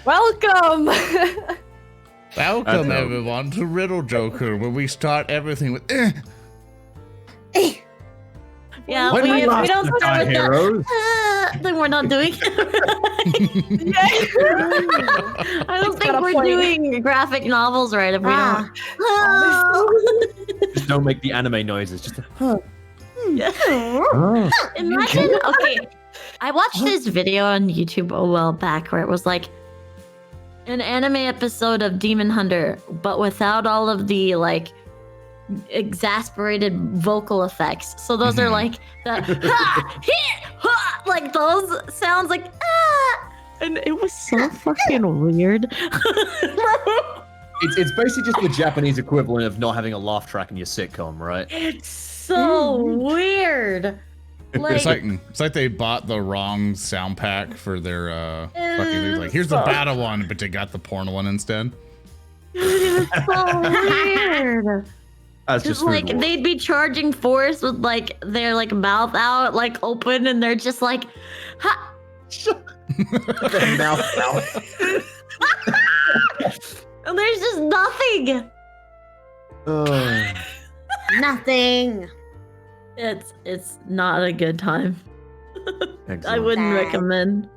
Welcome! Welcome, everyone, to Riddle Joker, where we start everything with Yeah, When we last don't start with heroes? then we're not doing it right. I don't think we're doing graphic novels right if we don't. Just don't make the anime noises. Just Imagine, okay, I watched this video on YouTube a while back where it was like an anime episode of Demon Hunter, but without all of the like exasperated vocal effects. So those are like the ha, hit, ha, like those sounds like ah, and it was so fucking weird. it's basically just the Japanese equivalent of not having a laugh track in your sitcom, right? It's so weird. it's like they bought the wrong sound pack for their fucking like here's the battle one, but they got the porn one instead. It's so weird. That's just like food war. they'd be charging force with like their like mouth out like open and they're just like ha. Their mouth out. And there's just nothing. Nothing. It's not a good time. Excellent. I wouldn't recommend.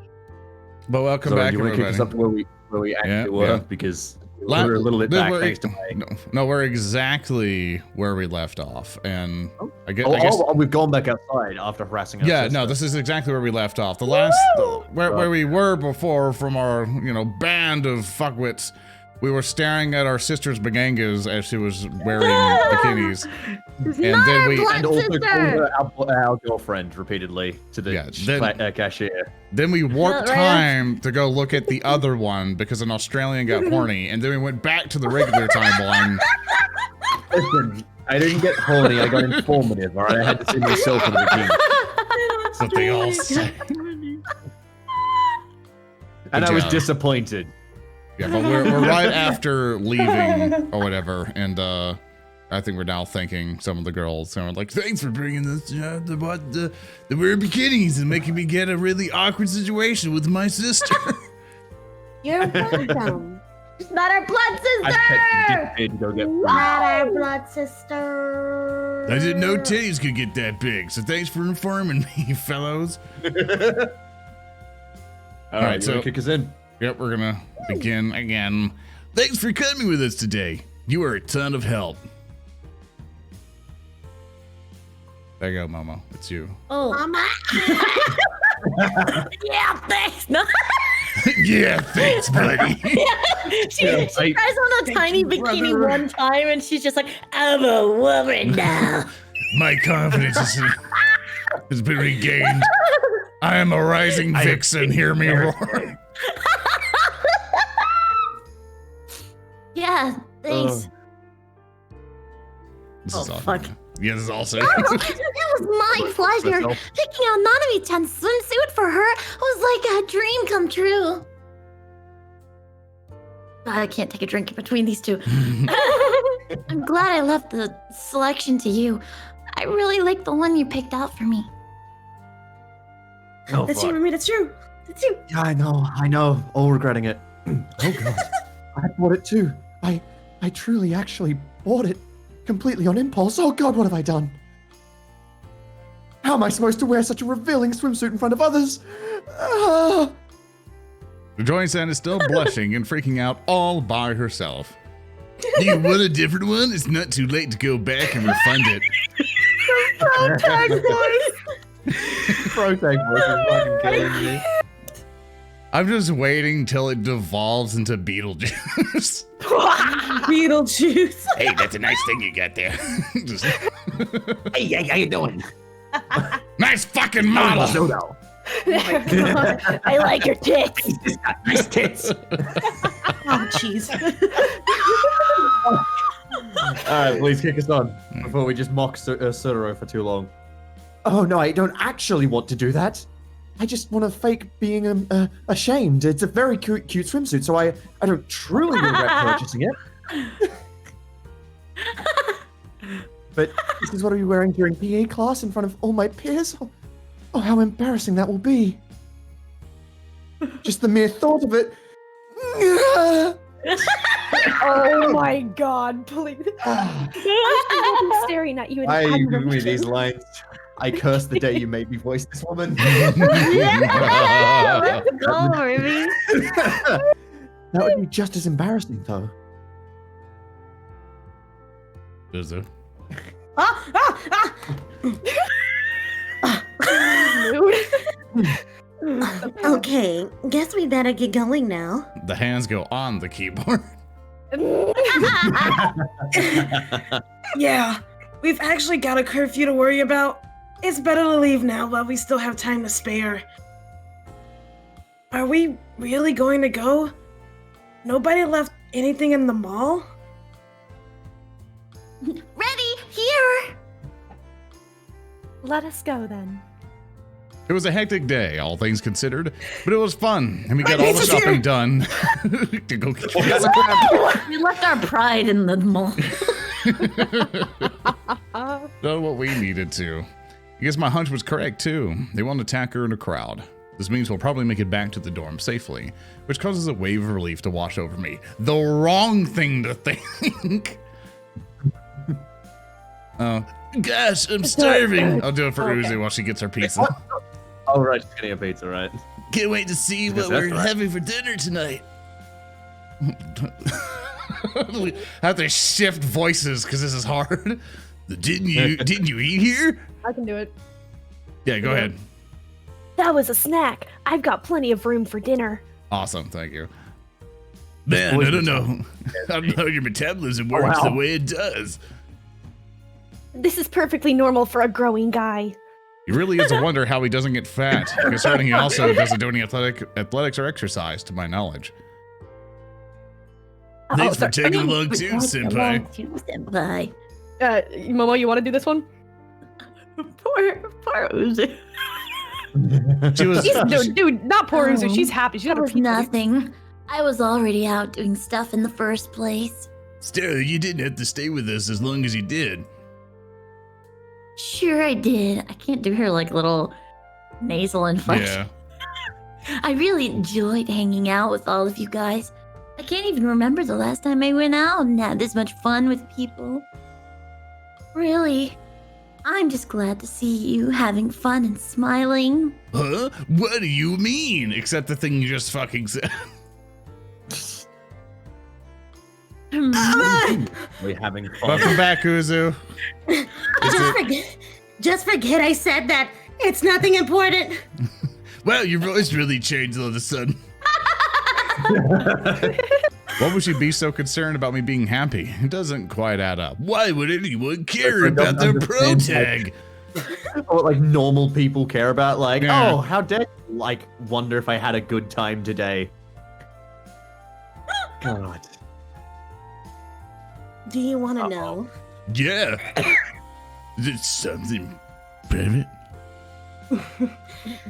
But welcome So back, you want to kick us everybody. up to where we actually were because we're a little bit back thanks to my. No, we're exactly where we left off, and I guess we've gone back outside after harassing our sister. no, this is exactly where we left off. The last where we were before from our band of fuckwits. We were staring at our sister's bagangas as she was wearing bikinis, and then we and also called her our girlfriend repeatedly to the cashier. Then we warped time to go look at the other one because an Australian got horny, and then we went back to the regular timeline. Listen, I didn't get horny. I got informative. All right, I had to see myself in the bikini. That's what they all say. And I was disappointed. Yeah, but we're right after leaving or whatever, and I think we're now thanking some of the girls and we're like, thanks for bringing this the weird bikinis and making me get a really awkward situation with my sister. You're welcome. Not our blood sister. Not our blood sister. I didn't know titties could get that big, so thanks for informing me, fellows. All right, so kick us in. Yep, we're gonna begin again. Thanks for coming with us today. You are a ton of help. There you go, Momo. It's you. Oh, Mama. yeah, thanks. No. Yeah, thanks, buddy. She tries on a tiny bikini one time and she's just like, I'm a woman now. My confidence has been regained. I am a rising vixen. Hear me roar. Yeah, thanks. This is awesome. Fuck. Yeah, this is awesome. It was my pleasure. Picking out Nanami-chan's swimsuit for her was like a dream come true. God, I can't take a drink in between these two. I'm glad I left the selection to you. I really like the one you picked out for me. Oh, That's you, Rumi. That's true. That's you. Yeah, I know. All regretting it. Oh god, I bought it too. I truly actually bought it completely on impulse. Oh god, what have I done? How am I supposed to wear such a revealing swimsuit in front of others? The Joy-san is still blushing and freaking out all by herself. Do you want a different one? It's not too late to go back and refund it. Protag voice. Protag voice is fucking killing me. I'm just waiting till it devolves into Beetlejuice. Beetlejuice. Hey, that's a nice thing you got there. Just, Hey, how you doing? nice fucking model. Soto. I like your tits. He's got nice tits. Oh, jeez. All right, please kick us on before we just mock Sutaro for too long. Oh no, I don't actually want to do that. I just want to fake being ashamed. It's a very cute swimsuit, so I don't truly regret purchasing it. But this is what I'll be wearing during PE class in front of all my peers. Oh, how embarrassing that will be. Just the mere thought of it. Oh my god, please. I'm staring at you in I agree with admiration. these lines. I curse the day you made me voice this woman. Yeah, let's go, Ruby. That would be just as embarrassing, though. Is there? Okay, guess we better get going now. The hands go on the keyboard. Yeah, we've actually got a curfew to worry about. It's better to leave now while we still have time to spare. Are we really going to go? Nobody left anything in the mall? Ready, here! Let us go then. It was a hectic day, all things considered, but it was fun, and we got all the shopping done. To go get We left our pride in the mall. done what we needed to. I guess my hunch was correct too. They won't attack her in a crowd. This means we'll probably make it back to the dorm safely, which causes a wave of relief to wash over me. The wrong thing to think. Gosh, I'm starving. I'll do it for Uzi while she gets her pizza. Oh, right, she's getting a pizza, right? Can't wait to see what That's we're right. having for dinner tonight. I have to shift voices because this is hard. Didn't you eat here? I can do it. Yeah, go ahead. That was a snack. I've got plenty of room for dinner. Awesome, thank you. Man, I don't know. I don't know how your metabolism works the way it does. This is perfectly normal for a growing guy. It really is a wonder how he doesn't get fat, considering he also doesn't do any athletics or exercise, to my knowledge. Thanks for tagging along too, senpai. Senpai. Momo, you want to do this one? Poor Uzi. She was, Dude, not poor Uzu. Oh, She's happy. She got That her was pizza. nothing. I was already out doing stuff in the first place. still, you didn't have to stay with us as long as you did. Sure I did. I can't do her like little nasal inflection. Yeah. I really enjoyed hanging out with all of you guys. I can't even remember the last time I went out and had this much fun with people. Really, I'm just glad to see you having fun and smiling. Huh? What do you mean? Except the thing you just fucking said. We're having fun. Welcome back, Uzu. Just forget I said that. It's nothing important. Well, your voice really changed all of a sudden. Why would she be so concerned about me being happy? It doesn't quite add up. Why would anyone care I don't about their pro understand, tag? What, like, normal people care about? Like, Yeah. oh, how dare you, like, wonder if I had a good time today. God. Do you want to know? Yeah. Is it something private?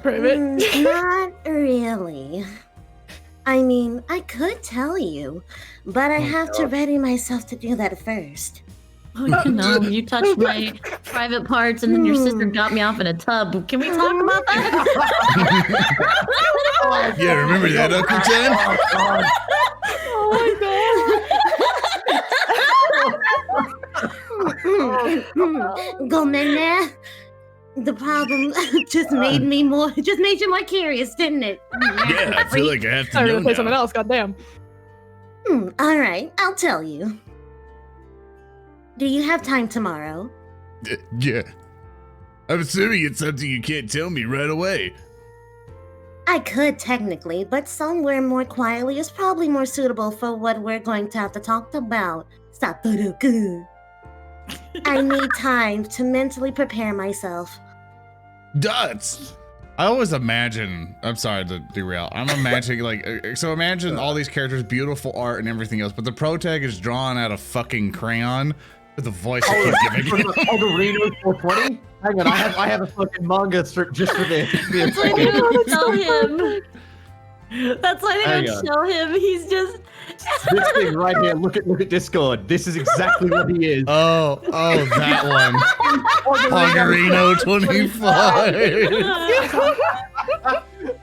Private. Not really. I mean, I could tell you, but I have to ready myself to do that first. Oh, no, you touched my private parts and then your sister got me off in a tub. Can we talk about that? Yeah, remember that, Uncle John? Go, man. The problem just made you more curious, didn't it? Yeah, I feel like I have to I'm know gonna say something now. else. Goddamn. All right, I'll tell you. Do you have time tomorrow? Yeah. I'm assuming it's something you can't tell me right away. I could technically, but somewhere more quietly is probably more suitable for what we're going to have to talk about. Satoru-kun. I need time to mentally prepare myself. Dots. I always imagine, I'm sorry to derail, I'm imagining like, so imagine all these characters, beautiful art and everything else, but the pro tag is drawn out of fucking crayon with the voice I keep giving you. Oh, the Reno 420? Hang on, I have a fucking manga strip just for this. That's why they don't show him. That's why they Hang don't on. show him. He's just This thing right here. Look at Discord. This is exactly what he is. Oh, that one. Pongarino 25.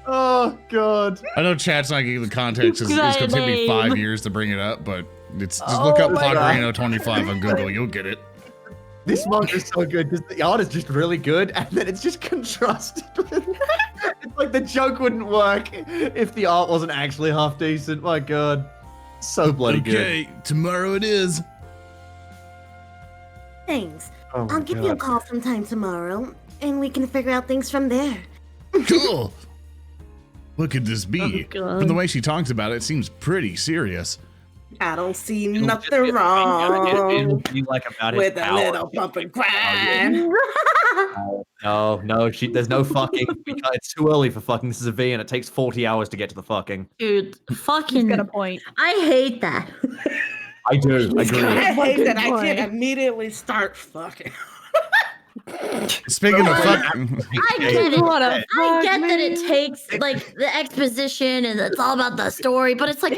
Oh God. I know chat's not getting the context. It's going to take me 5 years to bring it up, but just look up my God. Pongarino 25 on Google. You'll get it. This manga is so good because the art is just really good, and then it's just contrasted with. It's like the joke wouldn't work if the art wasn't actually half decent. My God, so bloody good. Okay, tomorrow it is. Thanks. Oh my I'll give you a God. call sometime tomorrow, and we can figure out things from there. Cool. What could this be? Oh, God. From the way she talks about it, it seems pretty serious. I don't see It'll nothing just be- wrong It'll be like about with his a power. little bump and grind. No, there's no fucking. It's too early for fucking. This is a V, and it takes 40 hours to get to the fucking. Dude, He's fucking. got a point. I hate that. I do. I agree. I hate that I Boy. can immediately start fucking. Speaking of fucking. I get it. What a I fuck, get that it man. takes like the exposition and it's all about the story, but it's like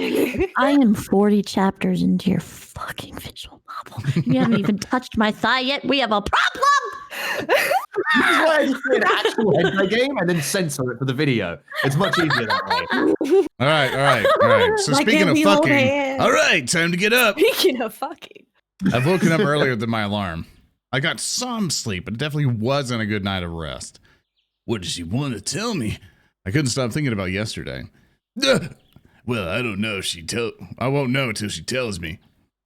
I am 40 chapters into your fucking visual novel. You haven't even touched my thigh yet. We have a problem. This is why I just play an actual hentai game and then censor it for the video. It's much easier that way. All right. So Why speaking can't of we hold fucking. hands? All right, time to get up. Speaking of fucking. I've woken up earlier than my alarm. I got some sleep, but it definitely wasn't a good night of rest. What does she want to tell me? I couldn't stop thinking about yesterday. Well, I don't know. I won't know until she tells me.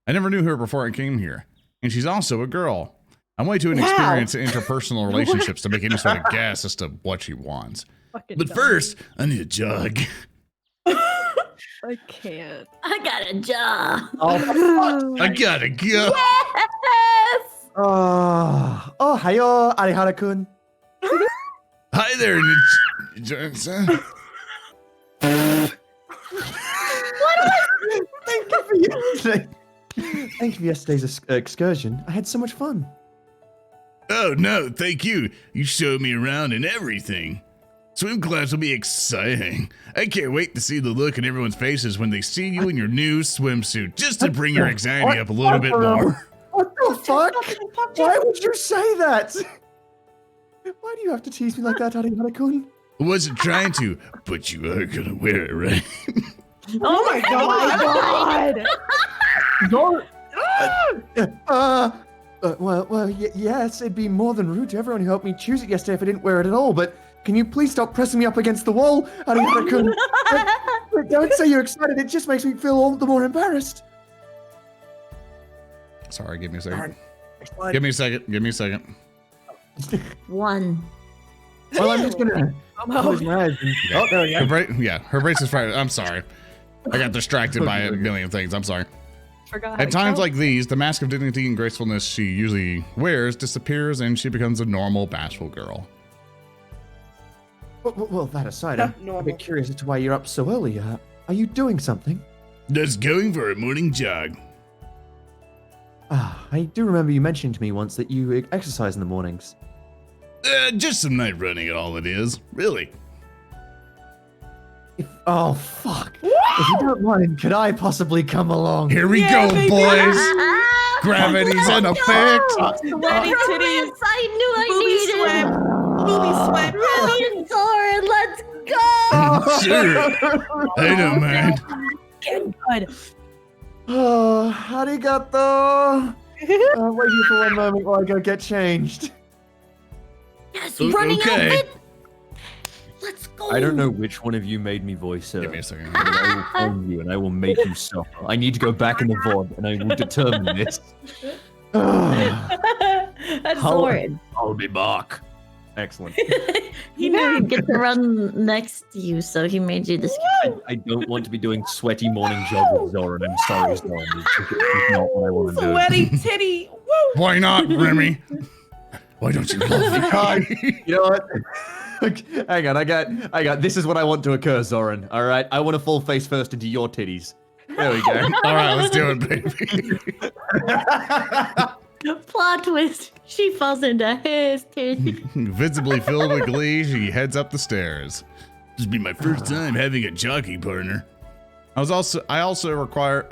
I never knew her before I came here, and she's also a girl. I'm way too inexperienced in interpersonal relationships to make any sort of guess as to what she wants. Fucking But dumb. first, I need a jog. I can't. I got a jaw. Oh, I gotta go. Yes. Hayo, Arihara-kun. Hi there, Johnson. Thank you for yesterday. Thank you for yesterday's excursion. I had so much fun. Oh, no, thank you. You showed me around and everything. Swim class will be exciting. I can't wait to see the look in everyone's faces when they see you in your new swimsuit, just to bring your anxiety up a little bit more. What the fuck? Why would you say that? Why do you have to tease me like that, Arihara-kun? I wasn't trying to, but you are gonna wear it, right? Oh my god! God. Yes, it'd be more than rude to everyone who helped me choose it yesterday if I didn't wear it at all, but can you please stop pressing me up against the wall? Arihara-kun? Don't say you're excited, it just makes me feel all the more embarrassed. Sorry, give me a second. Give me a second. One. Well, I'm just gonna close my eyes and... Oh, there we go. Her brace is Friday. I'm sorry. I got distracted by a million things. I'm sorry. Forgot how At to times count. like these, the mask of dignity and gracefulness she usually wears disappears and she becomes a normal, bashful girl. Well, that aside, I'm a Normal. bit curious as to why you're up so early. Are you doing something? Just going for a morning jog. I do remember you mentioned to me once that you exercise in the mornings. Just some night running, all it is. Really. Oh, fuck. If you don't mind, could I possibly come along? Here we Yeah, go, baby. boys. Gravity's in effect. Sweaty titties. I knew I Booby needed sweat. Booby sweat. Zoran, let's go. Sure. I don't mind. Getting good. Oh, arigato. I'm waiting for one moment while I go get changed. Yes, O- running okay. outfit. Let's go. I don't know which one of you made me voice her. Give me a second. But I will find you and I will make you suffer. I need to go back in the VoD and I will determine this. That's How- Zoran. I'll be back. Excellent. He knew he'd get to run next to you, so he made you this. I don't want to be doing sweaty morning jog with Zoran. I'm sorry, Zoran. It's not what I want to do. Sweaty titty. Woo. Why not, Remy? Why don't you love me? You know what? Hang on, I got. This is what I want to occur, Zoran. All right, I want to fall face first into your titties. There we go. All right, let's do it, baby. Plot twist. She falls into his titty. Visibly filled with glee, she heads up the stairs. This will be my first time having a jockey partner. I was also required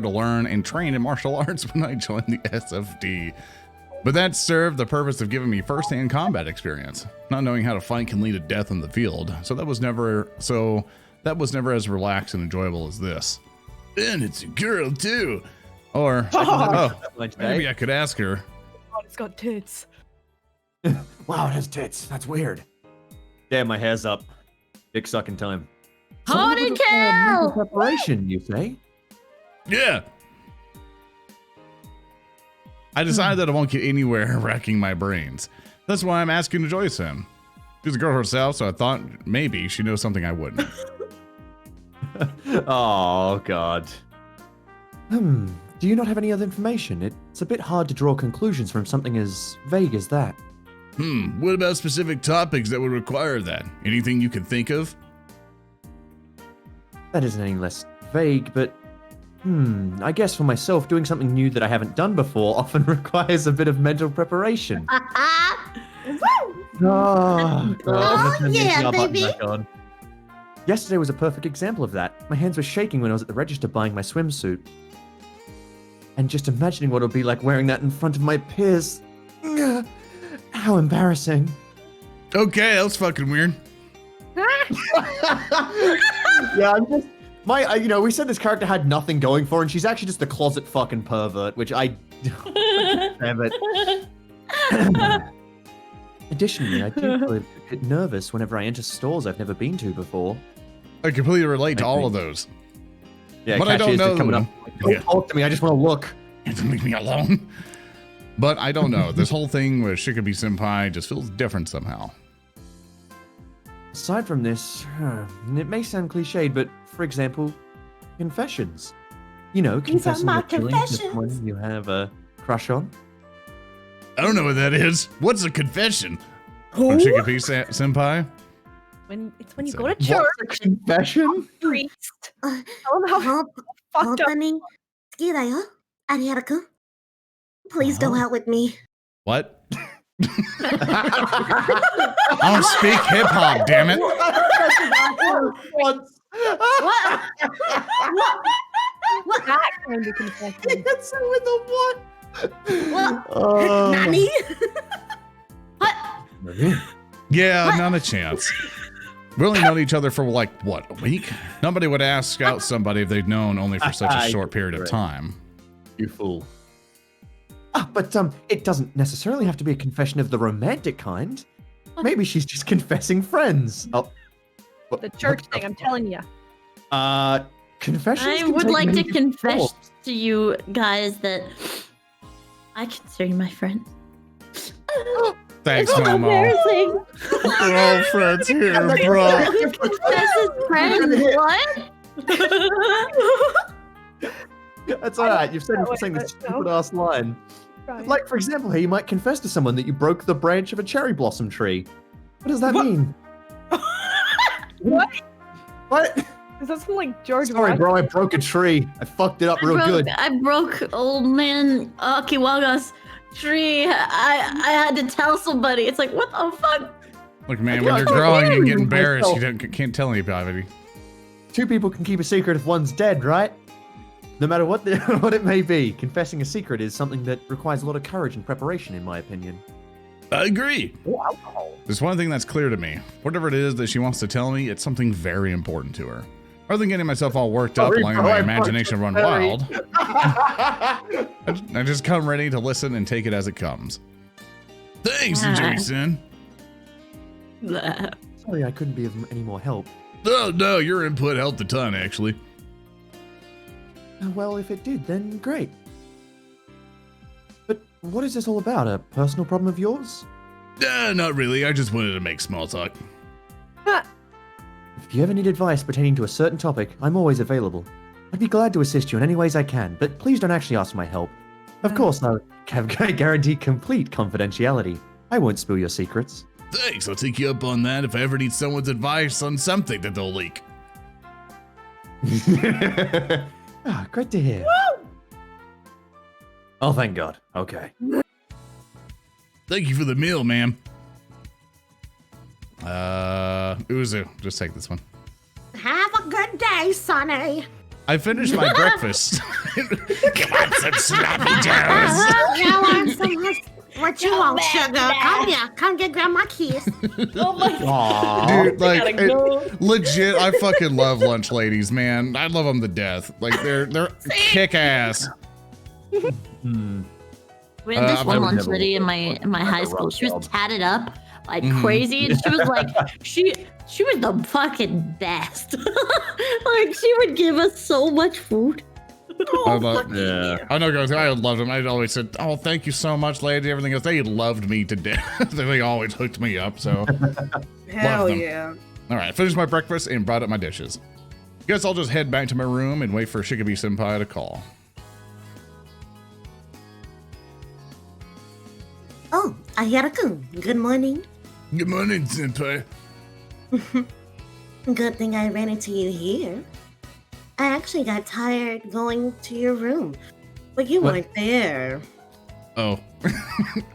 to learn and train in martial arts when I joined the SFD. But that served the purpose of giving me first-hand combat experience. Not knowing how to fight can lead to death in the field, so that was never as relaxed and enjoyable as this. And it's a girl too. Or maybe I could ask her. Oh, it's got tits. Wow, it has tits. That's weird. Damn, my hair's up. Dick sucking time. Holy cow! Preparation, you say? Yeah. I decided that I won't get anywhere racking my brains. That's why I'm asking Joyce in. She's a girl herself, so I thought maybe she knows something I wouldn't. Oh, God. Do you not have any other information? It's a bit hard to draw conclusions from something as vague as that. What about specific topics that would require that? Anything you can think of? That isn't any less vague, but I guess for myself, doing something new that I haven't done before often requires a bit of mental preparation. Yeah, baby. Yesterday was a perfect example of that. My hands were shaking when I was at the register buying my swimsuit. And just imagining what it would be like wearing that in front of my peers. How embarrassing. Okay, that was fucking weird. Yeah, I'm just we said this character had nothing going for her, and she's actually just a closet fucking pervert, which I damn it. Additionally, I do feel a bit nervous whenever I enter stores I've never been to before. I completely relate to all of those. Yeah, but I don't know. Coming up. Don't talk to me. I just want to look. Leave me alone. But I don't know. This whole thing with Shikabi Senpai just feels different somehow. Aside from this, it may sound cliched, but for example, confessions. You know, confessing your feelings to someone you have a crush on. I don't know what that is. What's a confession? Who? From Shikabi Senpai? When you go to church. What's a confession? Priest. Tell him how fucked up. 本当に好きだよ。アリアラくん。Please go out with me. What? I don't speak hip hop, damn it. What? That kind of confession. That's with the what? What? Nani? What? Yeah, not a chance. We only known each other for like, what, a week? Nobody would ask out somebody if they'd known only for such a short period of time. You fool. But it doesn't necessarily have to be a confession of the romantic kind. Maybe she's just confessing friends. Oh, The church thing, I'm telling you. Confessions. I would like to confess to you guys that I consider you my friend. Thanks, It's so Momo. embarrassing. We're all friends here, bro. Confess as friends? What? That's alright. You've said you're saying this stupid ass line. Right. Like, for example, here you might confess to someone that you broke the branch of a cherry blossom tree. What does that mean? What? What? Is that something like George Sorry, Washington? bro. I broke a tree. I fucked it up real good. I broke old man Akiwaga's tree. I had to tell somebody. It's like, what the fuck? Look, man, when you're growing, you get embarrassed. You can't tell anybody. Two people can keep a secret if one's dead, right? No matter what what it may be, confessing a secret is something that requires a lot of courage and preparation, in my opinion. I agree. There's one thing that's clear to me. Whatever it is that she wants to tell me, it's something very important to her. Rather than getting myself all worked up, letting my imagination run wild, I just come ready to listen and take it as it comes. Thanks, Jason. Sorry I couldn't be of any more help. No, your input helped a ton, actually. Well, if it did, then great. But what is this all about? A personal problem of yours? Not really. I just wanted to make small talk. If you ever need advice pertaining to a certain topic, I'm always available. I'd be glad to assist you in any ways I can, but please don't actually ask my help. Of course, I guarantee complete confidentiality. I won't spill your secrets. Thanks. I'll take you up on that if I ever need someone's advice on something that they'll leak. Great to hear. Woo! Oh, thank God. Okay. Thank you for the meal, ma'am. Uzu, just take this one. Have a good Good day, Sonny. I finished my breakfast. You want some sloppy joes? You want some? What you want, sugar? Come here. Come get grandma kiss. Oh my god. Dude, like, gotta go. legit, I fucking love lunch ladies, man. I love them to death. Like, they're kick ass. We had this I've one never- lunch lady in my high school. She was tatted up like Mhm. crazy, and she was like, she was the fucking best. Like she would give us so much food. I love, Yeah. I know, guys. I loved them. I always said, "Oh, thank you so much, lady." Everything else, they loved me to death. They always hooked me up. So, Hell them. yeah. all right, finished my breakfast and brought up my dishes. Guess I'll just head back to my room and wait for Shikabi Senpai to call. Oh, Ayara-kun. Good morning. Good morning, Senpai. Good thing I ran into you here. I actually got tired going to your room, but you What? weren't there. Oh,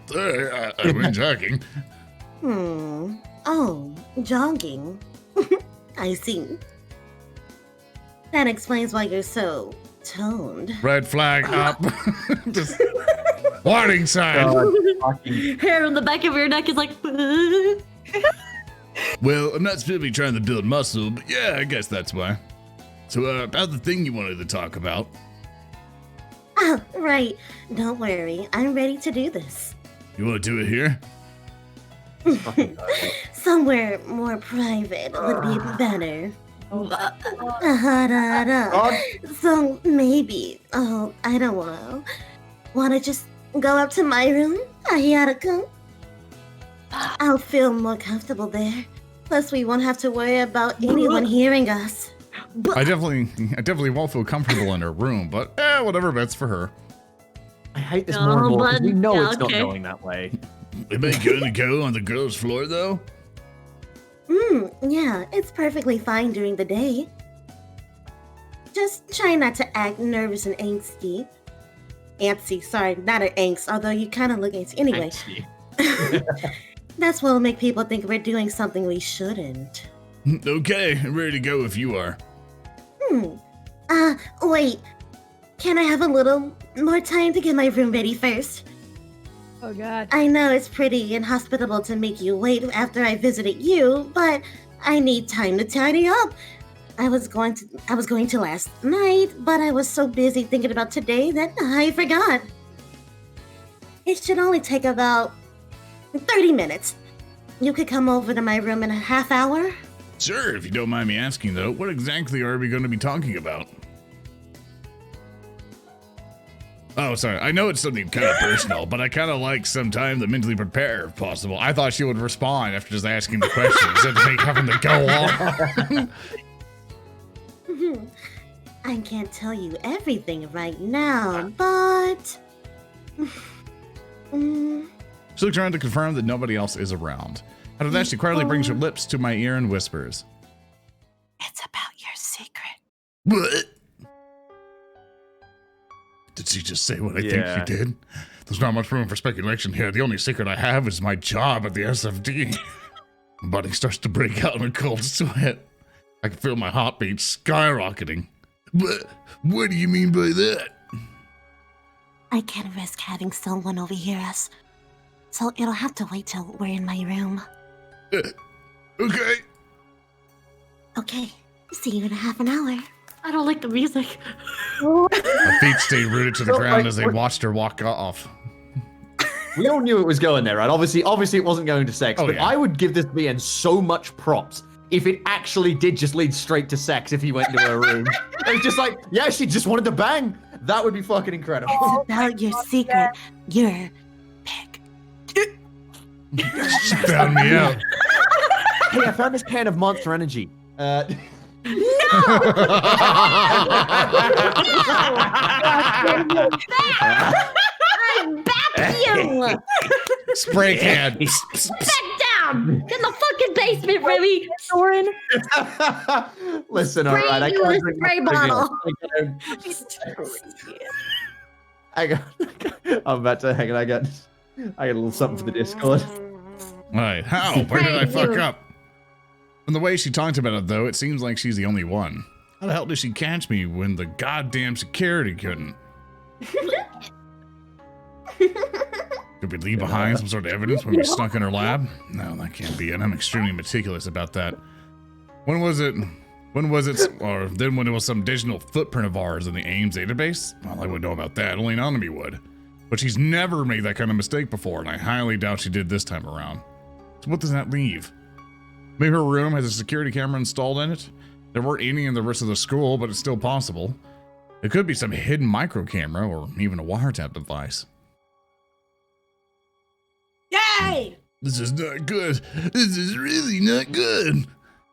sorry, I went jogging. Oh, jogging. I see. That explains why you're so toned. Red flag up. Just warning sign. God, fucking Hair on the back of your neck is like. Well, I'm not supposed to be trying to build muscle, but yeah, I guess that's why. So, about the thing you wanted to talk about. Oh, right. Don't worry. I'm ready to do this. You want to do it here? Somewhere more private would be better. God. So maybe, I don't know. Wanna just go up to my room? Ayara-kun? I'll feel more comfortable there. Plus, we won't have to worry about anyone hearing us. I definitely won't feel comfortable in her room, but whatever, that's for her. I hate this No, more and more because but- we know yeah, it's not okay. going that way. Am I going to go on the girls' floor, though? Yeah, it's perfectly fine during the day. Just try not to act nervous and angsty. Antsy, sorry, not an angst, although you kind of look antsy. Anyway, that's what'll make people think we're doing something we shouldn't. Okay, I'm ready to go if you are. Wait. Can I have a little more time to get my room ready first? Oh god. I know it's pretty inhospitable to make you wait after I visited you, but I need time to tidy up. I was going to last night, but I was so busy thinking about today that I forgot. It should only take about 30 minutes. You could come over to my room in a half hour? Sure, if you don't mind me asking, though, what exactly are we going to be talking about? Oh, sorry. I know it's something kind of personal, but I kind of like some time to mentally prepare, if possible. I thought she would respond after just asking the question instead of me having to go on. I can't tell you everything right now, but... She looks around to confirm that nobody else is around. After that, she quietly brings her lips to my ear and whispers. It's about your secret. What? Did she just say what I think Yeah. she did? There's not much room for speculation here. The only secret I have is my job at the SFD. My body starts to break out in a cold sweat. I can feel my heartbeat skyrocketing. What do you mean by that? I can't risk having someone overhear us, so it'll have to wait till we're in my room. Okay. Okay, see you in a half an hour. I don't like the music. My feet stay rooted to the So, ground like, as they what- watched her walk off. We all knew it was going there, right? Obviously it wasn't going to sex, Oh, but yeah. I would give this BN so much props if it actually did just lead straight to sex if he went into her room. It was just like, yeah, she just wanted to bang. That would be fucking incredible. It's about your secret. Your pick. She found me out. Hey, I found this can of Monster Energy. I'm back you! Spray can. Back down! In the fucking basement, Remy! Soren. Listen, all right. I Spray you can't a drink spray Monster bottle. Energy. I'm about to hang on. I got a little something for the Discord. Right, how? Where did I Spray fuck you. up? From the way she talked about it, though, it seems like she's the only one. How the hell did she catch me when the goddamn security couldn't? Could we leave behind some sort of evidence when we snuck in her lab? No, that can't be it. I'm extremely meticulous about that. When was it? Or then when it was some digital footprint of ours in the Ames database? Well, I wouldn't know about that. Only an enemy would. But she's never made that kind of mistake before, and I highly doubt she did this time around. So what does that leave? Maybe her room has a security camera installed in it? There weren't any in the rest of the school, but it's still possible. It could be some hidden micro camera or even a wiretap device. Yay! This is not good. This is really not good.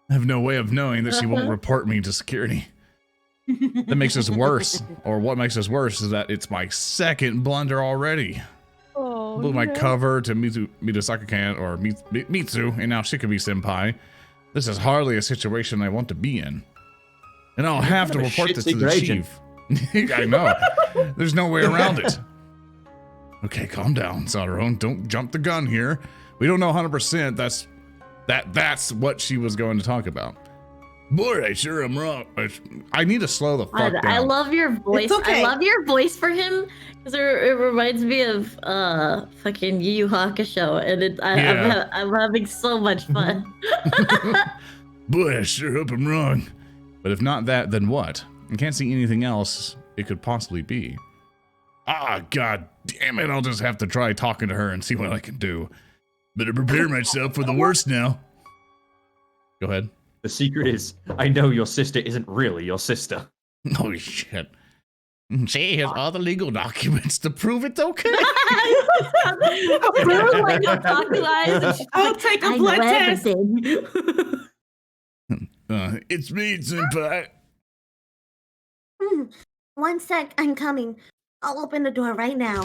I have no way of knowing that she won't report me to security. That makes us worse. Or what makes us worse is that it's my second blunder already. Oh, Blew my no. cover to Midosaka-kan or Mitsu, and now Shikabi-senpai. This is hardly a situation I want to be in. And I'll have to Kind of a report shit this to the secret chief. I know. There's no way around it. Okay, calm down, Sadaron. Don't jump the gun here. We don't know 100% that's what she was going to talk about. Boy, I sure am wrong. I need to slow the fuck down. I love your voice. okay. I love your voice for him because it reminds me of fucking Yu Yu Hakusho, and I'm having so much fun. Boy, I sure hope I'm wrong. But if not that, then what? I can't see anything else it could possibly be. Ah, god damn it, I'll just have to try talking to her and see what I can do. Better prepare myself for the worst now. Go ahead. The secret is, I know your sister isn't really your sister. Holy shit. She has all the legal documents to prove it's okay. We're like hospitalized, and she's I'll like, take a I blood know test. everything. It's me, senpai. One sec, I'm coming. I'll open the door right now.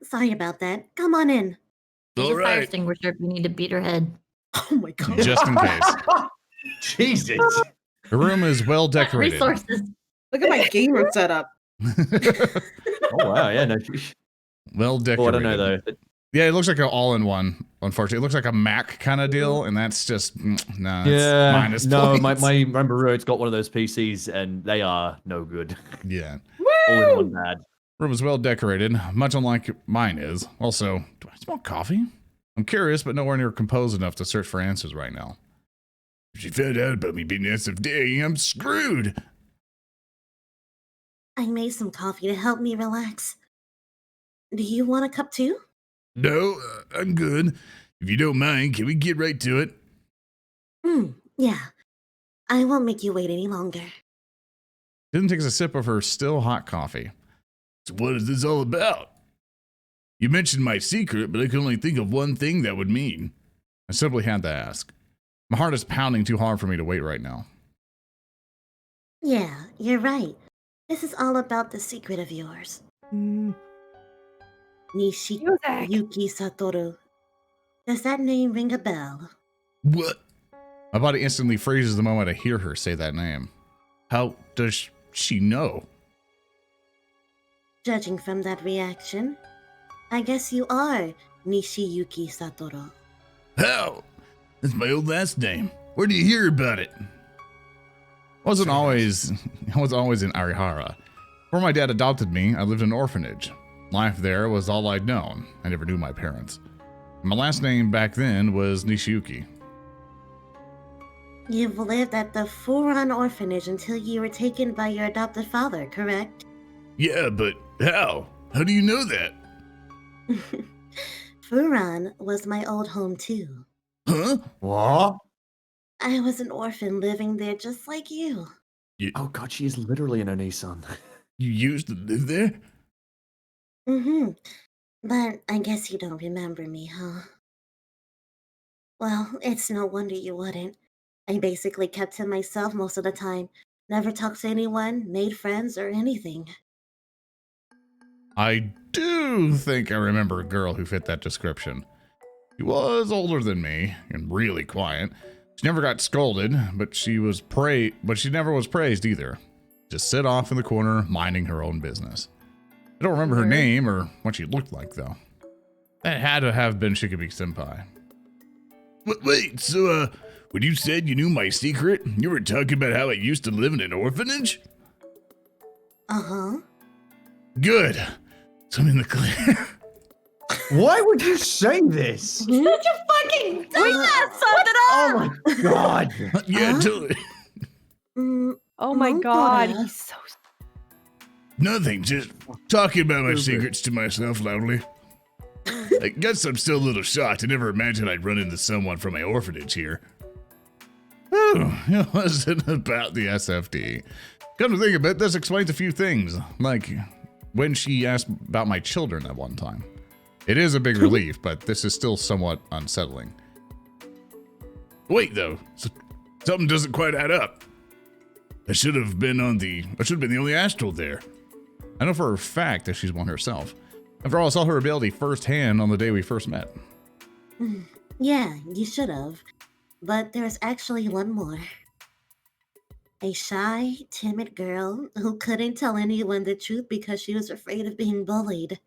Sorry about that. Come on in. Use All a fire right, extinguisher if you need to beat her head. Oh my god. just in case. Jesus. The room is well decorated. Resources. Look at my gamer setup. Oh wow, yeah, no. Well Oh, decorated. I don't know though. Yeah, it looks like an all-in-one, unfortunately. It looks like a Mac kind of deal, and that's just, nah, it's Yeah, minus no, points. my remember Road's got one of those PCs and they are no good. Yeah. All in one bad. Room is well decorated, much unlike mine is. Also, do I smell coffee? I'm curious, but nowhere near composed enough to search for answers right now. If she found out about me being SFD, I'm screwed. I made some coffee to help me relax. Do you want a cup too? No, I'm good. If you don't mind, can we get right to it? Yeah. I won't make you wait any longer. Didn't take a sip of her still hot coffee. So what is this all about? You mentioned my secret, but I could only think of one thing that would mean. I simply had to ask. My heart is pounding too hard for me to wait right now. Yeah, you're right. This is all about the secret of yours. Nishi Music. Yuki Satoru. Does that name ring a bell? What? My body instantly freezes the moment I hear her say that name. How does she know? Judging from that reaction, I guess you are Nishiyuki Satoru. How? That's my old last name. Where do you hear about it? I wasn't always in Arihara. Before my dad adopted me, I lived in an orphanage. Life there was all I'd known. I never knew my parents. My last name back then was Nishiyuki. You've lived at the Furan orphanage until you were taken by your adopted father, correct? Yeah, but how? How do you know that? Furan was my old home too. Huh? What? I was an orphan living there just like you. Oh god, she is literally an Oni-san. You used to live there? But I guess you don't remember me, huh? Well, it's no wonder you wouldn't. I basically kept to myself most of the time. Never talked to anyone, made friends, or anything. I do think I remember a girl who fit that description. She was older than me and really quiet. She never got scolded, but she never was praised either. Just sit off in the corner, minding her own business. I don't remember her name or what she looked like, though. That had to have been Shikabi Senpai. Wait, so, When you said you knew my secret, you were talking about how I used to live in an orphanage? Uh-huh. Good. So I'm in the clear. Why would you say this? Such a fucking dumbass! Summed it up! Oh my god. Yeah, totally. Oh my Monk god, Buddha. he's so. Nothing, just talking about my secrets to myself loudly. I guess I'm still a little shocked. I never imagined I'd run into someone from my orphanage here. Oh, it wasn't about the SFD. Come to think of it, this explains a few things, like when she asked about my children at one time. It is a big relief, but this is still somewhat unsettling. Wait, though, something doesn't quite add up. I should have been the only astral there. I know for a fact that she's one herself. After all, I saw her ability firsthand on the day we first met. Yeah, you should have. But there's actually one more. A shy, timid girl who couldn't tell anyone the truth because she was afraid of being bullied.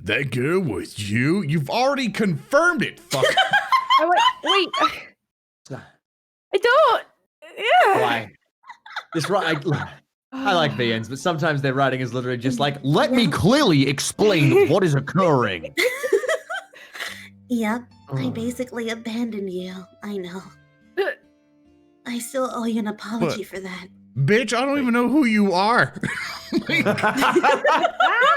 That girl was you? You've already confirmed it, fuck. Oh, wait. I don't. Yeah. Why? I like VNs, but sometimes their writing is literally just like, let me clearly explain what is occurring. Yep, I basically abandoned you. I know. I still owe you an apology What? for that. Bitch, I don't even know who you are.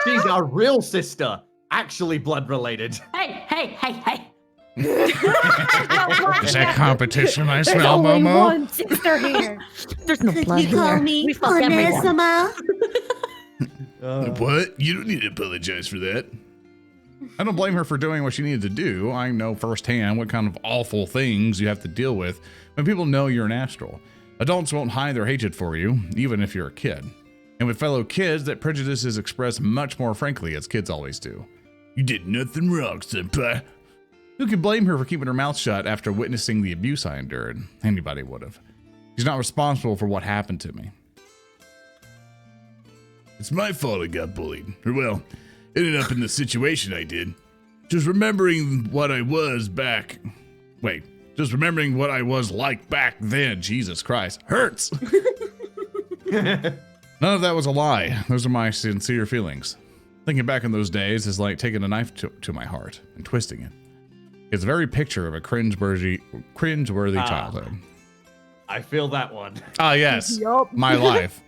She's our real sister. Actually blood related. Hey! Is that competition I There's smell, only Momo? one sister here. There's no Could blood you call here. me We fuck everyone. Onesimus? What? You don't need to apologize for that. I don't blame her for doing what she needed to do. I know firsthand what kind of awful things you have to deal with when people know you're an astral. Adults won't hide their hatred for you, even if you're a kid. And with fellow kids, that prejudice is expressed much more frankly, as kids always do. You did nothing wrong, senpai. Who can blame her for keeping her mouth shut after witnessing the abuse I endured? Anybody would have. She's not responsible for what happened to me. It's my fault I got bullied. Or well, ended up in the situation I did. Just remembering what I was like back then. Jesus Christ. Hurts. None of that was a lie. Those are my sincere feelings. Thinking back on those days is like taking a knife to my heart and twisting it. It's the very picture of a cringeworthy childhood. I feel that one. Ah, yes. Yup. My life.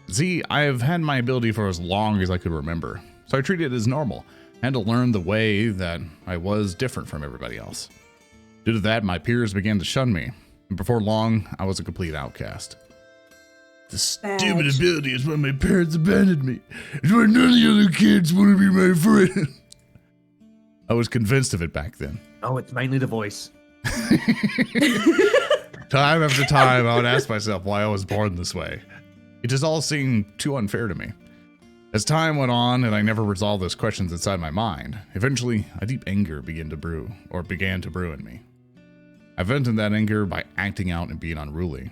See, I have had my ability for as long as I could remember, so I treated it as normal. I had to learn the way that I was different from everybody else. Due to that, my peers began to shun me, and before long, I was a complete outcast. The stupid Badge. ability is why my parents abandoned me. It's why none of the other kids want to be my friend. I was convinced of it back then. Oh, it's mainly the voice. Time after time, I would ask myself why I was born this way. It just all seemed too unfair to me. As time went on and I never resolved those questions inside my mind, eventually a deep anger began to brew in me. I vented that anger by acting out and being unruly.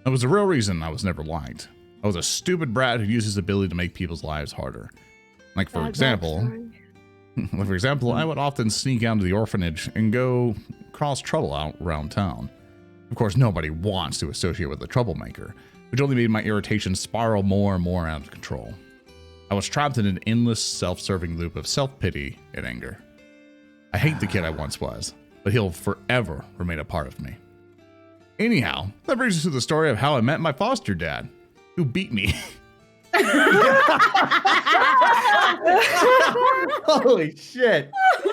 That was the real reason I was never liked. I was a stupid brat who used his ability to make people's lives harder. Like for example, I would often sneak out to the orphanage and go cause trouble out around town. Of course, nobody wants to associate with a troublemaker, which only made my irritation spiral more and more out of control. I was trapped in an endless, self-serving loop of self-pity and anger. I hate the kid I once was, but he'll forever remain a part of me. Anyhow, that brings us to the story of how I met my foster dad, who beat me. Holy shit.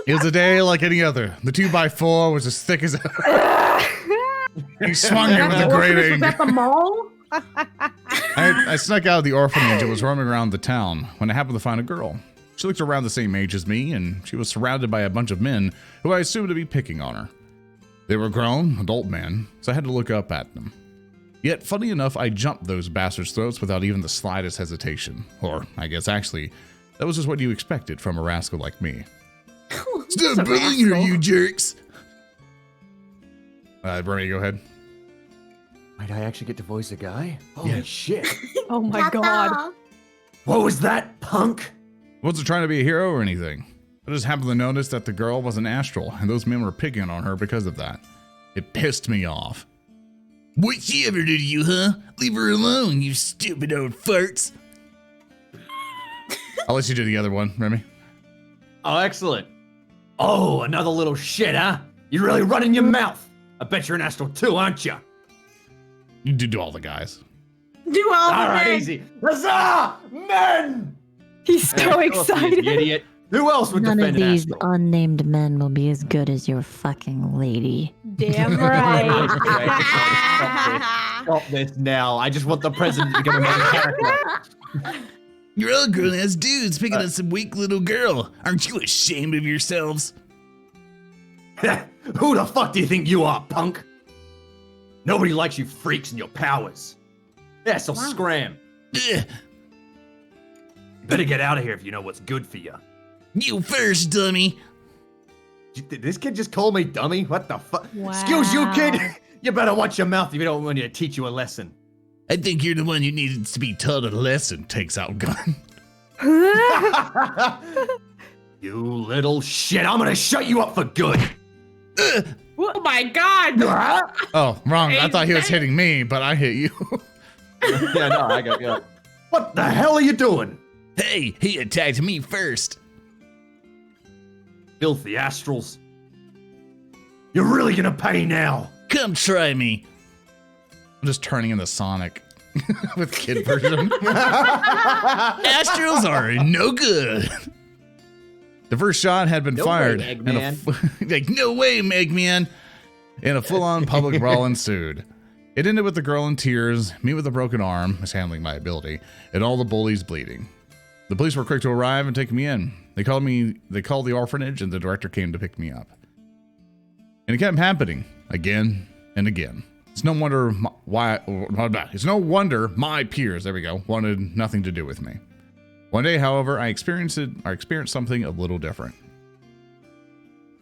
It was a day like any other. The 2x4 was as thick as He swung it with a great Was anger. at the mall? I snuck out of the orphanage and was roaming around the town when I happened to find a girl. She looked around the same age as me, and she was surrounded by a bunch of men who I assumed to be picking on her. They were grown, adult men, so I had to look up at them. Yet, funny enough, I jumped those bastards' throats without even the slightest hesitation. Or, I guess actually, that was just what you expected from a rascal like me. Stop bullying her, you jerks! Bernie, go ahead. Might I actually get to voice a guy? Holy Yeah. shit. Oh my god. What was that, punk? I wasn't trying to be a hero or anything. I just happened to notice that the girl was an astral, and those men were picking on her because of that. It pissed me off. What she ever do to you, huh? Leave her alone, you stupid old farts. I'll let you do the other one, Remy. Oh, excellent. Oh, another little shit, huh? You're really running your mouth. I bet you're an astral too, aren't you? You do all the guys. Do all All the right, things. easy. Huzzah! Men! He's so Yeah, of course he is, excited. you idiot. Who else would None of defend an these astral? unnamed men will be as good as your fucking lady. Damn right. Stop this now. I just want the president to get a main character. You're all grown-ass dudes picking on some weak little girl. Aren't you ashamed of yourselves? Who the fuck do you think you are, punk? Nobody likes you freaks and your powers. Yeah, so scram. Ugh. Better get out of here if you know what's good for you. You first, dummy. Did this kid just call me dummy? What the fuck? Excuse you, kid. You better watch your mouth if you don't want me to teach you a lesson. I think you're the one who needs to be taught a lesson, takes out gun. You little shit. I'm gonna shut you up for good. Oh my god! Oh, wrong. I thought he was hitting me, but I hit you. Yeah, no, I got you. What the hell are you doing? Hey, he attacked me first. Filthy astrals. You're really gonna pay now. Come try me. I'm just turning into Sonic with kid version. Astrals are no good. The first shot had been No fired. way, and Eggman. like, no way, Eggman. And a full-on public brawl ensued. It ended with the girl in tears, me with a broken arm, mishandling my ability, and all the bullies bleeding. The police were quick to arrive and take me in. They called the orphanage, and the director came to pick me up. And it kept happening again and again. It's no wonder my peers, there we go, wanted nothing to do with me. One day, however, I experienced something a little different.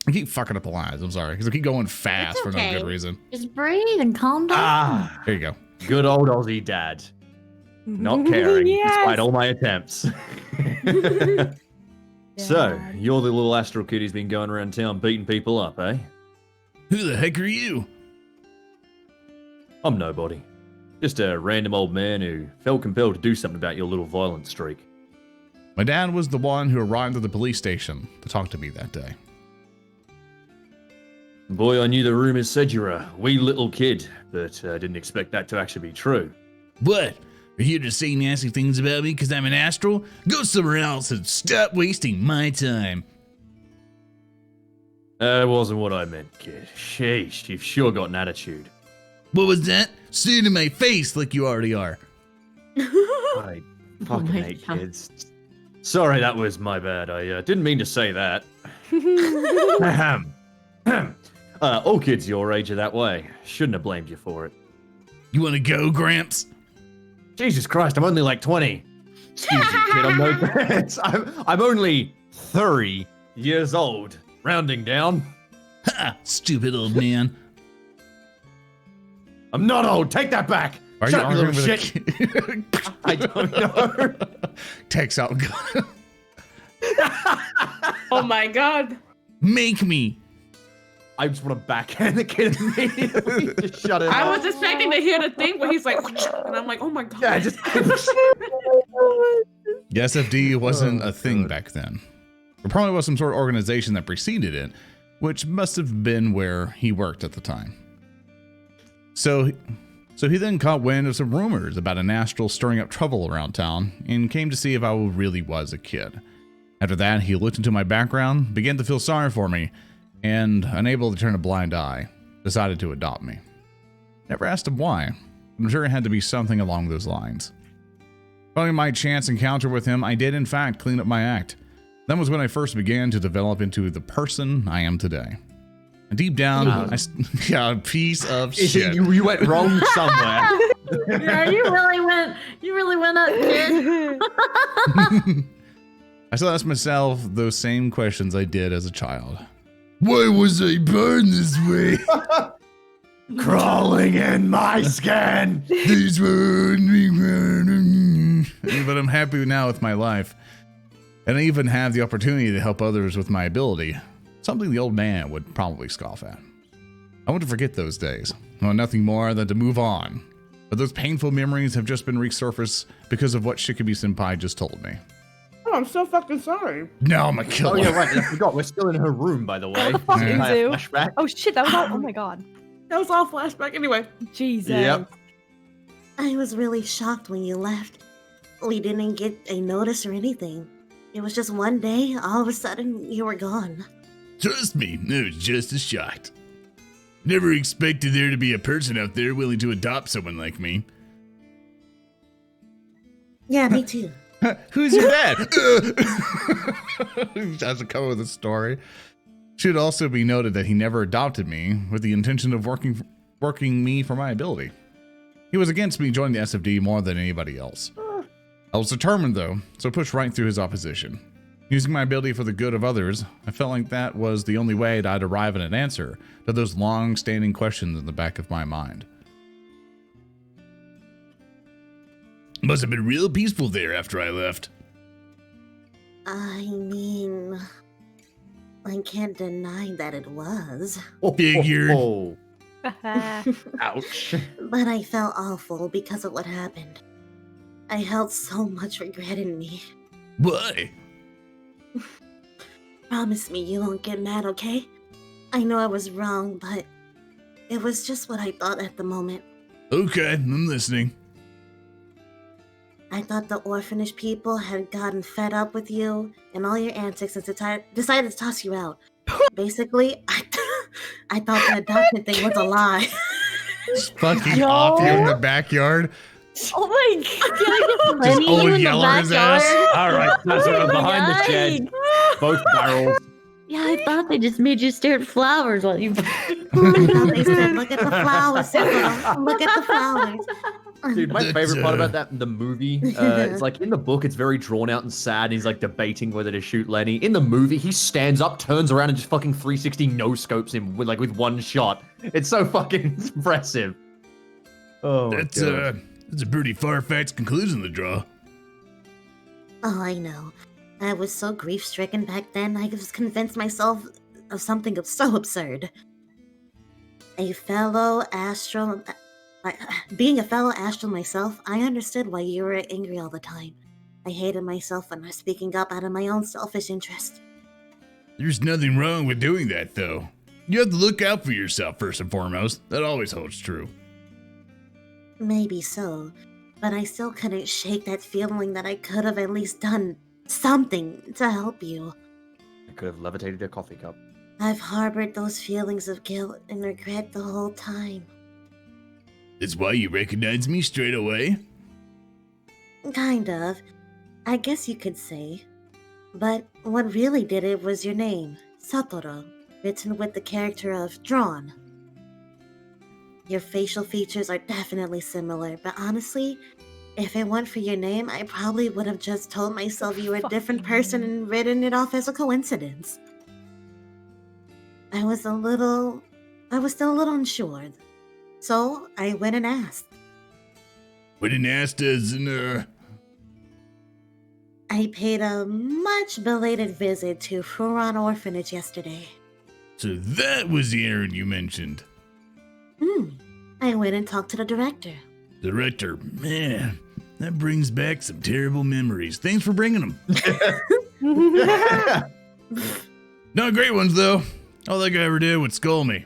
I keep fucking up the lines, I'm sorry, because I keep going fast for no okay. good reason. Just breathe and calm down. Ah, There you go. good old Aussie dad. Not caring, Yes. despite all my attempts. So, you're the little astral kid who's been going around town beating people up, eh? Who the heck are you? I'm nobody. Just a random old man who felt compelled to do something about your little violent streak. My dad was the one who arrived at the police station to talk to me that day. Boy, I knew the rumors said you're a wee little kid, but I didn't expect that to actually be true. What? Are you here to say nasty things about me because I'm an astral? Go somewhere else and stop wasting my time. That wasn't what I meant, kid. Sheesh, you've sure got an attitude. What was that? Say it in my face like you already are. I fucking my hate God. kids. Sorry, that was my bad. I didn't mean to say that. All kids your age are that way. Shouldn't have blamed you for it. You want to go, Gramps? Jesus Christ, I'm only like 20. Excuse you, kid, I'm no Gramps. I'm only 30 years old, rounding down. Ha! Stupid old man. I'm not old, take that back. Are Shut you up, you little arguing shit. with a kid? I don't know. Takes out gun. Oh my god. Make me. I just want to backhand the kid immediately. Just shut it I up. was expecting to hear the thing where he's like, and I'm like, oh my god. Yeah, just. The SFD wasn't a thing back then. There probably was some sort of organization that preceded it, which must have been where he worked at the time. So he then caught wind of some rumors about an astral stirring up trouble around town and came to see if I really was a kid. After that, he looked into my background, began to feel sorry for me, and, unable to turn a blind eye, decided to adopt me. Never asked him why. I'm sure it had to be something along those lines. Following my chance encounter with him, I did in fact clean up my act. That was when I first began to develop into the person I am today. And deep down, a piece of shit. You went wrong somewhere. Yeah, you really went up, kid. I still ask myself those same questions I did as a child. Why was I born this way? Crawling in my skin. But I'm happy now with my life. And I even have the opportunity to help others with my ability, something the old man would probably scoff at. I want to forget those days. I want nothing more than to move on. But those painful memories have just been resurfaced because of what Shikimi Senpai just told me. Oh, I'm so fucking sorry. No, I'm a killer. Oh, yeah, right. I forgot. We're still in her room, by the way. fuck you Entire do. flashback. Oh shit, that was all. Oh my god. That was all flashback anyway. Jesus. Yep. I was really shocked when you left. We didn't get a notice or anything. It was just one day, all of a sudden, you were gone. Trust me, I was just as shocked. Never expected there to be a person out there willing to adopt someone like me. Yeah, me too. Who's your dad? He doesn't come with a story. Should also be noted that he never adopted me with the intention of working me for my ability. He was against me joining the SFD more than anybody else. I was determined though, so pushed right through his opposition. Using my ability for the good of others, I felt like that was the only way that I'd arrive at an answer to those long-standing questions in the back of my mind. Must have been real peaceful there after I left. I mean, I can't deny that it was. Figured. Oh. Ouch. But I felt awful because of what happened. I held so much regret in me. Why? Promise me you won't get mad, okay? I know I was wrong, but it was just what I thought at the moment. Okay, I'm listening. I thought the orphanage people had gotten fed up with you and all your antics and decided to toss you out. Basically, I thought the adoption thing was a lie. Just fucking off you in the backyard. Oh my god! Can I just Just Lenny you Owen in the Yeller his ass. backyard? All right, that's Oh my behind the shed. God. Both barrels. Yeah, I thought they just made you stare at flowers while you. I thought they said, look at the flowers, Sakura. Look at the flowers. Dude, my That's, favorite part about that, the movie, it's like in the book, it's very drawn out and sad. He's like debating whether to shoot Lenny. In the movie, he stands up, turns around, and just fucking 360 no scopes him with one shot. It's so fucking impressive. Oh, That's God. that's a pretty far-fetched conclusion to draw. Oh, I know. I was so grief-stricken back then, I was convinced myself of something so absurd. Being a fellow astral myself, I understood why you were angry all the time. I hated myself for not speaking up out of my own selfish interest. There's nothing wrong with doing that, though. You have to look out for yourself first and foremost. That always holds true. Maybe so, but I still couldn't shake that feeling that I could have at least done something to help you. I could have levitated a coffee cup. I've harbored those feelings of guilt and regret the whole time. That's why you recognize me straight away? Kind of. I guess you could say. But what really did it was your name, Satoru, written with the character of drawn. Your facial features are definitely similar, but honestly, if it weren't for your name, I probably would have just told myself you were a different person and written it off as a coincidence. I was still a little unsure. So I went and asked. Went and asked as in, I paid a much belated visit to Furon Orphanage yesterday. So that was the errand you mentioned. I went and talked to the director. Director, man, that brings back some terrible memories. Thanks for bringing them. Not great ones, though. All that guy ever did was scold me.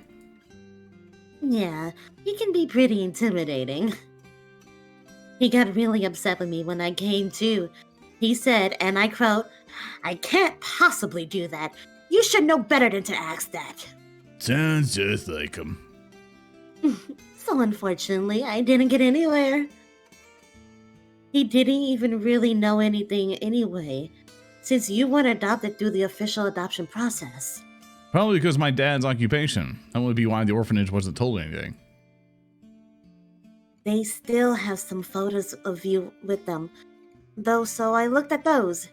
Yeah, he can be pretty intimidating. He got really upset with me when I came to. He said, and I quote, "I can't possibly do that. You should know better than to ask that." Sounds just like him. So unfortunately, I didn't get anywhere. He didn't even really know anything anyway, since you weren't adopted through the official adoption process. Probably because my dad's occupation. That would be why the orphanage wasn't told anything. They still have some photos of you with them, though, so I looked at those.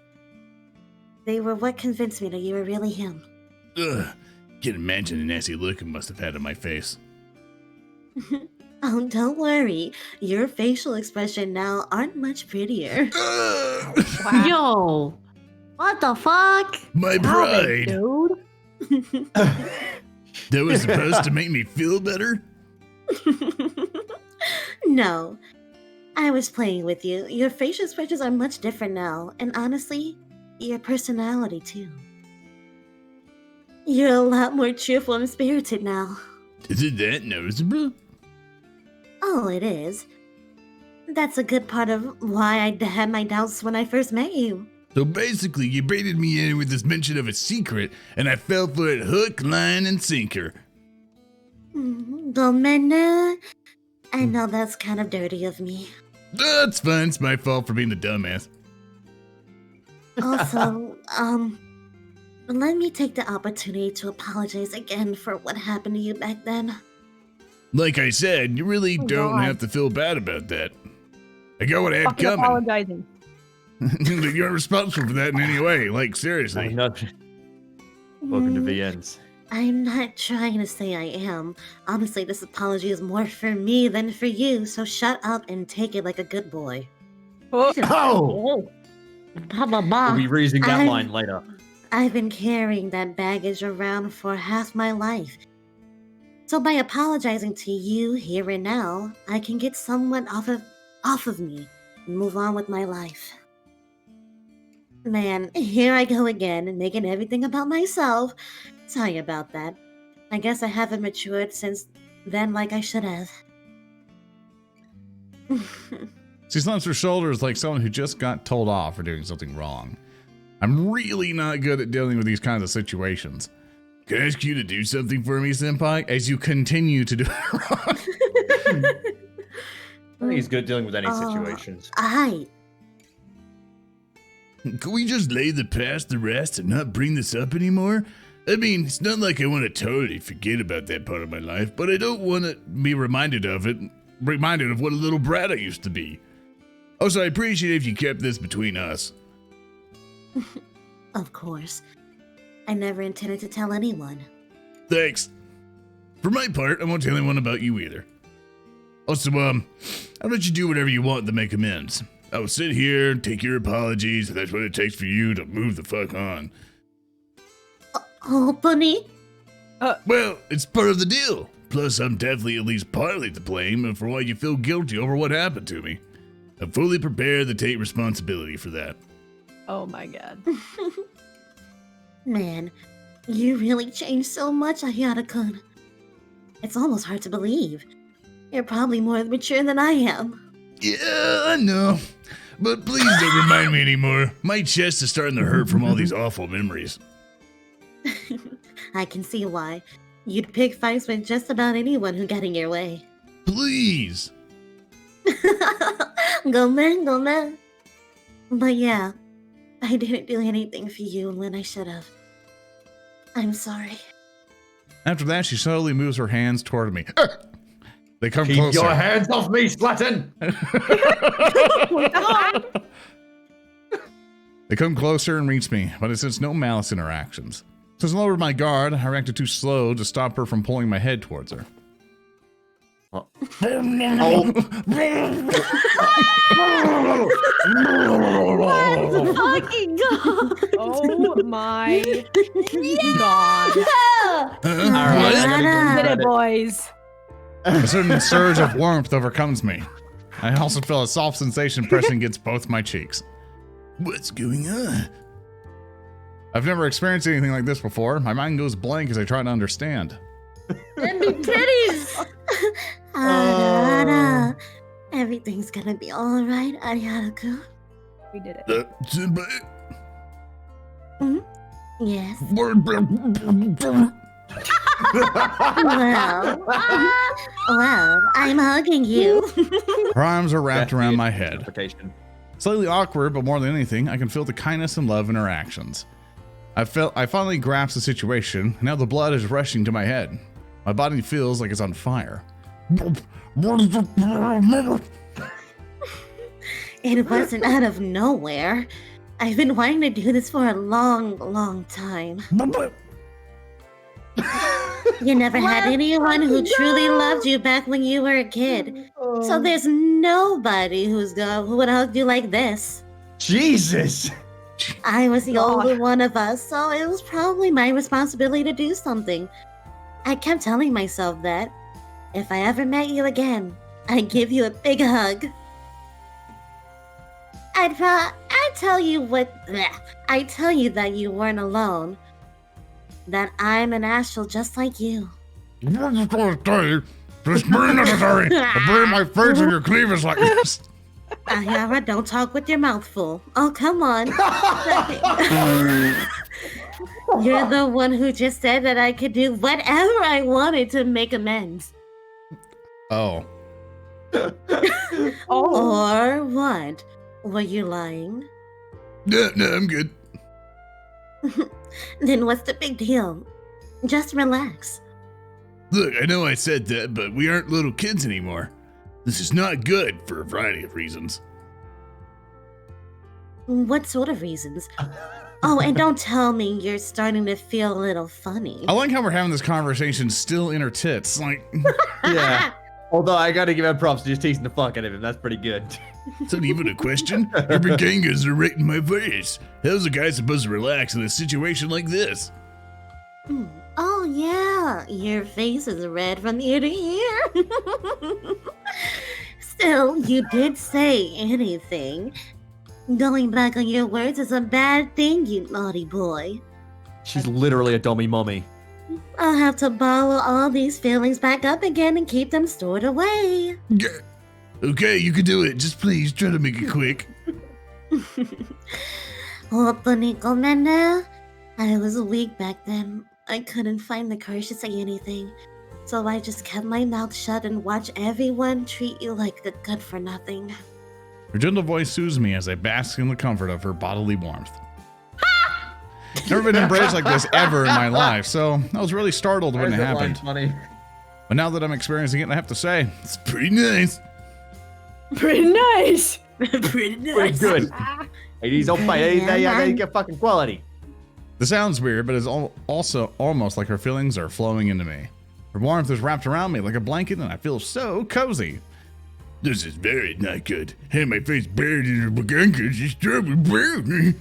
They were what convinced me that you were really him. Ugh, can't imagine the nasty look I must have had on my face. Oh, don't worry. Your facial expression now aren't much prettier. Ugh. Yo. What the fuck? My Stop it, pride. dude. That was supposed to make me feel better? No. I was playing with you. Your facial expressions are much different now, and honestly, your personality too. You're a lot more cheerful and spirited now. Is it that noticeable? Oh, it is. That's a good part of why I had my doubts when I first met you. So basically, you baited me in with this mention of a secret, and I fell for it hook, line, and sinker. Gomena, I know that's kind of dirty of me. That's fine. It's my fault for being the dumbass. Also, let me take the opportunity to apologize again for what happened to you back then. Like I said, you really don't God. have to feel bad about that. I got what I had Fucking coming. apologizing. You're responsible for that in any way. Like, seriously. Welcome to VNs. I'm not trying to say I am. Honestly, this apology is more for me than for you, so shut up and take it like a good boy. Oh. Oh! Blah, blah, blah. We'll be reusing that I'm- line later. I've been carrying that baggage around for half my life. So by apologizing to you here and now, I can get somewhat off of me and move on with my life. Man, here I go again, making everything about myself. Sorry about that. I guess I haven't matured since then like I should have. She slumps her shoulders like someone who just got told off for doing something wrong. I'm really not good at dealing with these kinds of situations. Can I ask you to do something for me, senpai, as you continue to do it wrong? I think he's good dealing with any situations. Can we just lay the past to rest and not bring this up anymore? I mean, it's not like I want to totally forget about that part of my life, but I don't want to be reminded of what a little brat I used to be. Also, I appreciate if you kept this between us. Of course. I never intended to tell anyone. Thanks. For my part, I won't tell anyone about you either. Also, I'll let you do whatever you want to make amends. I will sit here and take your apologies if that's what it takes for you to move the fuck on. Oh, bunny. Well, it's part of the deal. Plus, I'm definitely at least partly to blame for why you feel guilty over what happened to me. I'm fully prepared to take responsibility for that. Oh my god. Man, you really changed so much, Ayada-kun. It's almost hard to believe. You're probably more mature than I am. Yeah, I know. But please don't remind me anymore. My chest is starting to hurt from all these awful memories. I can see why. You'd pick fights with just about anyone who got in your way. Please. Go man. But yeah, I didn't do anything for you when I should have. I'm sorry. After that, she slowly moves her hands toward me. They come Keep closer. your hands off me, Splatten! They come closer and reach me, but it sense no malice in her actions. Since I lowered my guard, I reacted too slow to stop her from pulling my head towards her. Fucking god! Oh my god. Alright, Get it, boys. A certain surge of warmth overcomes me. I also feel a soft sensation pressing against both my cheeks. What's going on? I've never experienced anything like this before. My mind goes blank as I try to understand. And big titties! Ada. Everything's gonna be alright, Ayada-kun. We did it. Yes. Well, Well, I'm hugging you. her arms are wrapped around my head. Application. Slightly awkward, but more than anything, I can feel the kindness and love in her actions. I finally grasp the situation. Now the blood is rushing to my head. My body feels like it's on fire. It wasn't out of nowhere. I've been wanting to do this for a long time. You never had anyone who truly loved you back when you were a kid. So there's nobody who would hug you like this. Jesus! I was the God. older one of us, so it was probably my responsibility to do something. I kept telling myself that if I ever met you again, I'd give you a big hug. I'd tell you I'd tell you that you weren't alone. That I'm an astral just like you. What is going to say? It's very necessary to bury my face in your cleavage like this. Ayara, don't talk with your mouth full. Oh, come on. You're the one who just said that I could do whatever I wanted to make amends. Oh. Or what? Were you lying? No, I'm good. Then what's the big deal? Just relax. Look, I know I said that, but we aren't little kids anymore. This is not good for a variety of reasons. What sort of reasons? Oh, and don't tell me you're starting to feel a little funny. I like how we're having this conversation still in her tits. Like, Yeah. Although I gotta give her props to just teasing the fuck out of him. That's pretty good. it's not even a question. Your begangas are right in my face. How's a guy supposed to relax in a situation like this? Oh, yeah. Your face is red from ear to ear. Still, you did say anything. Going back on your words is a bad thing, you naughty boy. She's literally a dummy mommy. I'll have to bottle all these feelings back up again and keep them stored away. Yeah. Okay, you can do it. Just please try to make it quick. I was weak back then. I couldn't find the courage to say anything. So I just kept my mouth shut and watched everyone treat you like a good for nothing. Her gentle voice soothes me as I bask in the comfort of her bodily warmth. Never been embraced like this ever in my life, so I was really startled when it happened. Funny. But now that I'm experiencing it, I have to say, it's pretty nice. Pretty nice. Pretty nice. Pretty good. Ladies, okay, they get fucking quality. This sounds weird, but it's also almost like her feelings are flowing into me. Her warmth is wrapped around me like a blanket, and I feel so cozy. This is very not good. Had my face buried in her baganga, she's trouble me.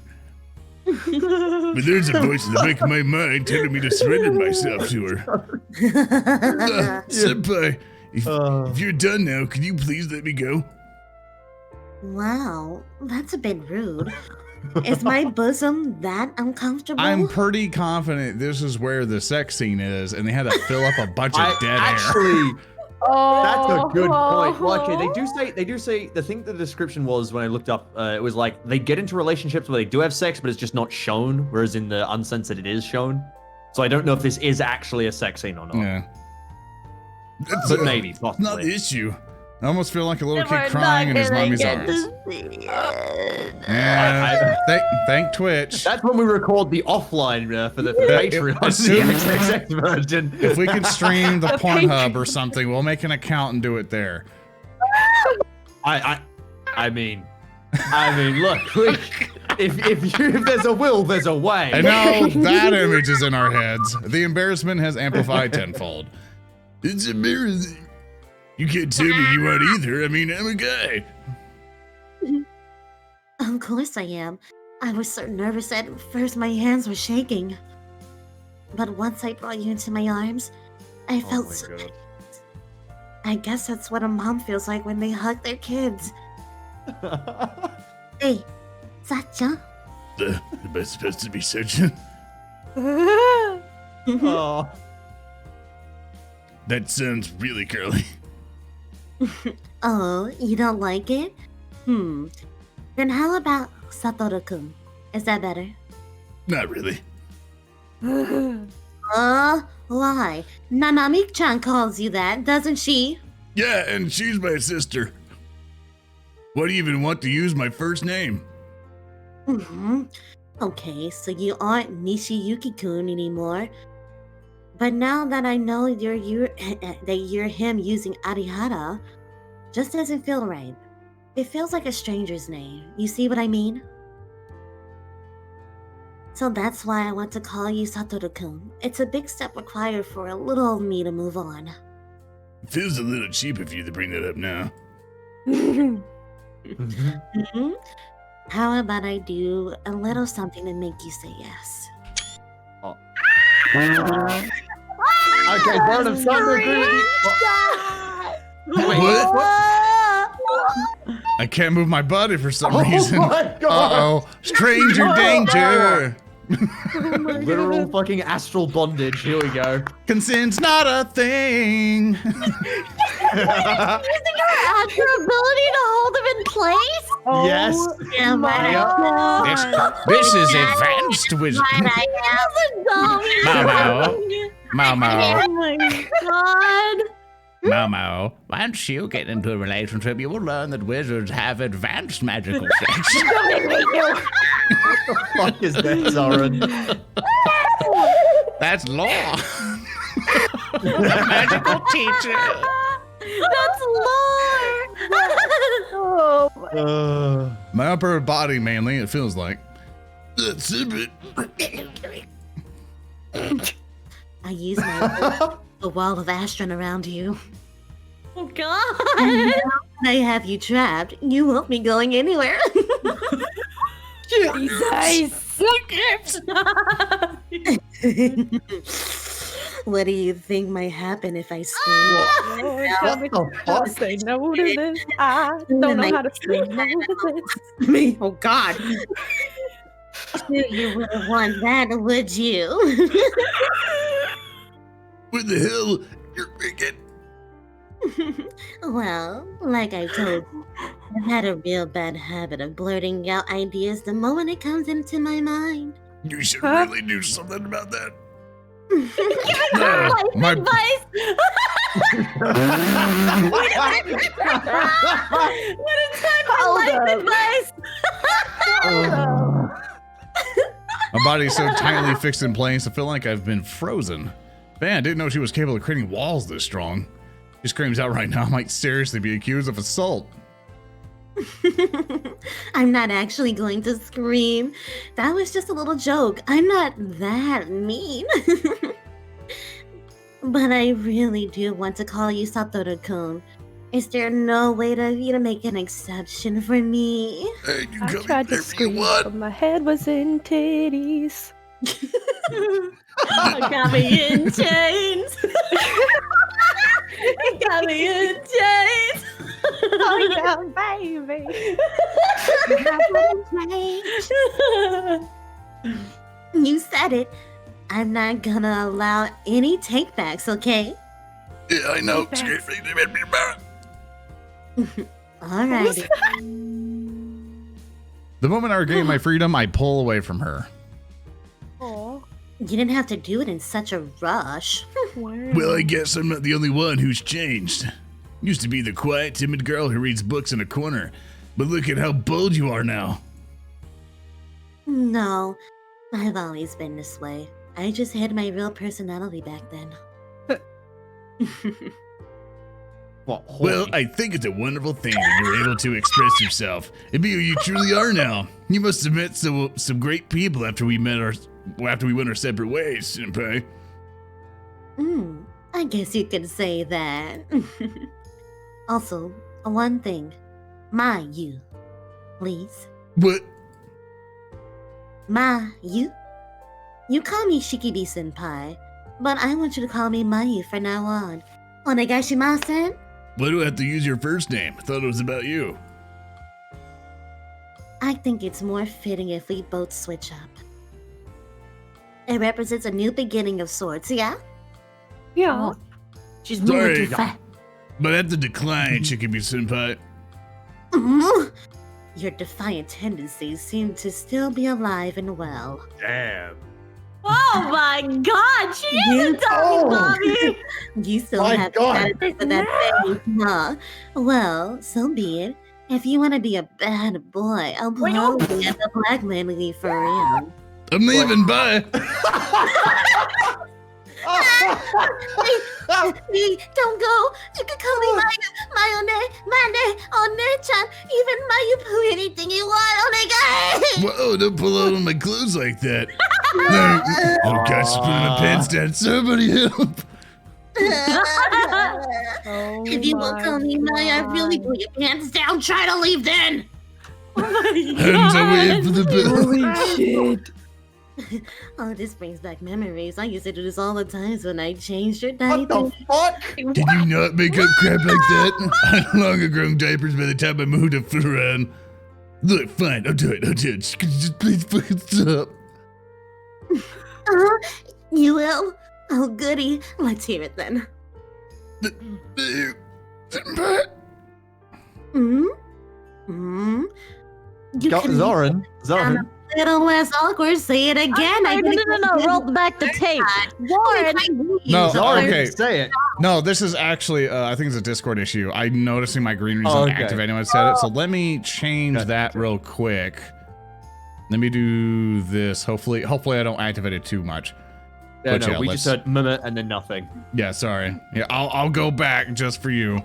But there's a voice in the back of my mind telling me to surrender myself to her. Senpai, if you're done now, can you please let me go? Wow, that's a bit rude. Is my bosom that uncomfortable? I'm pretty confident this is where the sex scene is, and they had to fill up a bunch of dead air. Actually, Oh, that's a good point. Well, actually, they do say, the thing the description was when I looked up, it was like, they get into relationships where they do have sex, but it's just not shown, whereas in the uncensored it is shown. So I don't know if this is actually a sex scene or not. Yeah. But maybe, It's not the possibly. issue. I almost feel like a little We're kid crying in not his gonna mommy's get arms. to see it. Yeah. Thank Twitch. That's when we record the offline for the Patreon, as the soon- XXX version. If we can stream the The Pornhub or something, we'll make an account and do it there. I mean, look, if there's a will, there's a way. I know that image is in our heads. The embarrassment has amplified tenfold. It's embarrassing. You can't tell me you aren't either. I mean, I'm a guy. Of course I am. I was so nervous at first my hands were shaking. But once I brought you into my arms, I Oh felt my so... God. I guess that's what a mom feels like when they hug their kids. Hey, Sacha. Am I supposed to be searching? Oh. That sounds really curly. Oh, you don't like it? Then how about Satoru-kun? Is that better? Not really. Why? Nanami-chan calls you that, doesn't she? Yeah, and she's my sister. Why do you even want to use my first name? Okay, so you aren't Nishiyuki-kun anymore. But now that I know that you're him using Arihara, just doesn't feel right. It feels like a stranger's name. You see what I mean? So that's why I want to call you Satoru-kun. It's a big step required for a little old me to move on. It feels a little cheap of you to bring that up now. How about I do a little something to make you say yes? Okay, Bird of Thunder. What? I can't move my body for some reason. my God. Uh-oh. Stranger danger. Literal fucking astral bondage. Here we go. Consent's not a thing. Using her astral ability to hold him in place? Yes. Yeah, my God. This is advanced wisdom. Momo. Oh my god. Momo, once you get into a relationship, you will learn that wizards have advanced magical sex. What the fuck is that, Zoran? That's law. Magical teacher. That's lore. Oh my. My upper body, mainly, it feels like. That's a bit. I use a wall of Astron around you. Oh god. I have you trapped. You won't be going anywhere. Jesus. What do you think might happen if I scream? Lord, tell me What the how to fuck? say no to this. I don't know how to say no to this. Me? Oh God. You wouldn't want that, would you? What the hell? You're freaking. Well, like I told you, I've had a real bad habit of blurting out ideas the moment it comes into my mind. You should Huh? really do something about that. Life My- advice. What a time for Hold life up. advice. My body's so tightly fixed in place, I feel like I've been frozen. Man, I didn't know she was capable of creating walls this strong. She screams out right now, I might seriously be accused of assault. I'm not actually going to scream. That was just a little joke. I'm not that mean. But I really do want to call you Satoru-kun. Is there no way to make an exception for me? Hey, you I come tried to whenever you scream, want. but my head was in titties. Got me in chains. Got me in chains. Oh yeah, baby. You said it. I'm not gonna allow any takebacks, okay? Yeah, I know. Thanks. Alrighty. The moment I regain my freedom, I pull away from her. Oh, You didn't have to do it in such a rush. Well, I guess I'm not the only one who's changed. Used to be the quiet, timid girl who reads books in a corner. But look at how bold you are now. No, I've always been this way. I just hid my real personality back then. What? Well, I think it's a wonderful thing that you're able to express yourself and be who you truly are now. You must have met some great people after we went our separate ways, Senpai. I guess you could say that. Also, one thing. You. Please. What? You? You call me Shikidi-senpai, but I want you to call me Mayu from now on. Onegaishimasen? Why do I have to use your first name? I thought it was about you. I think it's more fitting if we both switch up. It represents a new beginning of sorts, yeah? Yeah. She's moving Sorry. too fast. But I have to decline, Shikimi Senpai. Your defiant tendencies seem to still be alive and well. Damn. Oh my god, she is a dummy, Bobby. You still My have God. attitude for that thing, huh? Well, so be it. If you want to be a bad boy, I'll probably get the black man leave for real. I'm leaving, bye. Hey, don't go. You can call me Mayone, One-chan, even Mayu-poo, anything you want, Onega. Whoa, don't pull out on my clothes like that. No, oh gosh, putting my pants down. Somebody help. Oh If you won't call me Maya, I really God. put your pants down. Try to leave then. Hands away for the bill. Holy shit. Oh, this brings back memories. I used to do this all the times when I changed your What diaper. the fuck? Did you not make up crap like that? I no longer grown diapers by the time I moved to Furan. Look, fine, I'll do it. Just please fucking stop. You will? Oh, goody. Let's hear it then. Hmm? Hmm? You Got can Zoran. sound a little less awkward. Say it again. No. Roll back the tape. Warren. No, Zoran, okay. say it. No, this is actually, I think it's a Discord issue. I'm noticing my green reason Oh, okay. activating when it said it. So let me change that real quick. Let me do this. Hopefully I don't activate it too much. Yeah, But no, yeah, we let's- just heard mama and then nothing. Yeah, sorry. Yeah, I'll go back just for you.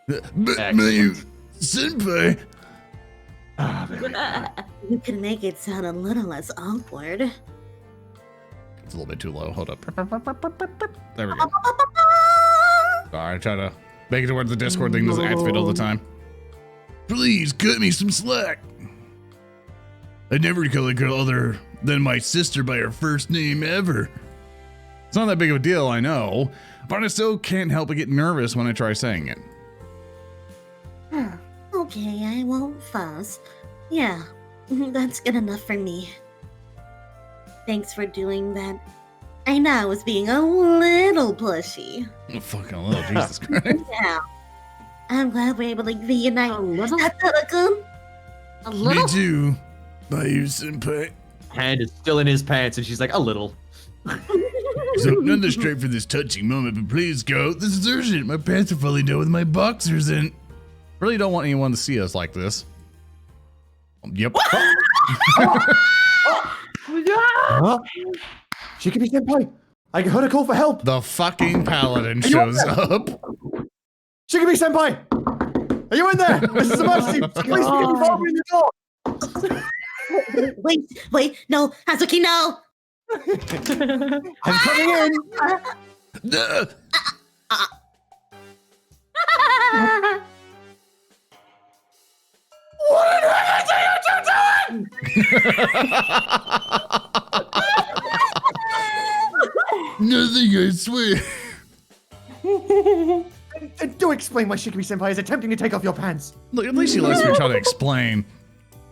But Excellent. senpai. Ah, there we go. You can make it sound a little less awkward. It's a little bit too low. Hold up. There we go. Sorry, I try to make it to where the Discord thing doesn't activate all the time. Please cut me some slack. I never call a girl other than my sister by her first name ever. It's not that big of a deal, I know, but I still can't help but get nervous when I try saying it. Okay, I won't fuss. Yeah, that's good enough for me. Thanks for doing that. I know I was being a little pushy. Oh, fucking little Jesus Christ. Yeah. I'm glad we're able to reunite. A little? A Me little? too. Bye, you senpai. Hand is still in his pants, and she's like, a little. So none the straight for this touching moment, but please go. This is urgent. My pants are falling down with my boxers in. Really don't want anyone to see us like this. Yep. Huh? She could be senpai. I heard a call for help. The fucking paladin Are you shows up up. She could be senpai. Are you in there? This is emergency. Please be involved in the door. Wait, no, Hazuki, no! I'm coming in. What are you Nothing, I swear. doing? Do explain why Shikimi Senpai is attempting to take off your pants. Look, at least he lets me try to explain.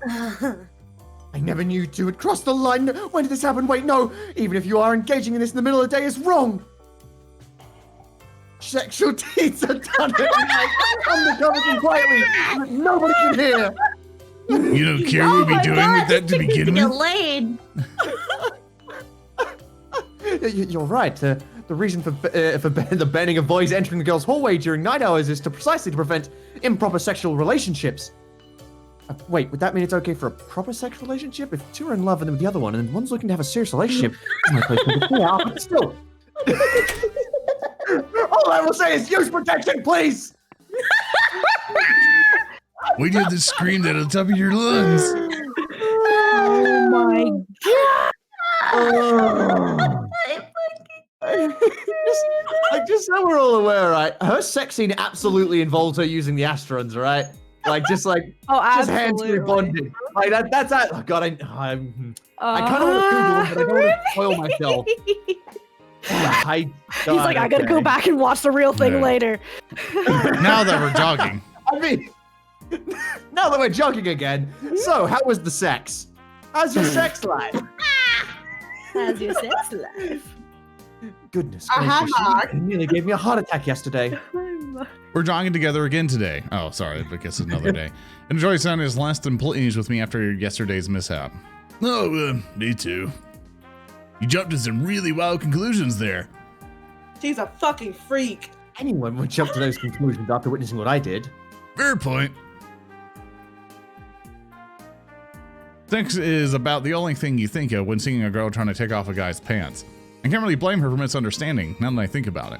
I never knew you two had crossed the line. When did this happen? Wait, no. Even if you are engaging in this in the middle of the day, it's wrong. Sexual deeds are done undercover and quietly. Nobody can hear. You don't care what we'll be doing with that to begin Get with? laid. You're right. The reason for the banning of boys entering the girls' hallway during night hours is precisely to prevent improper sexual relationships. Wait, would that mean it's okay for a proper sexual relationship? If two are in love and with the other one, and one's looking to have a serious relationship, my place would be clear, but still. All I will say is use protection, please. We did this screamed at the top of your lungs. Oh my Just so we're all aware, right? Her sex scene absolutely involves her using the Astrons, right? Just hands free bonding. Like that's that. Oh God, I kind of want to Google it, but I don't want to spoil myself. He's like, I gotta go back and watch the real thing Yeah. later. Now that we're jogging. I mean, now that we're jogging again. So, how was the sex? How's your sex life? How's your sex life? Goodness gracious, you nearly gave me a heart attack yesterday. We're jogging together again today. Oh, sorry, because it's another day. Enjoy sounding as less than pleased with me after yesterday's mishap. Oh, me too. You jumped to some really wild conclusions there. She's a fucking freak. Anyone would jump to those conclusions after witnessing what I did. Fair point. Sex is about the only thing you think of when seeing a girl trying to take off a guy's pants. I can't really blame her for misunderstanding, now that I think about it.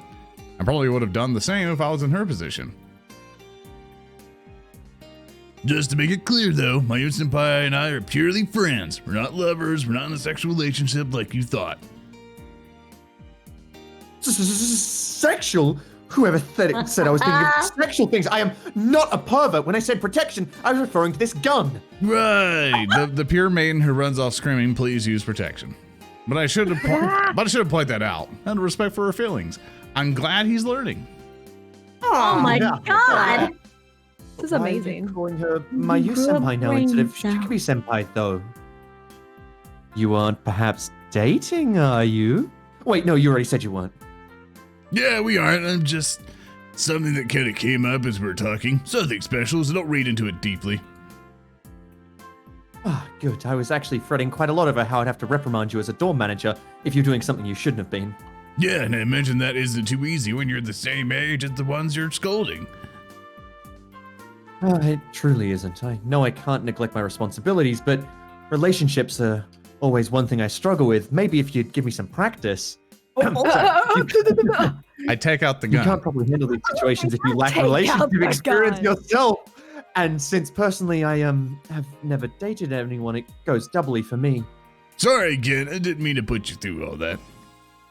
I probably would have done the same if I was in her position. Just to make it clear though, my senpai and I are purely friends. We're not lovers, we're not in a sexual relationship like you thought. Sexual? Whoever said I was thinking of sexual things. I am not a pervert. When I said protection, I was referring to this gun. Right. The pure maiden who runs off screaming, please use protection. But I should have pointed that out. Out of respect for her feelings. I'm glad he's learning. Oh my yeah. god. This is Why are you amazing. calling her Mayu senpai now instead of Shikimi senpai, though? You aren't perhaps dating, are you? Wait, no, you already said you weren't. Yeah, we aren't. I'm just something that kind of came up as we were talking. Something special, so don't read into it deeply. Ah, good. I was actually fretting quite a lot over how I'd have to reprimand you as a dorm manager if you're doing something you shouldn't have been. Yeah, and I imagine that isn't too easy when you're the same age as the ones you're scolding. It truly isn't. I know I can't neglect my responsibilities, but relationships are always one thing I struggle with. Maybe if you'd give me some practice. I take out the You gun. can't probably handle these situations if you lack Take out relationship the experience gun. yourself. And since personally I have never dated anyone, it goes doubly for me. Sorry again, I didn't mean to put you through all that.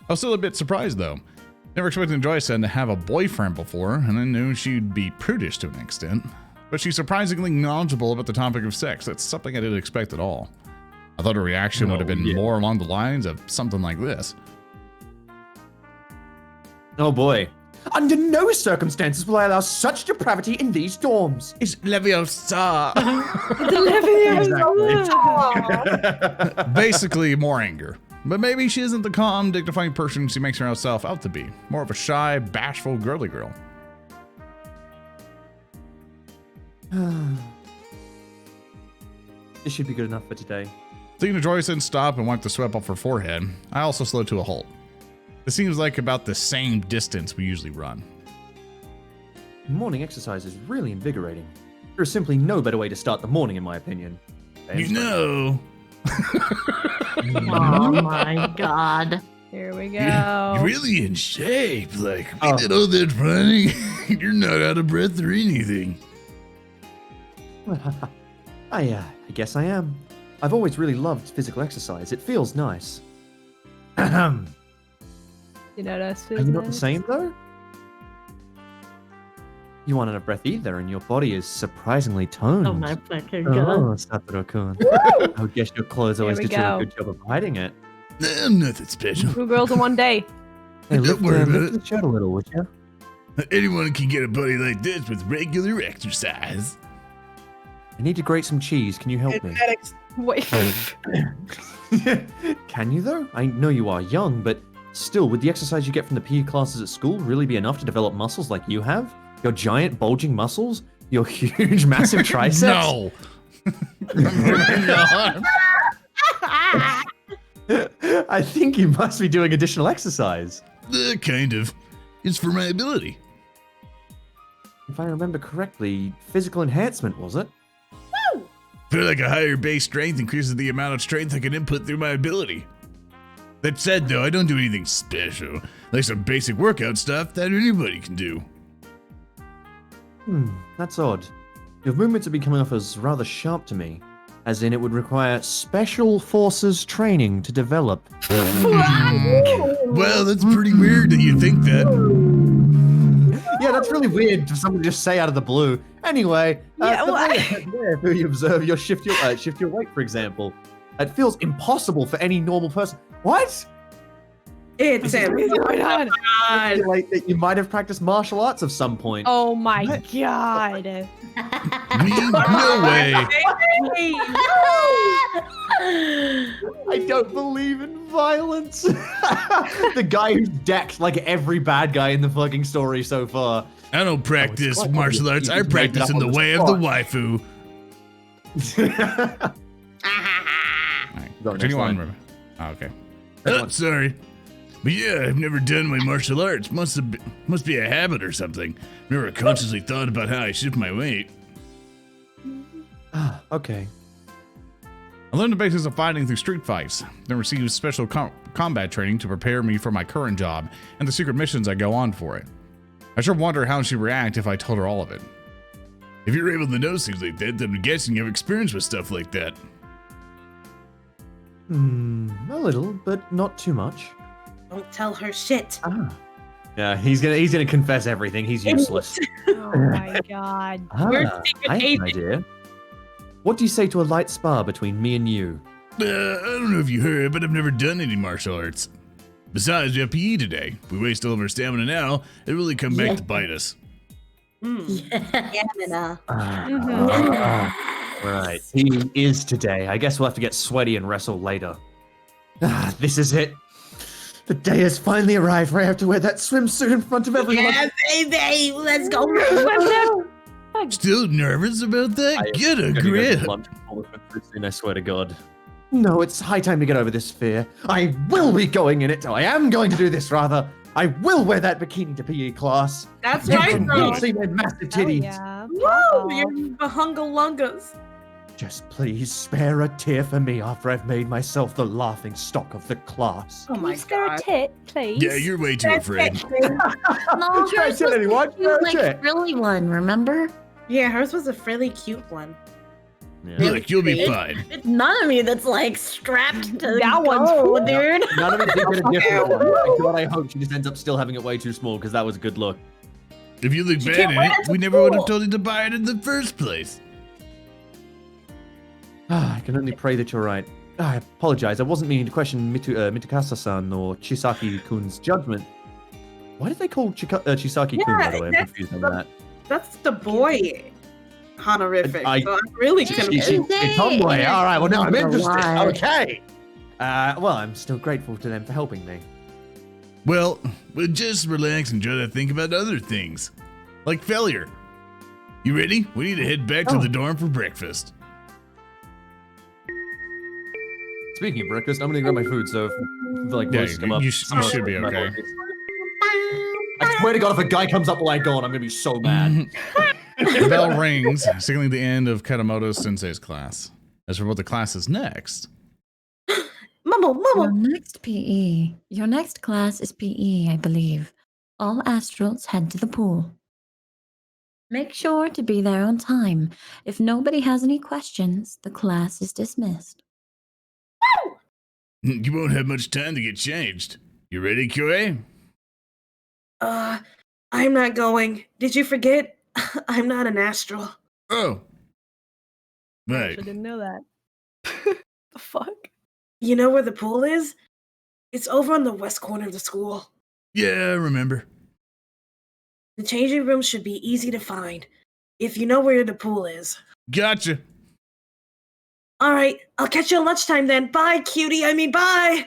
I was still a bit surprised though. Never expected Joyce-san to have a boyfriend before, and I knew she'd be prudish to an extent. But she's surprisingly knowledgeable about the topic of sex. That's something I didn't expect at all. I thought her reaction would have been more along the lines of something like this. Oh boy. Under no circumstances will I allow such depravity in these dorms. It's Leviosa. Basically, more anger. But maybe she isn't the calm, dignified person she makes herself out to be. More of a shy, bashful, girly girl. This should be good enough for today. Seeing Joyce stop and wipe the sweat off her forehead, I also slowed to a halt. It seems like about the same distance we usually run. Morning exercise is really invigorating. There's simply no better way to start the morning, in my opinion. You know. Oh my god. Here we You're go. really in shape. Like, Oh. ain't that all that funny? You're not out of breath or anything. I guess I am. I've always really loved physical exercise. It feels nice. Are You notice? you not the same, though? You aren't out of breath either, and your body is surprisingly toned. Oh my fucking god. Oh, Satoru-kun. I guess your clothes always we did you a go. good job of hiding it. I'm nothing special. Two girls in one day. Hey, Don't worry about lift it. the shirt a little, would you? Anyone can get a body like this with regular exercise. I need to grate some cheese. Can you help me? Genetics. Wait. Can you, though? I know you are young, but still, would the exercise you get from the PE classes at school really be enough to develop muscles like you have? Your giant, bulging muscles? Your huge, massive triceps? No. No. I think you must be doing additional exercise. Kind of. It's for my ability. If I remember correctly, physical enhancement, was it? Feel like a higher base strength increases the amount of strength I can input through my ability. That said, though, I don't do anything special. Like some basic workout stuff that anybody can do. That's odd. Your movements are becoming off as rather sharp to me. As in, it would require special forces training to develop. Well, that's pretty weird that you think that. Yeah, that's really weird for someone to just say out of the blue. Anyway, Yeah, well, if you observe your shift your weight, for example, it feels impossible for any normal person. What? It's What's going on? I feel like that you might have practiced martial arts of some point. Oh my What? god. No way. I don't believe in violence. The guy who's decked like every bad guy in the fucking story so far. I don't practice quite martial arts. obvious I you just practice made in that the on the way of the spot. waifu. Alright, continue on. Remember. Oh, okay. Sorry. But yeah, I've never done my martial arts. Must be a habit or something. Never consciously thought about how I shift my weight. Okay. I learned the basics of fighting through street fights, then received special combat training to prepare me for my current job and the secret missions I go on for it. I sure wonder how she'd react if I told her all of it. If you're able to know things like that, then I'm guessing you have experience with stuff like that. A little, but not too much. Don't tell her shit. Yeah, he's gonna confess everything. He's useless. Oh my god. We're I secret have an agents. idea. What do you say to a light spar between me and you? I don't know if you heard, but I've never done any martial arts. Besides, we have PE today. If we waste all of our stamina now, it'll really come back to bite us. Stamina. Right. He is today. I guess we'll have to get sweaty and wrestle later. This is it. The day has finally arrived where I have to wear that swimsuit in front of everyone. Yeah, baby, let's go. Still nervous about that? Get a grip. I swear to God. No, it's high time to get over this fear. I will be going in it. I am going to do this, rather. I will wear that bikini to PE class. That's You right, can bro. see my massive Hell titties. yeah. Woo, you're bahungalungas. Just please spare a tear for me after I've made myself the laughing stock of the class. Oh Can my you spare god. a tit, please? Yeah, you're way too afraid. No, Try hers to was anyone, the cute, try like it. frilly one, remember? Yeah, hers was a really cute one. Look, you'll be It- fine. It's none of me that's like strapped to the That one's goal, cool. dude. None of us did get a different one. Thank God, I hope she just ends up still having it way too small, because that was a good look. If you look You bad can't in wear it, it to we never would have school. told you to buy it in the first place. I can only pray that you're right. I apologize. I wasn't meaning to question Mitukasa-san or Chisaki-kun's judgment. Why did they call Chisaki-kun, by the way? I'm that's confused on the- that. That's the boy honorific. I- so I'm really She- confused. It's tomboy. All right, well, now I'm Wonder interested. why. Okay. Well, I'm still grateful to them for helping me. Well, we'll just relax and try to think about other things. Like failure. You ready? We need to head back to the dorm for breakfast. Speaking of breakfast, I'm gonna grab my food, so if like Yeah, voices come up. you should be okay. I swear to God, if a guy comes up while I go on, I'm gonna be so mad. The bell rings, signaling the end of Katamoto Sensei's class. As for what the class is next, Mumble, Your mumble. next PE. Your next class is PE, I believe. All astrals head to the pool. Make sure to be there on time. If nobody has any questions, the class is dismissed. you won't have much time to get changed. You ready, Kyoe? I'm not going. Did you forget? I'm not an astral. Oh. I Right. didn't know that. The fuck? You know where the pool is? It's over on the west corner of the school. Yeah, I remember. The changing room should be easy to find if you know where the pool is. Gotcha. All right, I'll catch you at lunchtime then. Bye, cutie. I mean, bye.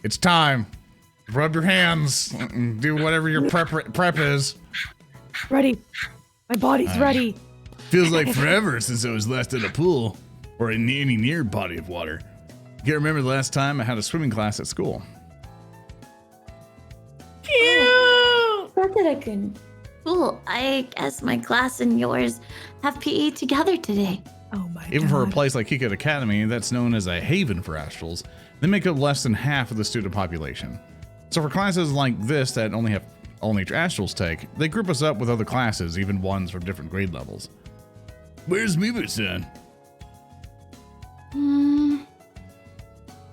It's time. Rub your hands. Do whatever your prep is. Ready. My body's ready. Feels like forever since I was last at a pool or in any near body of water. I can't remember the last time I had a swimming class at school. Sakura-kun. Cool. I guess my class and yours have PE together today. Oh my god. Even for a place like Hikut Academy that's known as a haven for astrals, they make up less than half of the student population. So for classes like this that only have all-nature astrals take, they group us up with other classes, even ones from different grade levels. Where's Mibu-san?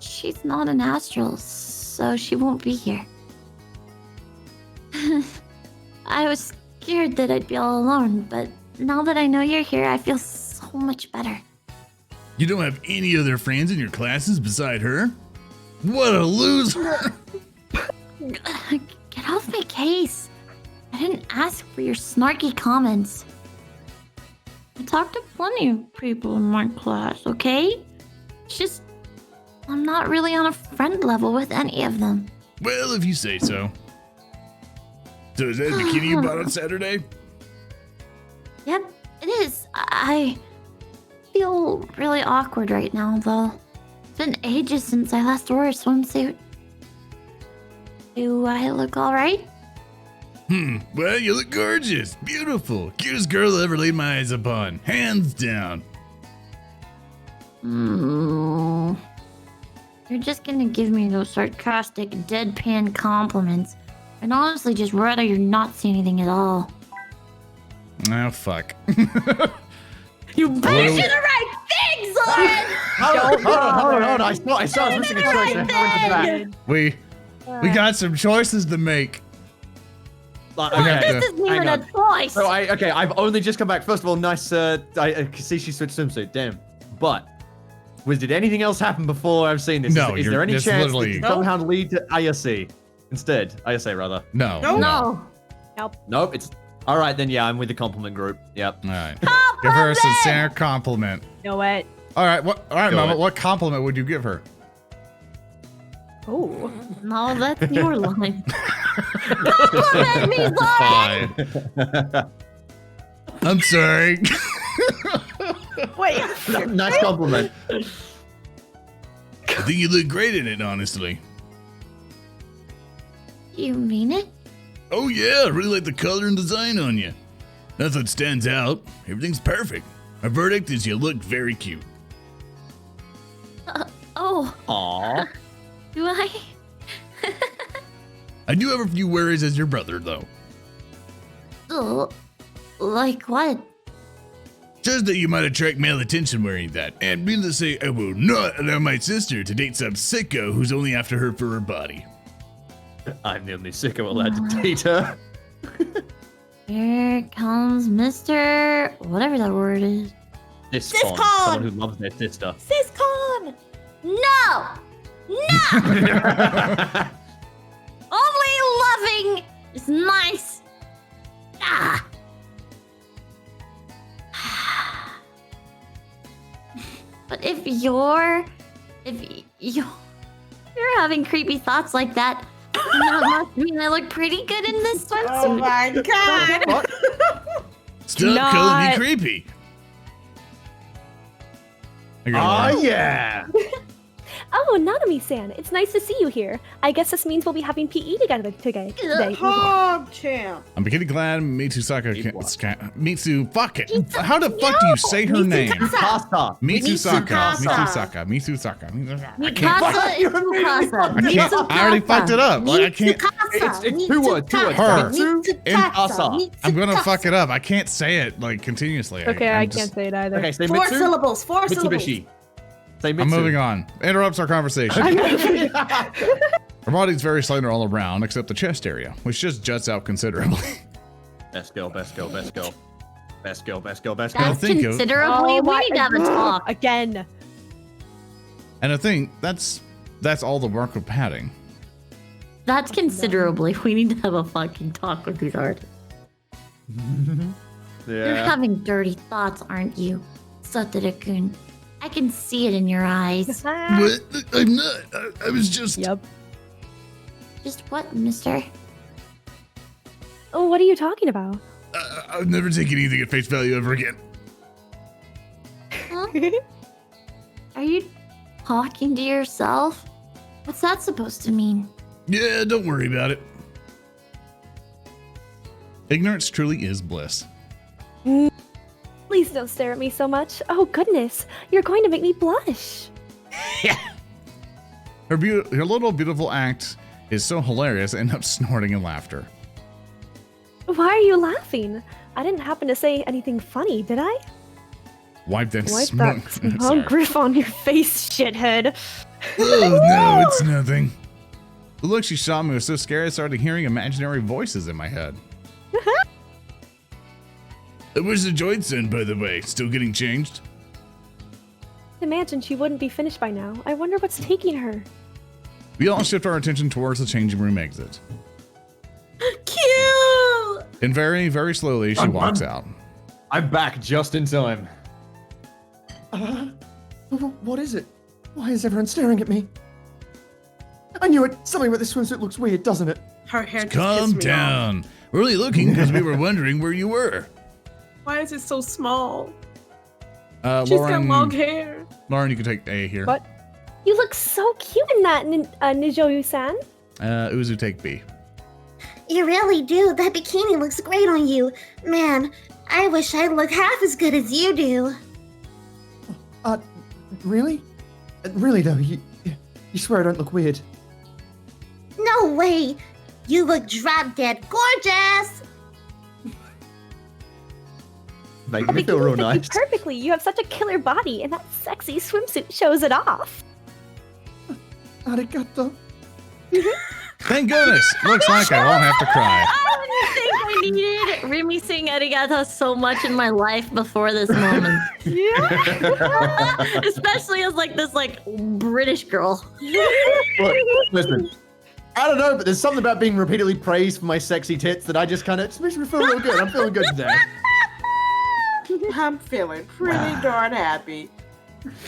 She's not an astral, so she won't be here. I was scared that I'd be all alone, but now that I know you're here, I feel so much better. You don't have any other friends in your classes beside her? What a loser! Get off my case. I didn't ask for your snarky comments. I talked to plenty of people in my class, okay? It's just, I'm not really on a friend level with any of them. Well, if you say so. So is that bikini you bought on Saturday? Yep, it is. I feel really awkward right now, though. It's been ages since I last wore a swimsuit. Do I look alright? Well, you look gorgeous. Beautiful. Cutest girl I ever laid my eyes upon. Hands down. You're just gonna give me those sarcastic, deadpan compliments. I'd honestly just rather you not say anything at all. Oh, fuck. You better do the right thing, Zoran! Hold on. I saw I was missing a choice. And I went to that. We We got some choices to make. Okay, This isn't hang even on. a choice. So I've only just come back. First of all, nice. I can see she switched swimsuit. Damn. But did anything else happen before I've seen this? No, is there any this chance literally- that somehow lead to ISC instead? ISA rather. No. No. Nope. It's all right then. Yeah, I'm with the compliment group. Yep. All right. Give her a sincere compliment. You know what? All right. All right, Do Mama. it. What compliment would you give her? Oh. No, that's your line. Compliment me, Lauren! Fine. I'm sorry. Wait. Nice compliment. I think you look great in it, honestly. You mean it? Oh yeah, I really like the color and design on you. Nothing stands out. Everything's perfect. My verdict is you look very cute. Oh, Aww. do I? I do have a few worries as your brother, though. Oh, like what? Just that you might attract male attention wearing that. And mean to say, I will not allow my sister to date some sicko who's only after her for her body. I'm the only sicko allowed to date her. Here comes Mr. whatever that word is. This Siscon! someone who loves their sister. Siscon! No! No! Only loving is nice. Ah. But if you're having creepy thoughts like that, that must mean I look pretty good in this swimsuit. Oh my god. Stop Not- calling me creepy. I got one. yeah. Oh, Nanami-san, it's nice to see you here. I guess this means we'll be having PE together today. Pog champ. I'm getting glad Mitsusaka Mitsu, fuck it. How the fuck do you say her name? Pasta. Mitsusaka. Mitsukasa. Misaka. Mikasa is Mikasa. I already fucked it up. Like, I can't. It's two words. Her. Mitsu. I'm gonna fuck it up. I can't say it like continuously. Okay, I'm I just- can't say it either. Okay, say Four Mitsu. syllables. Four syllables. Mitsubishi. Say Mitsu. I'm moving on. Interrupts our conversation. Her body's very slender all around, except the chest area, which just juts out considerably. Best girl, best girl, best girl. Best girl, best girl, best girl. That's think of- considerably. We need to have a talk. Again. And I think that's all the work of padding. That's considerably. We need to have a fucking talk with these artists. You're Yeah. having dirty thoughts, aren't you, Satoru-kun? I can see it in your eyes. What? I'm not. I was just. Yep. Just what, mister? Oh, what are you talking about? I'll never take anything at face value ever again. Huh? Are you talking to yourself? What's that supposed to mean? Yeah, don't worry about it. Ignorance truly is bliss. Please don't stare at me so much. Oh, goodness. You're going to make me blush. Her little beautiful act is so hilarious, I end up snorting in laughter. Why are you laughing? I didn't happen to say anything funny, did I? Wipe that Wipe smoke. that smug griff on your face, shithead. Oh, no, it's nothing. The look she shot me was so scary I started hearing imaginary voices in my head. Where's the joint son, by the way? Still getting changed? Imagine she wouldn't be finished by now. I wonder what's taking her. We all shift our attention towards the changing room exit. Cute. And very, very slowly, she walks out. I'm back just in time. What is it? Why is everyone staring at me? I knew it. Something about this swimsuit looks weird, doesn't it? Her hair just Calm pissed me off. down. We're only looking because we were wondering where you were. Why is it so small? She's got long Lauren, hair. Lauren, you can take A here. What? You look so cute in that, Nijoyu-san. Uzu, take B. You really do. That bikini looks great on you. Man, I wish I looked half as good as you do. Really? Really though, you swear I don't look weird. No way. You look drop dead gorgeous. Make me feel real Bikini nice. fits you perfectly. You have such a killer body, and that sexy swimsuit shows it off. Arigato. Thank goodness. Looks like I won't have to cry. I think I needed Remy saying arigato so much in my life before this moment. Especially as like this British girl. Look, listen. I don't know, but there's something about being repeatedly praised for my sexy tits that I just kind of makes me feel real good. I'm feeling good today. I'm feeling pretty darn happy.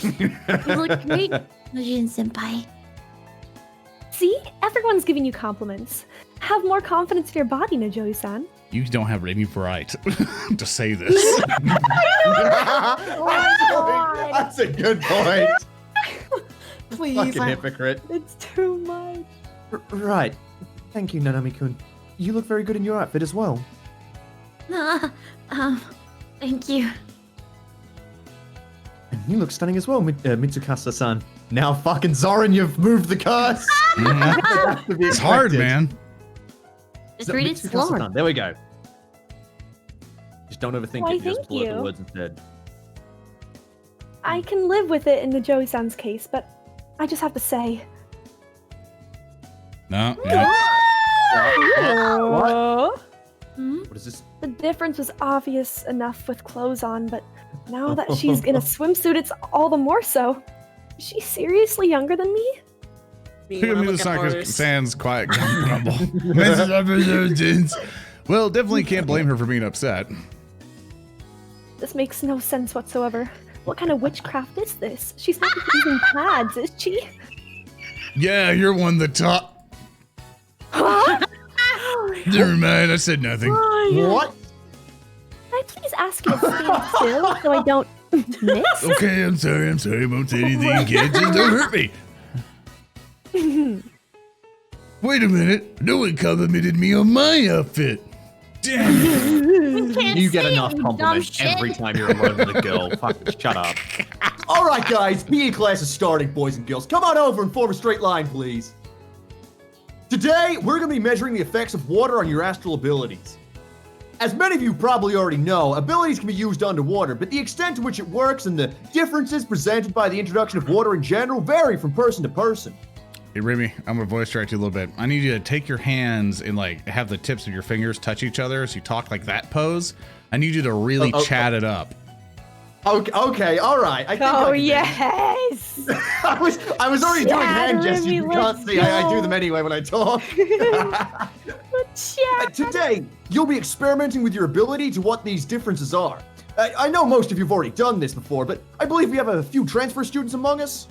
You look great, Majin Senpai. See? Everyone's giving you compliments. Have more confidence in your body, Najoi-san. You don't have any right to say this. That's a good point. Please, Fucking hypocrite. It's too much. Right. Thank you, Nanami-kun. You look very good in your outfit as well. Thank you. And you look stunning as well, Mitsukasa-san. Now fucking Zoran, you've moved the curse. It's hard, man. Just read it slower. Mitsukasa-san, there we go. Just don't overthink Why, it. Just thank pull out the you. words instead. I can live with it in Najoi-san's case, but I just have to say. No. What? Hmm? What is this? The difference was obvious enough with clothes on, but now that she's in a swimsuit, it's all the more so. Is she seriously younger than me? Me Look when at I me, look the at sucker hers. sans quiet grumble. Well, definitely can't blame her for being upset. This makes no sense whatsoever. What kind of witchcraft is this? She's not using pads, is she? Yeah, you're one that taught. Huh? Never mind, I said nothing. What? Can I please ask you to stand still so I don't miss? Okay, I'm sorry, I won't say anything, kids. Just don't hurt me. Wait a minute, no one complimented me on my outfit. Damn it. You get enough compliments every time you're alone with a girl. Fucking shut up. All right, guys, PE class is starting, boys and girls. Come on over and form a straight line, please. Today, we're going to be measuring the effects of water on your astral abilities. As many of you probably already know, abilities can be used underwater, but the extent to which it works and the differences presented by the introduction of water in general vary from person to person. Hey, Remy, I'm gonna voice direct you a little bit. I need you to take your hands and have the tips of your fingers touch each other as you talk like that pose. I need you to really chat it up. Okay, all right. I think I can do it. Yes! I was already doing hand Shatter gestures. me, You can't let's see. I do go. them anyway when I talk. Chat. Today, you'll be experimenting with your ability to what these differences are. I know most of you have already done this before, but I believe we have a few transfer students among us.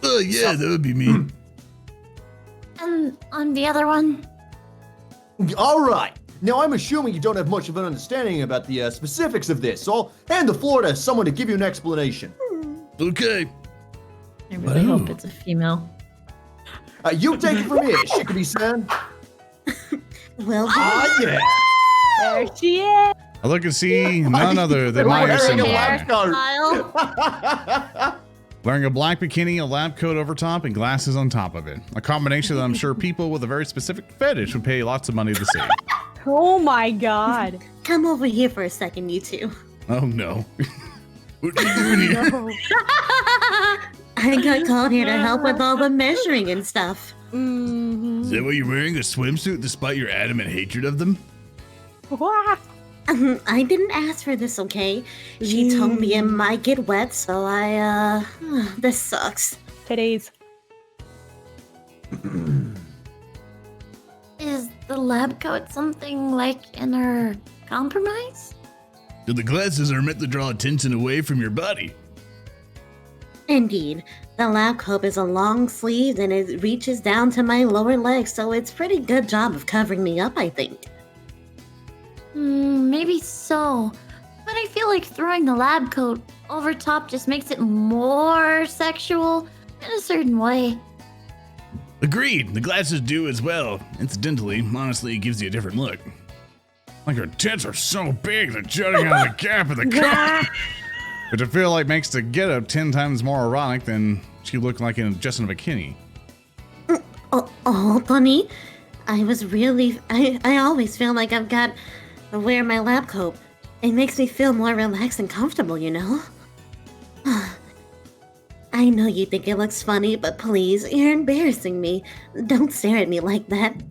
Oh, yeah, that would be me. And on the other one? All right. Now, I'm assuming you don't have much of an understanding about the specifics of this, so I'll hand the floor to someone to give you an explanation. Okay. I really hope it's a female. You take it from here, Shikami-san. Well, Yeah. There she is. I look and see none other than Maya Wearing a Senpai. lab coat. Kyle. Wearing a black bikini, a lab coat over top, and glasses on top of it. A combination that I'm sure people with a very specific fetish would pay lots of money to see. Oh my god. come over here for a second, you two. Oh no. What are you doing here? No. I got called here to help with all the measuring and stuff. Is that why you're wearing a swimsuit despite your adamant hatred of them? Wah. I didn't ask for this, okay? She told me it might get wet, so this sucks. Today's. Is the lab coat something like in her compromise? The glasses are meant to draw attention away from your body. Indeed. The lab coat is a long sleeve and it reaches down to my lower leg, so it's pretty good job of covering me up, I think. Maybe so. But I feel like throwing the lab coat over top just makes it more sexual in a certain way. Agreed. The glasses do as well. Incidentally, honestly, it gives you a different look. Like her tits are so big they're jutting out of the gap of the coat. Which I feel like makes the getup 10 times more erotic than she looked like in just in a bikini. Oh, Bunny, I always feel like I've got to wear my lab coat. It makes me feel more relaxed and comfortable, you know? I I know you think it looks funny, but please, you're embarrassing me. Don't stare at me like that.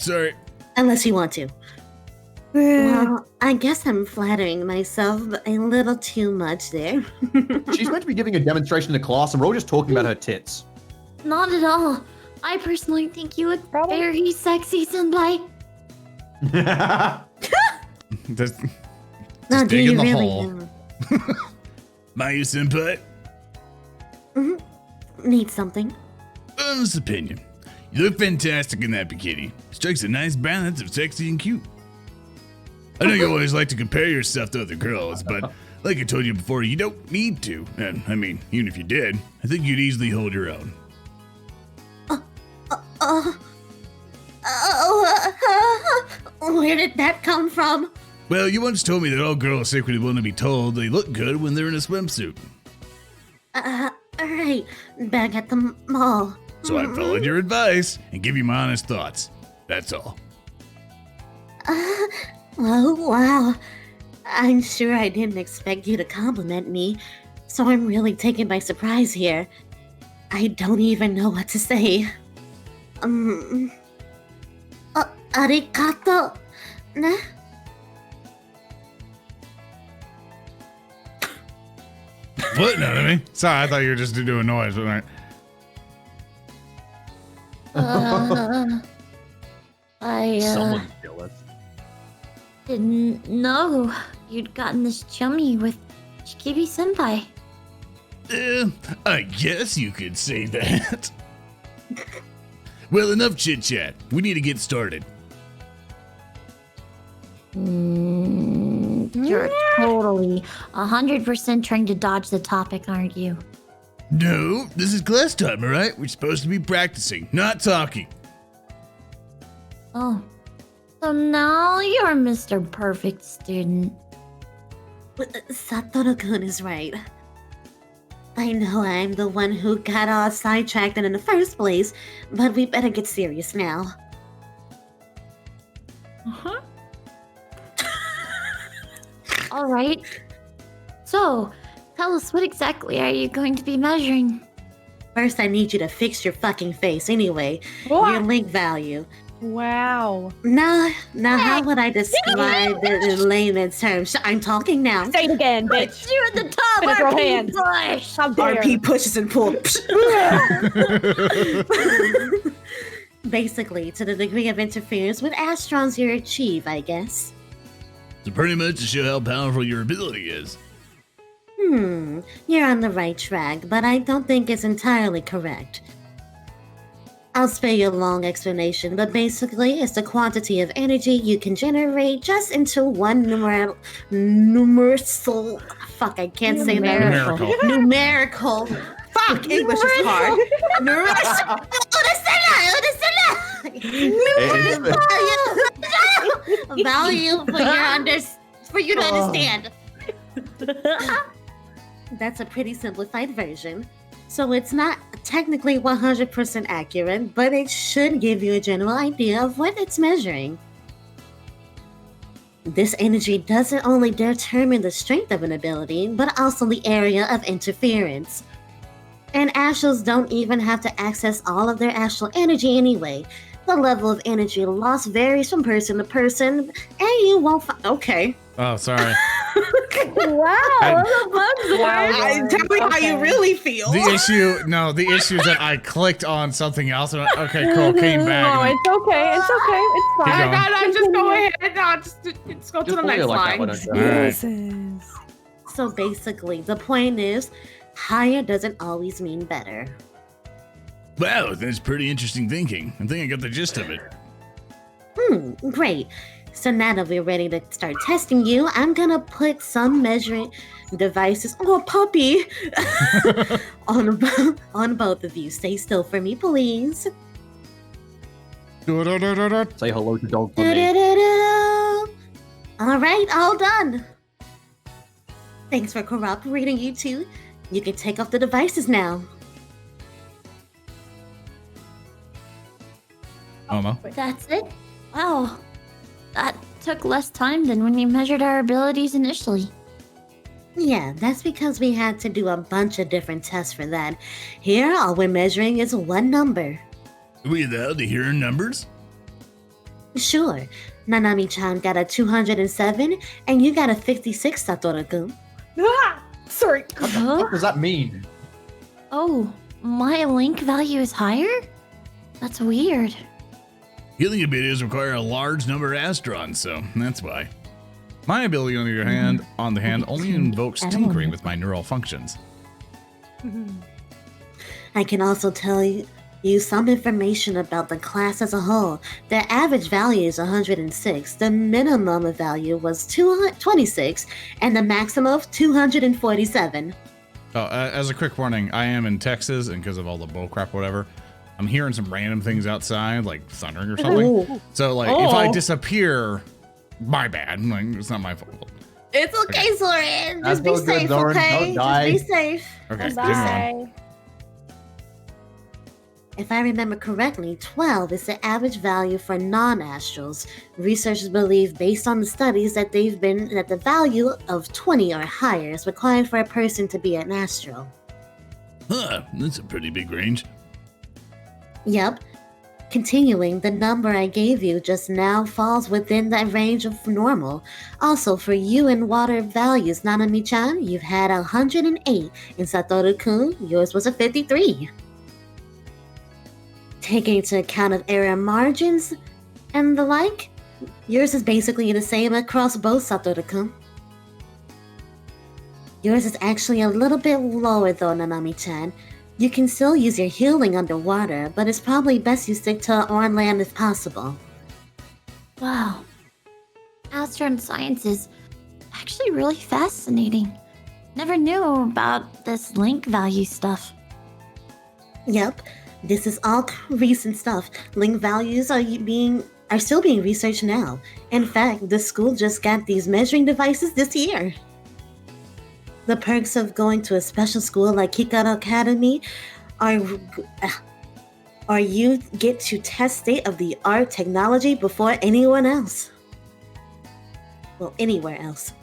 Sorry. Unless you want to. Well, I guess I'm flattering myself, but a little too much there. She's meant to be giving a demonstration to class, and we're all just talking about her tits. Not at all. I personally think you look Problem? very sexy, Senpai. Just No, do dig you in the really hole. Mayu Senpai, need something? honest opinion. You look fantastic in that bikini. Strikes a nice balance of sexy and cute. I know you always like to compare yourself to other girls, but like I told you before, you don't need to. And I mean, even if you did, I think you'd easily hold your own. Where did that come from? Well, you once told me that all girls secretly want to be told they look good when they're in a swimsuit. Alright, back at the mall. So I followed your advice and give you my honest thoughts. That's all. Oh, wow. I'm sure I didn't expect you to compliment me, so I'm really taken by surprise here. I don't even know what to say. Arigato. Ne? What? No, I mean, sorry, I thought you were just doing noise. But all right. I Someone's jealous. didn't know you'd gotten this chummy with Shikibi Senpai. I guess you could say that. Well, enough chit chat. We need to get started. You're totally 100% trying to dodge the topic, aren't you? No, this is class time, all right? We're supposed to be practicing, not talking. Oh. So now you're Mr. Perfect Student. Satoru-kun is right. I know I'm the one who got all sidetracked in the first place, but we better get serious now. Uh-huh. All right. So, tell us, what exactly are you going to be measuring? First, I need you to fix your fucking face anyway. Your What? link value. Wow. Now, how would I describe it in layman's terms? I'm talking now. Say it again, bitch. You're at the top, Gonna throw RP hands. push! How dare. RP pushes and pulls. Basically, to the degree of interference with astrons you achieve, I guess. So pretty much to show how powerful your ability is. You're on the right track, but I don't think it's entirely correct. I'll spare you a long explanation, but basically, it's the quantity of energy you can generate just into one numerical. Fuck, I can't say that. Numerical. Numerical. Fuck, English is hard. Value for you to understand. That's a pretty simplified version. So it's not technically 100% accurate, but it should give you a general idea of what it's measuring. This energy doesn't only determine the strength of an ability, but also the area of interference. And astrals don't even have to access all of their astral energy anyway. The level of energy lost varies from person to person, and you won't okay. Oh, sorry. Wow. Tell me how you really feel. The issue is that I clicked on something else. And okay, cool. Came back. No, and- it's okay. It's okay. It's Keep fine. going. Just go ahead. No, just go to Just the play next it like that, line. why don't you? All right. Jesus. So basically, the point is, higher doesn't always mean better. Wow, that's pretty interesting thinking. I think I got the gist of it. Great. So now that we're ready to start testing you, I'm gonna put some measuring devices, puppy, on both of you. Stay still for me, please. Say hello to dog for me. Do-do-do-do. All right, all done. Thanks for cooperating, you two. You can take off the devices now. Momo. That's it? Wow. That took less time than when you measured our abilities initially. Yeah, that's because we had to do a bunch of different tests for that. Here, all we're measuring is one number. Are we allowed to hear numbers? Sure, Nanami-chan got a 207, and you got a 56, Satoru-kun. Ah! Sorry. Huh? What does that mean? Oh, my link value is higher? That's weird. Healing abilities require a large number of astrons, so that's why. My ability, on the hand, only invokes tinkering with my neural functions. I can also tell you some information about the class as a whole. The average value is 106, the minimum value was 26, and the maximum of 247. Oh, as a quick warning, I am in Texas, and because of all the bullcrap, whatever, I'm hearing some random things outside, like thundering or something. Ooh. So, like, if I disappear, my bad. Like, it's not my fault. It's okay, Zoran. That's Just be all good, safe, Zoran. okay? Don't die. Just be safe. Okay, good. Bye. If I remember correctly, 12 is the average value for non-astrals. Researchers believe, based on the studies, that the value of 20 or higher is required for a person to be an astral. Huh, that's a pretty big range. Yep. Continuing, the number I gave you just now falls within that range of normal. Also, for you and water values, Nanami-chan, you've had 108, and Satoru-kun, yours was a 53. Taking into account of error margins and the like, yours is basically the same across both, Satoru-kun. Yours is actually a little bit lower though, Nanami-chan. You can still use your healing underwater, but it's probably best you stick to on land if possible. Wow. Astron science is actually really fascinating. Never knew about this link value stuff. Yep, this is all recent stuff. Link values are still being researched now. In fact, the school just got these measuring devices this year. The perks of going to a special school like Hikaru Academy are you get to test state-of-the-art technology before anyone else. Well, anywhere else.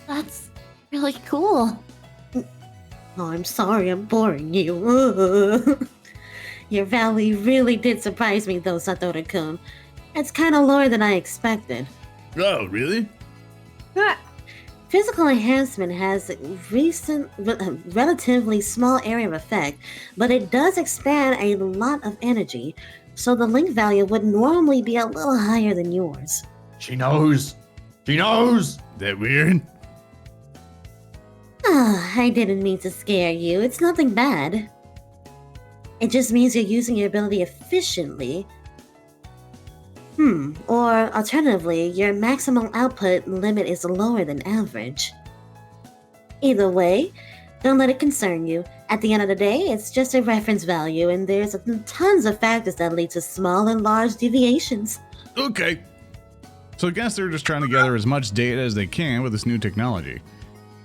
That's really cool. Oh, I'm sorry I'm boring you. Your value really did surprise me though, Satoru-kun. It's kind of lower than I expected. Oh, really? Ah! Physical enhancement has a relatively small area of effect, but it does expand a lot of energy, so the link value would normally be a little higher than yours. She knows. She knows. That weird? I didn't mean to scare you. It's nothing bad. It just means you're using your ability efficiently. Or alternatively, your maximum output limit is lower than average. Either way, don't let it concern you. At the end of the day, it's just a reference value, and there's tons of factors that lead to small and large deviations. Okay. So I guess they're just trying to gather as much data as they can with this new technology.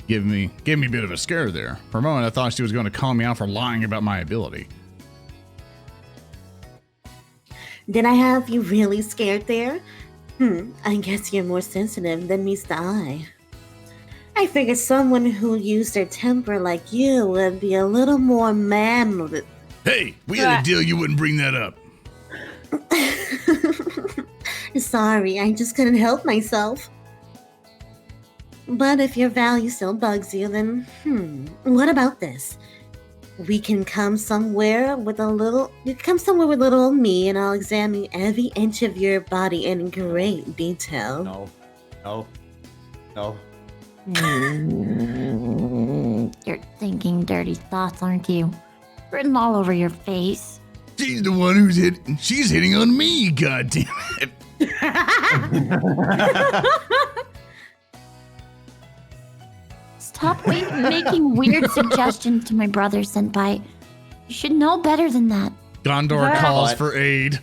Gave me a bit of a scare there. For a moment, I thought she was going to call me out for lying about my ability. Did I have you really scared there? I guess you're more sensitive than meets the eye. I figured someone who used their temper like you would be a little more manly. Hey, we had a deal you wouldn't bring that up. Sorry, I just couldn't help myself. But if your value still bugs you, then what about this? We can come somewhere with little old me, and I'll examine every inch of your body in great detail. No. You're thinking dirty thoughts, aren't you? Written all over your face. She's the one she's hitting on me, goddamn it. Stop making weird suggestions to my brother, Senpai. You should know better than that. Gondor calls for aid.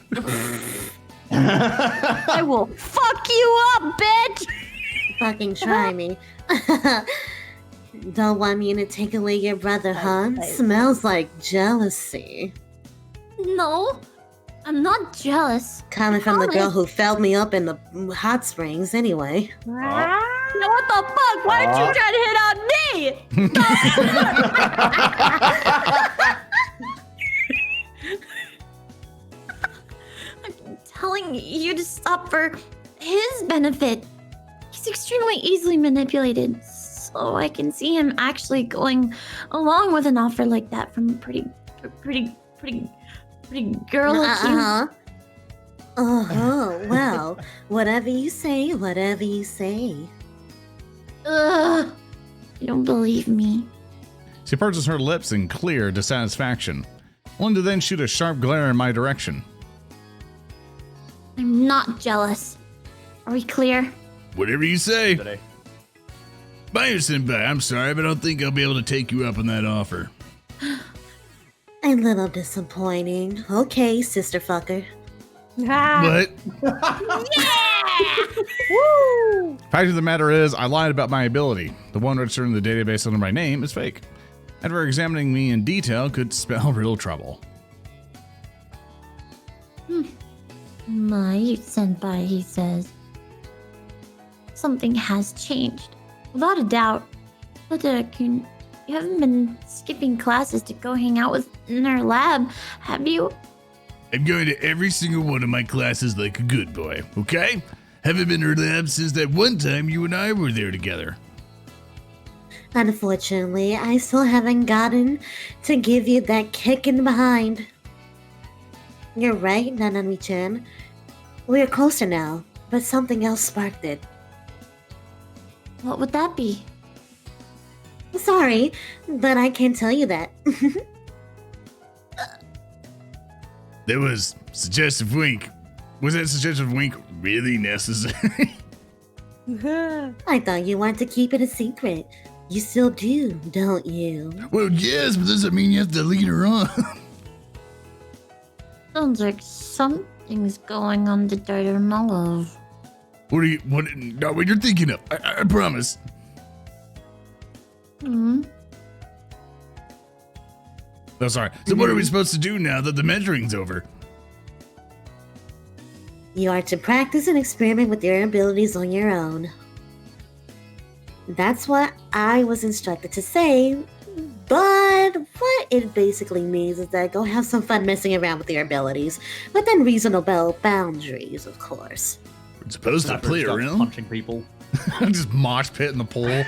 I will fuck you up, bitch! Fucking try me. Don't want me to take away your brother, huh? Smells like jealousy. No, I'm not jealous. Coming from the girl who felled me up in the hot springs, anyway. Now what the fuck? Why aren't you trying to hit on me? I'm telling you to stop for his benefit. He's extremely easily manipulated, so I can see him actually going along with an offer like that from a pretty girl like you. Well, whatever you say, whatever you say. Ugh. You don't believe me. She purses her lips in clear dissatisfaction, only to then shoot a sharp glare in my direction. I'm not jealous. Are we clear? Whatever you say. Bye, senpai. I'm sorry, but I don't think I'll be able to take you up on that offer. A little disappointing. Okay, sister fucker. But Woo! fact of the matter is, I lied about my ability. The one registered in the database under my name is fake. After examining me in detail, could spell real trouble. My senpai, he says. Something has changed. Without a doubt. But you haven't been skipping classes to go hang out with in our lab, have you? I'm going to every single one of my classes like a good boy, okay? Haven't been to her lab since that one time you and I were there together. Unfortunately, I still haven't gotten to give you that kick in behind. You're right, Nanami-chan. We're closer now, but something else sparked it. What would that be? Sorry, but I can't tell you that. There was suggestive wink. Was that suggestive wink really necessary? I thought you wanted to keep it a secret. You still do, don't you? Well, yes, but doesn't mean you have to lead her on. Sounds like something's going on that I don't know of. Not what you're thinking of. I promise. Hmm? Oh, sorry. So what are we supposed to do now that the mentoring's over? You are to practice and experiment with your abilities on your own. That's what I was instructed to say, but what it basically means is that go have some fun messing around with your abilities, within reasonable boundaries, of course. We're supposed to play around? Punching people. Just mosh pit in the pool.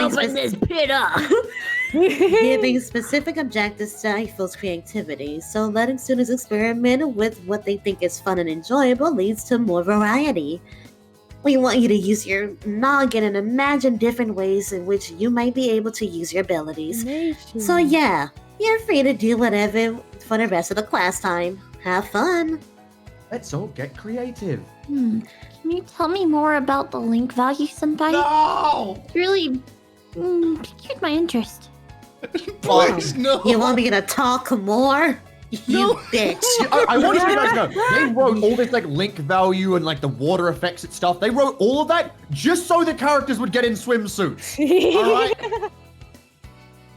Open this pit up. Giving specific objectives stifles creativity, so letting students experiment with what they think is fun and enjoyable leads to more variety. We want you to use your noggin and imagine different ways in which you might be able to use your abilities. So yeah, you're free to do whatever for the rest of the class time. Have fun. Let's all get creative. Can you tell me more about the link value, senpai? No! It's really piqued my interest. Please, no. You want me to talk more? You bitch. I want you guys to know, they wrote all this like link value and like the water effects and stuff. They wrote all of that just so the characters would get in swimsuits.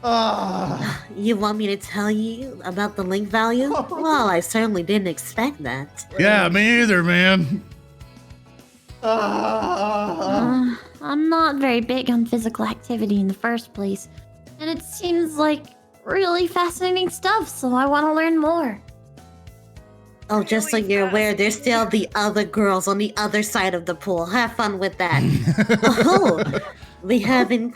Alright? You want me to tell you about the link value? Well, I certainly didn't expect that. Yeah, me either, man. I'm not very big on physical activity in the first place, and it seems like really fascinating stuff, so I want to learn more. Oh, just so you're aware, there's still the other girls on the other side of the pool. Have fun with that. Oh, we have an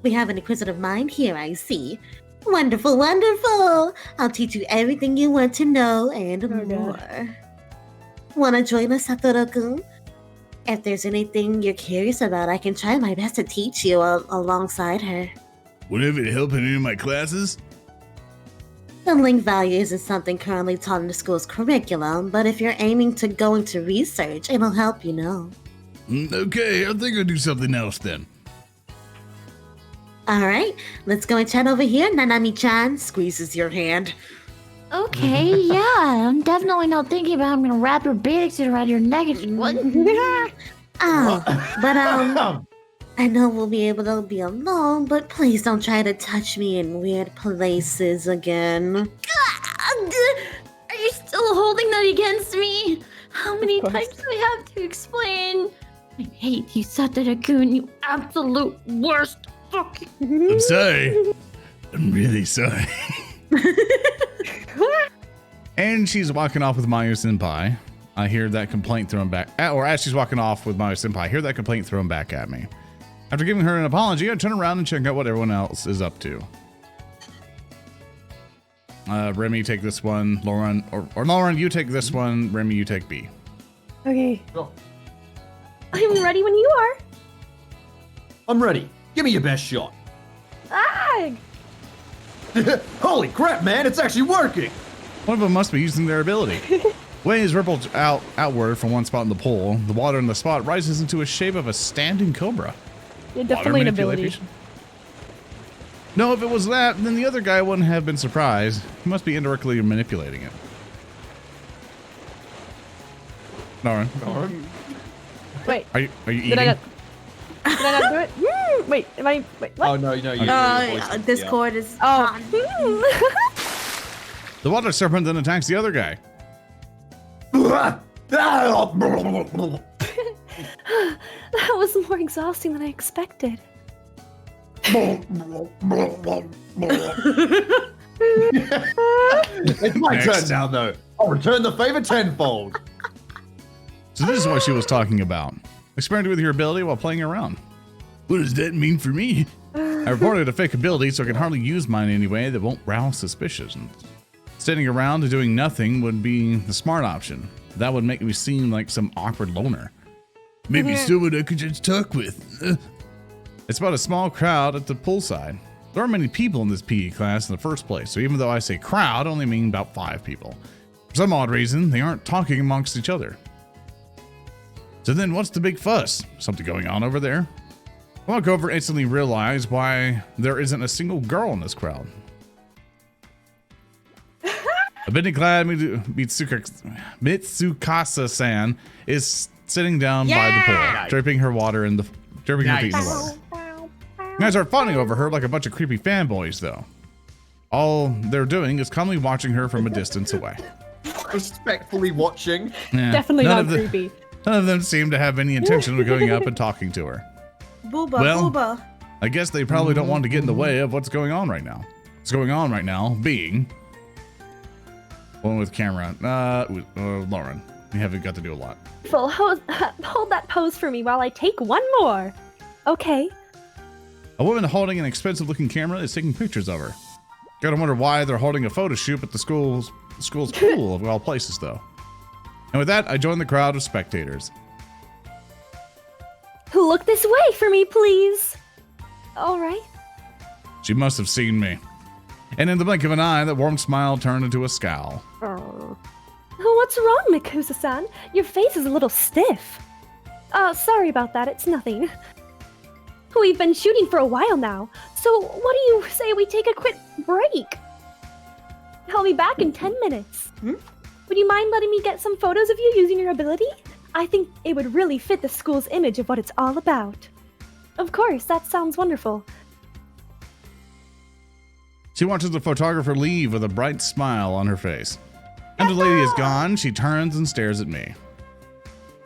inquisitive mind here, I see. Wonderful, wonderful. I'll teach you everything you want to know and more. Wanna join us, Satoru-kun? If there's anything you're curious about, I can try my best to teach you alongside her. Would it help in any of my classes? The link value isn't something currently taught in the school's curriculum, but if you're aiming to go into research, it'll help you know. Okay, I think I'll do something else then. Alright, let's go and chat over here. Nanami-chan squeezes your hand. Okay, yeah, I'm definitely not thinking about I'm gonna wrap your bathing suit around your neck and what? But I know we'll be able to be alone, but please don't try to touch me in weird places again. Are you still holding that against me? How many times do I have to explain? I hate you, Sataragoon, you absolute worst fucking. I'm sorry. I'm really sorry. And she's walking off with Mayu Senpai. I hear that complaint thrown back, or as she's walking off with Mayu Senpai, I hear that complaint thrown back at me. After giving her an apology, I turn around and check out what everyone else is up to. Remy, take this one. Lauren, or Lauren, you take this one. Remy, you take B. Okay. Go. I'm ready when you are. I'm ready. Give me your best shot. Ah! Holy crap, man! It's actually working. One of them must be using their ability. Waves ripple outward from one spot in the pool. The water in the spot rises into a shape of a standing cobra. Yeah, definitely an ability. Manipulation? No, if it was that, then the other guy wouldn't have been surprised. He must be indirectly manipulating it. Lauren, Wait, are you eating? did I not do it? Wait, am I? Wait, what? Oh no, you. Discord is. Oh. The water serpent then attacks the other guy. That was more exhausting than I expected. It's my Next. turn now, though. I'll return the favor tenfold. So this is what she was talking about. Experimenting with your ability while playing around. What does that mean for me? I reported a fake ability, so I can hardly use mine anyway that won't rouse suspicions. Standing around and doing nothing would be the smart option. That would make me seem like some awkward loner. Maybe someone I could just talk with. It's about a small crowd at the poolside. There aren't many people in this PE class in the first place, so even though I say crowd, I only mean about 5 people. For some odd reason, they aren't talking amongst each other. So then what's the big fuss? Something going on over there? I walk over and instantly realize why there isn't a single girl in this crowd. A bitten-clad Mitsukasa-san is sitting down by the pool, dripping her feet in the water. You guys are fawning over her like a bunch of creepy fanboys, though. All they're doing is calmly watching her from a distance away. Respectfully watching. Yeah, Definitely not creepy. None of them seem to have any intention of going up and talking to her. Booba, Well, booba. I guess they probably don't want to get in the way of what's going on right now. What's going on right now being one with camera. Lauren, you haven't got to do a lot. Hold that pose for me while I take one more. Okay. A woman holding an expensive-looking camera is taking pictures of her. Gotta wonder why they're holding a photo shoot at the school's pool of all places, though. And with that, I join the crowd of spectators. Look this way for me, please. All right. She must have seen me. And in the blink of an eye, that warm smile turned into a scowl. What's wrong, Mikusa-san? Your face is a little stiff. Sorry about that. It's nothing. We've been shooting for a while now, so what do you say we take a quick break? I'll be back in 10 minutes. Would you mind letting me get some photos of you using your ability? I think it would really fit the school's image of what it's all about. Of course, that sounds wonderful. She watches the photographer leave with a bright smile on her face. After the lady is gone, she turns and stares at me.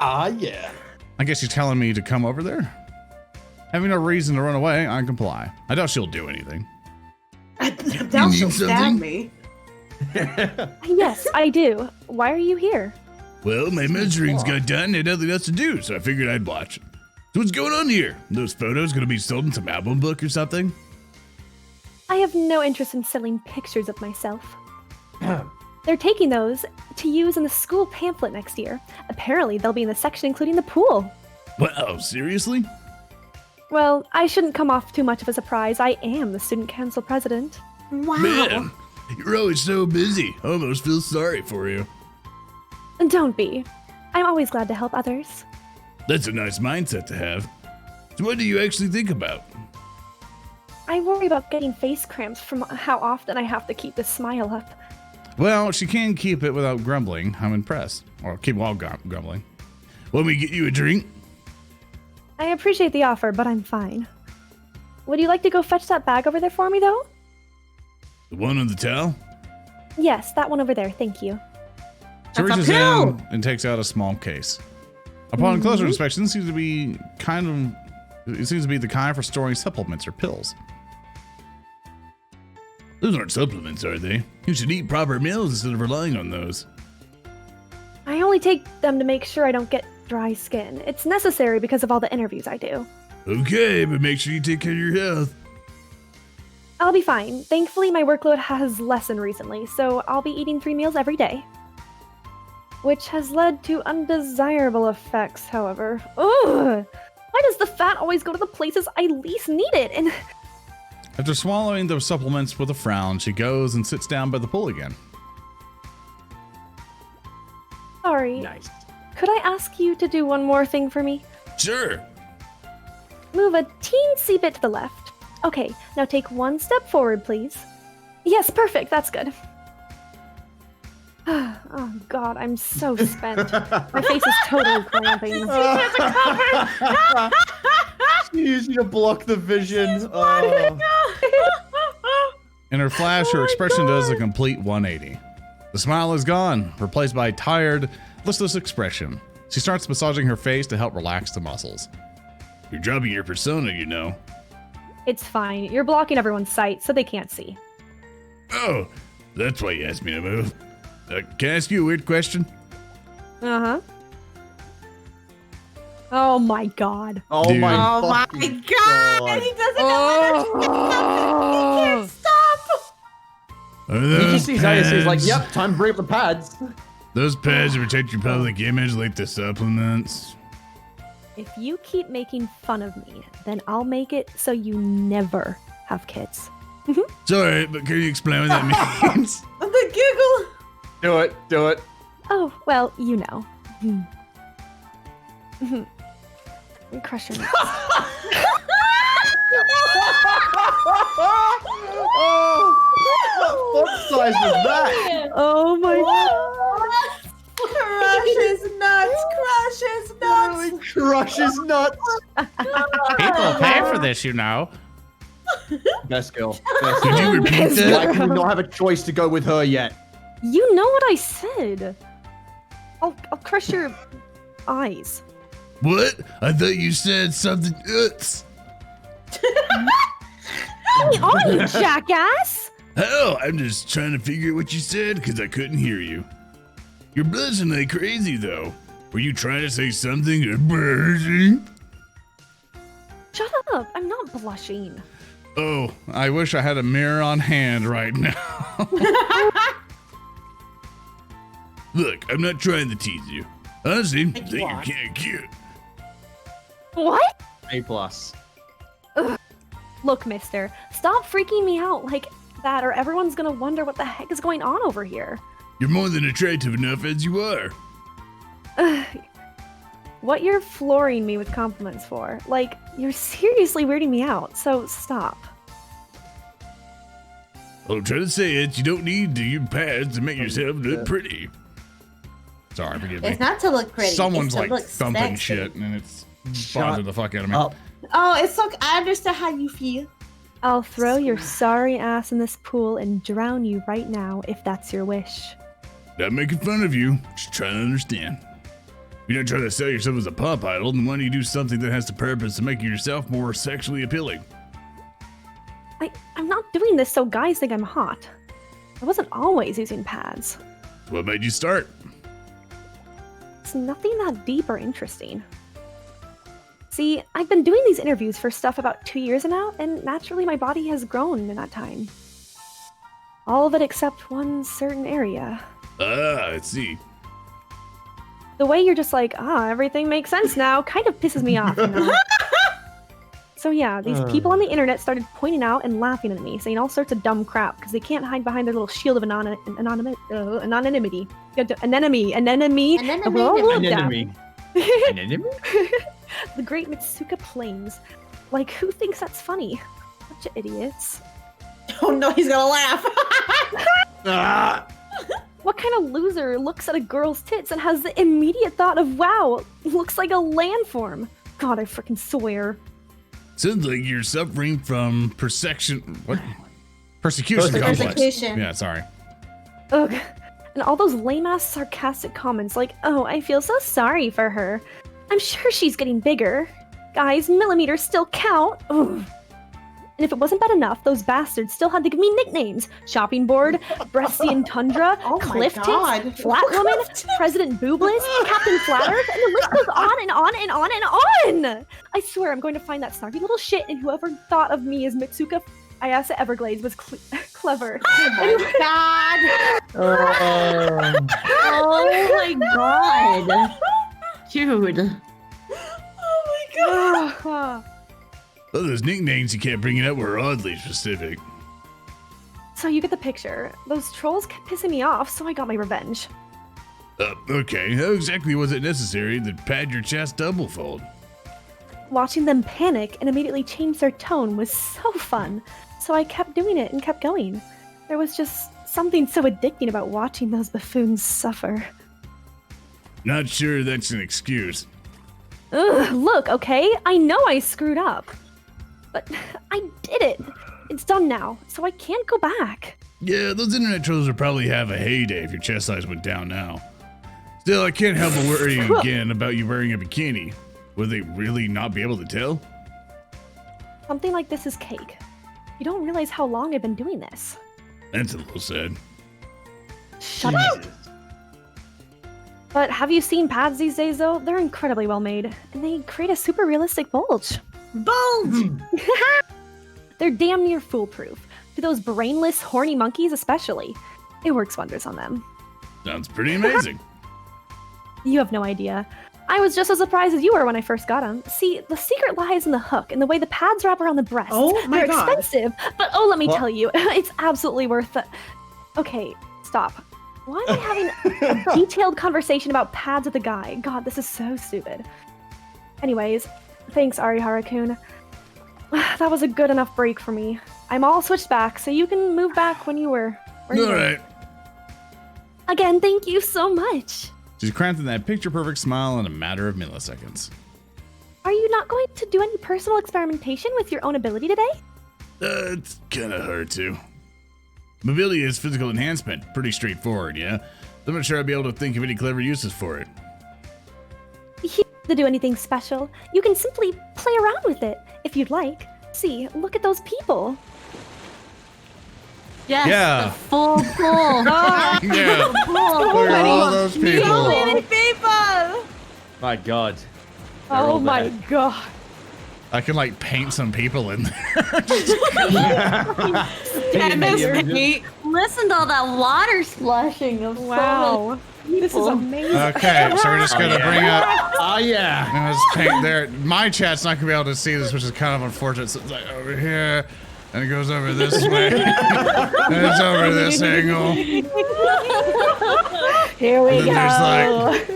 Ah, yeah. I guess she's telling me to come over there. Having no reason to run away, I comply. I doubt she'll do anything. I doubt she'll stab me. Yes, I do. Why are you here? Well, my measuring's got done and had nothing else to do, so I figured I'd watch. So what's going on here? Those photos gonna be sold in some album book or something? I have no interest in selling pictures of myself. They're taking those to use in the school pamphlet next year. Apparently, they'll be in the section including the pool. Wow, seriously? Well, I shouldn't come off too much of a surprise. I am the student council president. Wow. Man, you're always so busy. I almost feel sorry for you. Don't be. I'm always glad to help others. That's a nice mindset to have. So what do you actually think about? I worry about getting face cramps from how often I have to keep this smile up. Well, she can keep it without grumbling. I'm impressed. Or keep while grumbling. Want me to get you a drink? I appreciate the offer, but I'm fine. Would you like to go fetch that bag over there for me, though? The one on the towel? Yes, that one over there, thank you. She That's a reaches pill! in and takes out a small case. Upon closer inspection, it seems to be the kind for storing supplements or pills. Those aren't supplements, are they? You should eat proper meals instead of relying on those. I only take them to make sure I don't get dry skin. It's necessary because of all the interviews I do. Okay, but make sure you take care of your health. I'll be fine. Thankfully, my workload has lessened recently, so I'll be eating 3 meals every day. Which has led to undesirable effects, however. Ugh! Why does the fat always go to the places I least need it? And After swallowing the supplements with a frown, she goes and sits down by the pool again. sorry. Nice. Could I ask you to do one more thing for me? Sure. Move a teensy bit to the left. Okay, now take 1 step forward, please. Yes, perfect. That's good. Oh god, I'm so spent. My face is totally clamping. She's using to block the vision. In her flash, her expression does a complete 180. The smile is gone, replaced by a tired, listless expression. She starts massaging her face to help relax the muscles. You're dropping your persona, you know. It's fine. You're blocking everyone's sight, so they can't see. Oh, that's why you asked me to move. Can I ask you a weird question? Uh-huh. Oh my god. Oh Dude. my Oh my fucking god! He doesn't know when he can't stop! Are He those just sees Ayase, he's like, pads- yep, time to bring up the pads. Those pads to protect your public image like the supplements. If you keep making fun of me, then I'll make it so you never have kids. Sorry, but can you explain what that means? The giggle! Do it, do it. Oh, well, you know. Crush your nuts. Oh, what size was that? Oh my god. Crush his nuts! Crush his nuts! Really crushes nuts. People pay for this, you know. Best girl. Could you repeat Why that? can we not have a choice to go with her yet? You know what I said. I'll crush your eyes. What? I thought you said something else. Hang on, you jackass! Hell, I'm just trying to figure out what you said because I couldn't hear you. You're blushing like crazy, though. Were you trying to say something embarrassing? Shut up, I'm not blushing. Oh, I wish I had a mirror on hand right now. Look, I'm not trying to tease you. Honestly, I think you're kind of cute. What? A plus. Look, mister, stop freaking me out like that or everyone's gonna wonder what the heck is going on over here. You're more than attractive enough as you are. What you're flooring me with compliments for? Like, you're seriously weirding me out, so stop. I'm trying to say it. You don't need to use pads to make yourself look pretty. Sorry, forgive me. It's not to look pretty. Someone's it's to like look thumping sexy. shit, and it's bothering the fuck out of me. Up. Oh, it's okay. I understand how you feel. I'll throw your sorry ass in this pool and drown you right now if that's your wish. Not making fun of you, just trying to understand. You're not trying to sell yourself as a pop idol, then why don't you do something that has the purpose of making yourself more sexually appealing? I'm not doing this so guys think I'm hot. I wasn't always using pads. What made you start? It's nothing that deep or interesting. See, I've been doing these interviews for stuff about 2 years now, and naturally my body has grown in that time. All of it except one certain area. Ah, I see. The way you're just like, everything makes sense now, kind of pisses me off, you know? So yeah, these people on the internet started pointing out and laughing at me, saying all sorts of dumb crap, because they can't hide behind their little shield of anonymity. Anonymity. Anemone. Anemone. Anemone? The Great Mitsuka Plains. Like, who thinks that's funny? Bunch of idiots. Oh no, he's gonna laugh. Ah! What kind of loser looks at a girl's tits and has the immediate thought of, wow, looks like a landform? God, I freaking swear. Sounds like you're suffering from persecution complex. Persecution. Yeah, sorry. Ugh. And all those lame-ass sarcastic comments like, oh, I feel so sorry for her. I'm sure she's getting bigger. Guys, millimeters still count. Ugh. And if it wasn't bad enough, those bastards still had to give me nicknames. Shopping board, Breastian Tundra, Oh my Cliff God. Tits, Flat Woman, President Boobliss, Captain Flatter, and the list goes on and on and on and on! I swear I'm going to find that snarky little shit, and whoever thought of me as Mitsuka Ayase Everglades was clever. Oh my God. Oh my god. Dude. Oh my god. Oh, those nicknames you kept bringing up were oddly specific. So you get the picture. Those trolls kept pissing me off, so I got my revenge. Okay, how exactly was it necessary to pad your chest double fold? Watching them panic and immediately change their tone was so fun, so I kept doing it and kept going. There was just something so addicting about watching those buffoons suffer. Not sure that's an excuse. Ugh, look, okay? I know I screwed up. But I did it. It's done now, so I can't go back. Yeah, those internet trolls would probably have a heyday if your chest size went down now. Still, I can't help but worry again about you wearing a bikini. Would they really not be able to tell? Something like this is cake. You don't realize how long I've been doing this. That's a little sad. Shut up! But have you seen pads these days, though? They're incredibly well made, and they create a super realistic bulge. Bulge! They're damn near foolproof. To those brainless, horny monkeys especially. It works wonders on them. Sounds pretty amazing. You have no idea. I was just as surprised as you were when I first got them. See, the secret lies in the hook and the way the pads wrap around the breast. Oh my They're God. expensive, but oh, let me What? tell you, it's absolutely worth it. Okay, stop. Why am I having a detailed conversation about pads with a guy? God, this is so stupid. Anyways, thanks, Arihara-kun. That was a good enough break for me. I'm all switched back, so you can move back when you were. where you were. Alright. Again, thank you so much. She's crafted that picture-perfect smile in a matter of milliseconds. Are you not going to do any personal experimentation with your own ability today? It's kinda hard to. Mobility is physical enhancement. Pretty straightforward, yeah? I'm not sure I'd be able to think of any clever uses for it. You don't have to do anything special. You can simply play around with it, if you'd like. See, look at those people. Yes, Yeah. the full pull. Yeah, Full look at all pull. those So people. many people! My God. Oh my god. I can like paint some people in there. And this paint. Listen to all that water splashing of Wow. This is amazing. Okay, so we're just gonna bring up. Oh, yeah. I'm gonna just paint there. My chat's not gonna be able to see this, which is kind of unfortunate. So it's like over here, and it goes over this way, and it's over this angle. Here we And go. then there's like,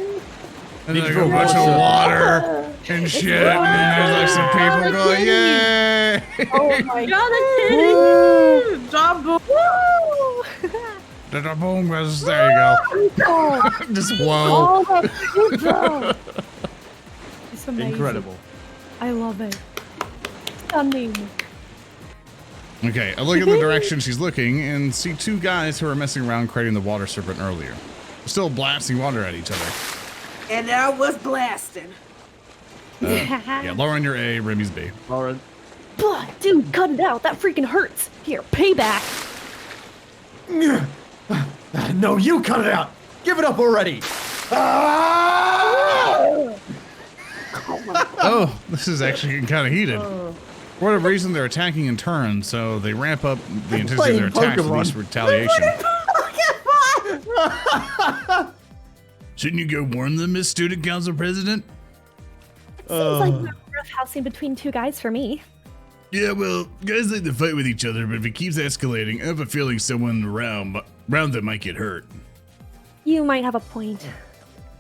and like a bunch of water and shit, and then there's like some people going, yay! Oh my god. Woo! Job Boom, there you go. Just whoa. Oh, that's so It's amazing. Incredible. I love it. Stunning. Okay, I look at the direction she's looking and see two guys who are messing around creating the water serpent earlier. Still blasting water at each other. And I was blasting. Yeah, Lauren, you're A, Remy's B. Lauren. Ugh, dude, cut it out. That freaking hurts. Here, payback. No, you cut it out. Give it up already. Oh, this is actually getting kind of heated. For whatever reason, they're attacking in turn, so they ramp up the intensity of their attacks with Pokemon. each retaliation. Shouldn't you go warn them, Miss Student Council President? Seems like a rough housing between two guys for me. Yeah, well, guys like to fight with each other, but if it keeps escalating, I have a feeling someone around them might get hurt. You might have a point.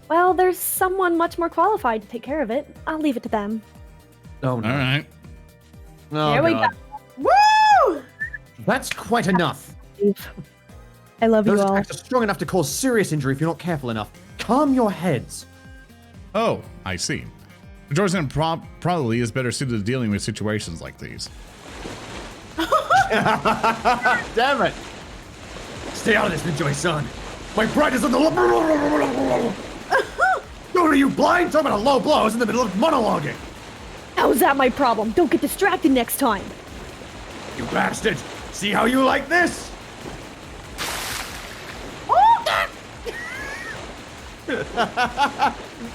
Well, there's someone much more qualified to take care of it. I'll leave it to them. Oh, no. All right. Oh, Here we God. Woo! That's quite enough. I love Those you all. attacks are strong enough to cause serious injury if you're not careful enough. Calm your heads. Oh, I see. Jordan probably is better suited to dealing with situations like these. Damn it. Stay out of this, Enjoy, son. My pride is on the... No, What are you, blind? Talking about a low blow. I was in the middle of monologuing. How's that my problem? Don't get distracted next time. You bastard. See how you like this?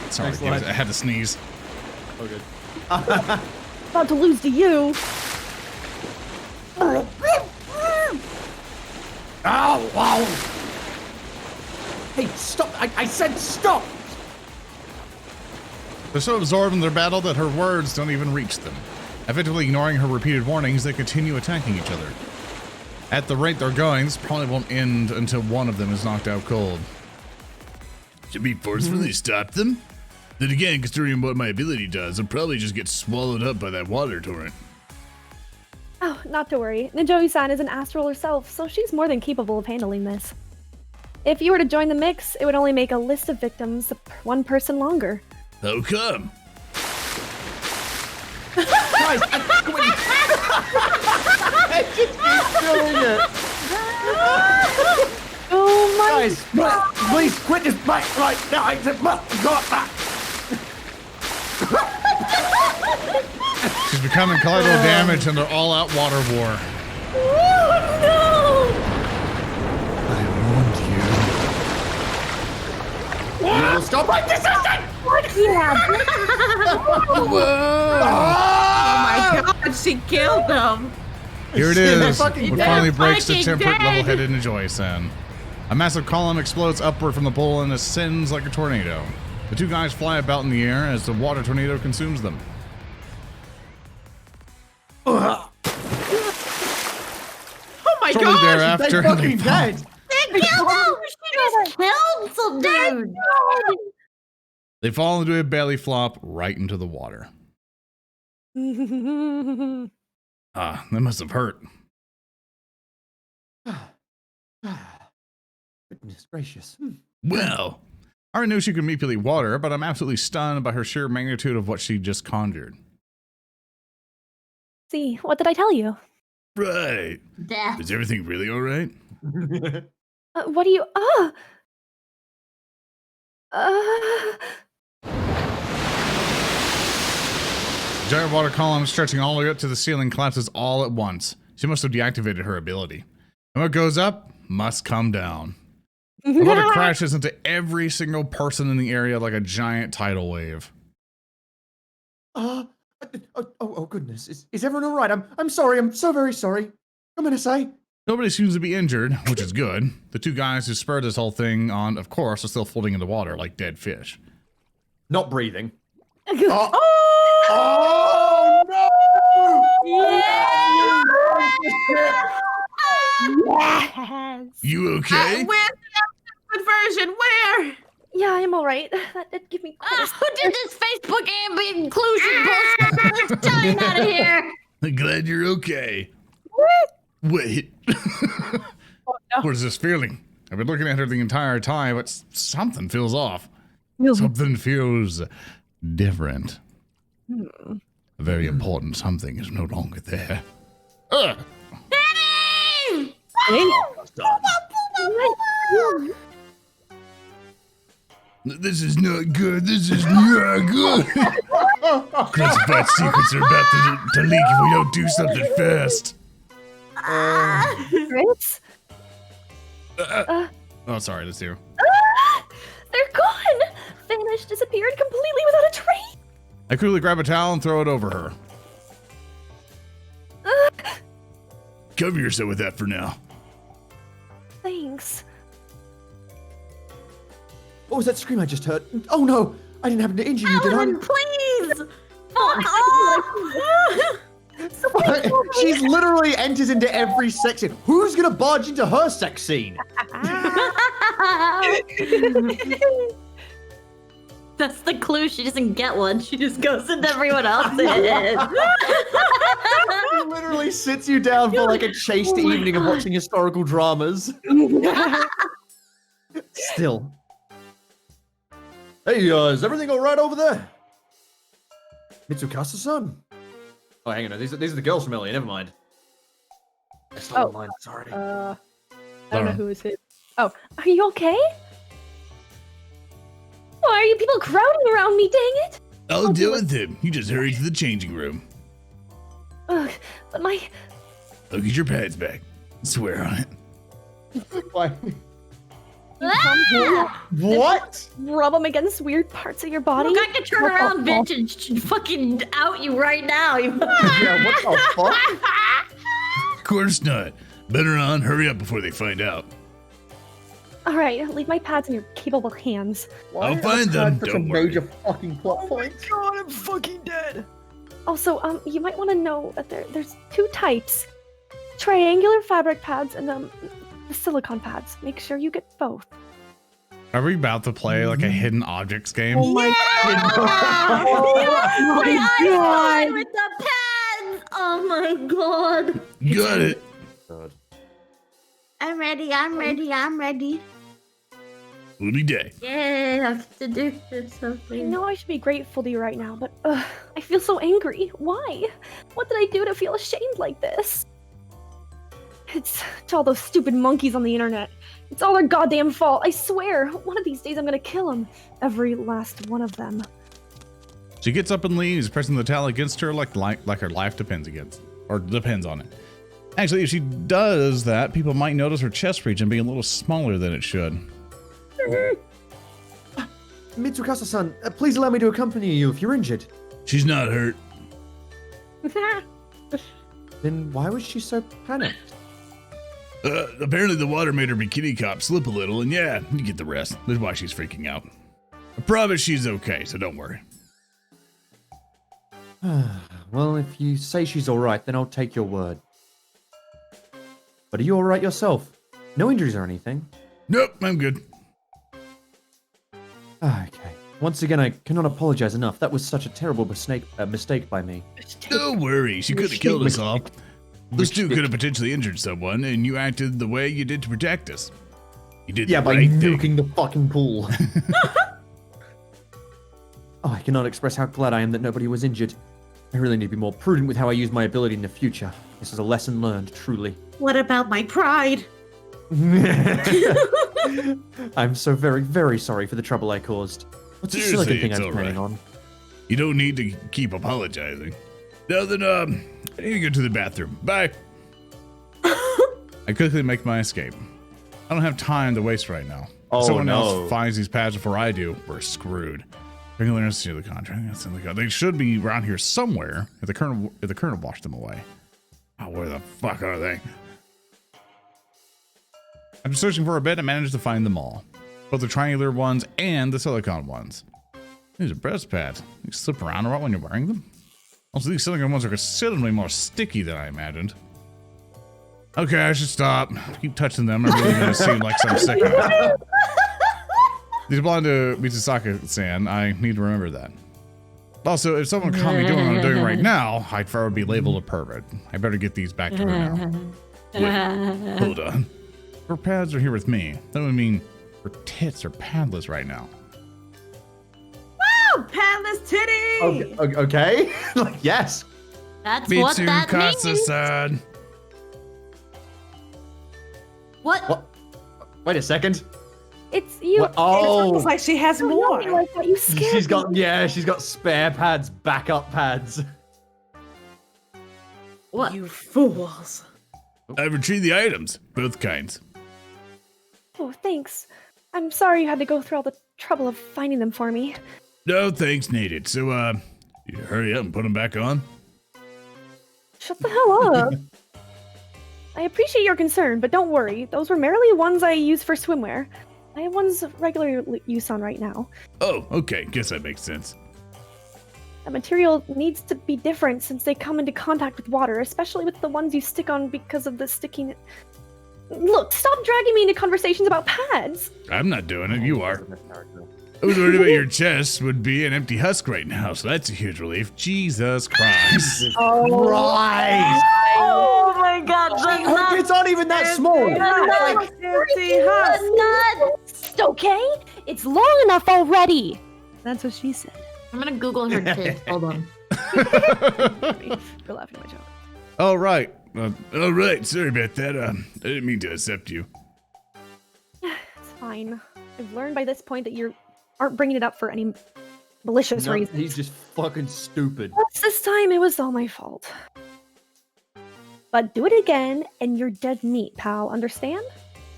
Sorry, Excellent. I had to sneeze. Oh, good. About to lose to you. Ow! Wow! Hey, stop! I said stop! They're so absorbed in their battle that her words don't even reach them. Effectively ignoring her repeated warnings, they continue attacking each other. At the rate they're going, this probably won't end until one of them is knocked out cold. Should we forcefully stop them? Then again, considering what my ability does, I'll probably just get swallowed up by that water torrent. Oh, not to worry. Nijoy-san is an astral herself, so she's more than capable of handling this. If you were to join the mix, it would only make a list of victims one person longer. How come? Guys, I just keep doing it. Oh my Guys, please quit this fight right now. I said, got that. She's becoming collateral damage in their all-out water war. Oh I warned you. You will stop my decision. Oh my god, she killed them. Here it They're is. fucking What dead. finally breaks the Fucking temperate, dead. level-headed Nijoy-san. A massive column explodes upward from the pole and ascends like a tornado. The two guys fly about in the air as the water tornado consumes them. Oh my Shortly god. thereafter, They're fucking dead. They killed him! She just killed some dude! they fall into a belly flop right into the water. Ah, that must have hurt. Goodness gracious. Well, I already knew she could manipulate water, but I'm absolutely stunned by her sheer magnitude of what she just conjured. See, what did I tell you? Right. Death. Is everything really all right? What do you... The giant water column stretching all the way up to the ceiling collapses all at once. She must have deactivated her ability. And what goes up must come down. The water crashes into every single person in the area like a giant tidal wave. Oh, goodness. Is everyone all right? I'm sorry. I'm so very sorry. I'm gonna say. Nobody seems to be injured, which is good. The two guys who spurred this whole thing on, of course, are still floating in the water like dead fish. Not breathing. Oh! Oh no! Yes! You okay? Where's the version? Where? Yeah, I'm alright. That did give me quite a Who did this Facebook ambient inclusion bullshit? Let's time out of here! I'm glad you're okay. Wait. What is this feeling? I've been looking at her the entire time, but something feels off. Something feels different. A very important something is no longer there. Ugh. This is not good. This is not good. Classified secrets are about to leak if we don't do something fast. Secrets? Oh, sorry, that's you. They're gone! Vanished, disappeared completely without a trace! I quickly grab a towel and throw it over her. Cover yourself with that for now. Thanks. What was that scream I just heard? Oh no! I didn't happen to injure you, did I? Alan, please! She's literally enters into every sex scene. Who's gonna barge into her sex scene? That's the clue. She doesn't get one. She just goes into everyone else's. She literally sits you down for like a chaste evening of watching historical dramas. Still. Hey, is everything all right over there? Mitsukasa-san? Oh, hang on. These are the girls from earlier. Never mind. I stole mine. Sorry. I don't know who is it. Oh, are you okay? Why are you people crowding around me, dang it? I'll deal with him. You just hurry to the changing room. Ugh, but my... I'll get your pads back. Swear on it. Why? Ah! What? Rub them against weird parts of your body? Look, I can turn around, bitch, and fucking out you right now. Yeah, what the fuck? Of course not. Better on, hurry up before they find out. Alright, leave my pads in your capable hands. Why I'll are find pads them, Such don't a worry. major fucking plot point. God, I'm fucking dead. Also, you might want to know that there's two types. Triangular fabric pads and the silicone pads. Make sure you get both. Are we about to play like a hidden objects game? Oh my god. Oh my god. with the pens! Oh my god. Got it. I'm ready, I'm ready, I'm ready. Woody day. Yeah, I have to do I something. know I should be grateful to you right now, but I feel so angry. Why? What did I do to feel ashamed like this? It's all those stupid monkeys on the internet. It's all their goddamn fault. I swear. One of these days I'm gonna kill them. Every last one of them. She gets up and leaves, pressing the towel against her like her life depends on it. Actually, if she does that, people might notice her chest region being a little smaller than it should. Mitsukasa-san, please allow me to accompany you if you're injured. She's not hurt. Then why was she so panicked? Apparently the water made her bikini top slip a little, and yeah, you get the rest. That's why she's freaking out. I promise she's okay, so don't worry. Well, if you say she's alright, then I'll take your word. But are you alright yourself? No injuries or anything? Nope, I'm good. Okay. Once again, I cannot apologize enough. That was such a terrible mistake by me. Don't worry, she could have killed us all. Those two could have potentially injured someone, and you acted the way you did to protect us. You did Yeah, the by right nuking thing. the fucking pool. Oh, I cannot express how glad I am that nobody was injured. I really need to be more prudent with how I use my ability in the future. This is a lesson learned, truly. What about my pride? I'm so very, very sorry for the trouble I caused. What's the Seriously, silicon thing it's I was planning alright. on? You don't need to keep apologizing. Now then, I need to go to the bathroom. Bye. I quickly make my escape. I don't have time to waste right now. Oh, If someone no. else finds these pads before I do, we're screwed. Regulars to the contract. They should be around here somewhere. If the colonel washed them away. Oh, where the fuck are they? After searching for a bit, I managed to find them all. Both the triangular ones and the silicone ones. These are breast pads. You slip around a lot when you're wearing them. Also, these silicone ones are considerably more sticky than I imagined. Okay, I should stop. Keep touching them. I'm really gonna seem like some sicko. These belong to Mitsusaka-san. I need to remember that. Also, if someone caught me doing what I'm doing right now, I'd forever be labeled a pervert. I better get these back to her now. Wait, hold on. Her pads are here with me. That would mean her tits are padless right now. Oh, padless titty! Okay. Like, yes. That's what that means. Mitsukasa-san. What? Wait a second. It's you. What? It Oh, looks like she has Don't more. yell at me like that, you scared she's got me. she's got spare pads, backup pads. What? You fools. I've retrieved the items, both kinds. Oh, thanks. I'm sorry you had to go through all the trouble of finding them for me. No, thanks, needed. So, you hurry up and put them back on. Shut the hell up. I appreciate your concern, but don't worry. Those were merely ones I use for swimwear. I have ones of regular use on right now. Oh, okay. Guess that makes sense. The material needs to be different since they come into contact with water, especially with the ones you stick on because of the sticking. Look, stop dragging me into conversations about pads. I'm not doing it. You are. I was worried about your chest would be an empty husk right now, so that's a huge relief. Jesus Christ. Right. Oh my god, It's not even that small. Like 50 husks. Okay? It's long enough already. That's what she said. I'm gonna Google her tits. Hold on. You're laughing at my joke. All right. Sorry about that. I didn't mean to accept you. It's fine. I've learned by this point that you're aren't bringing it up for any malicious No, reason. he's just fucking stupid. This time it was all my fault. But do it again, and you're dead meat, pal. Understand?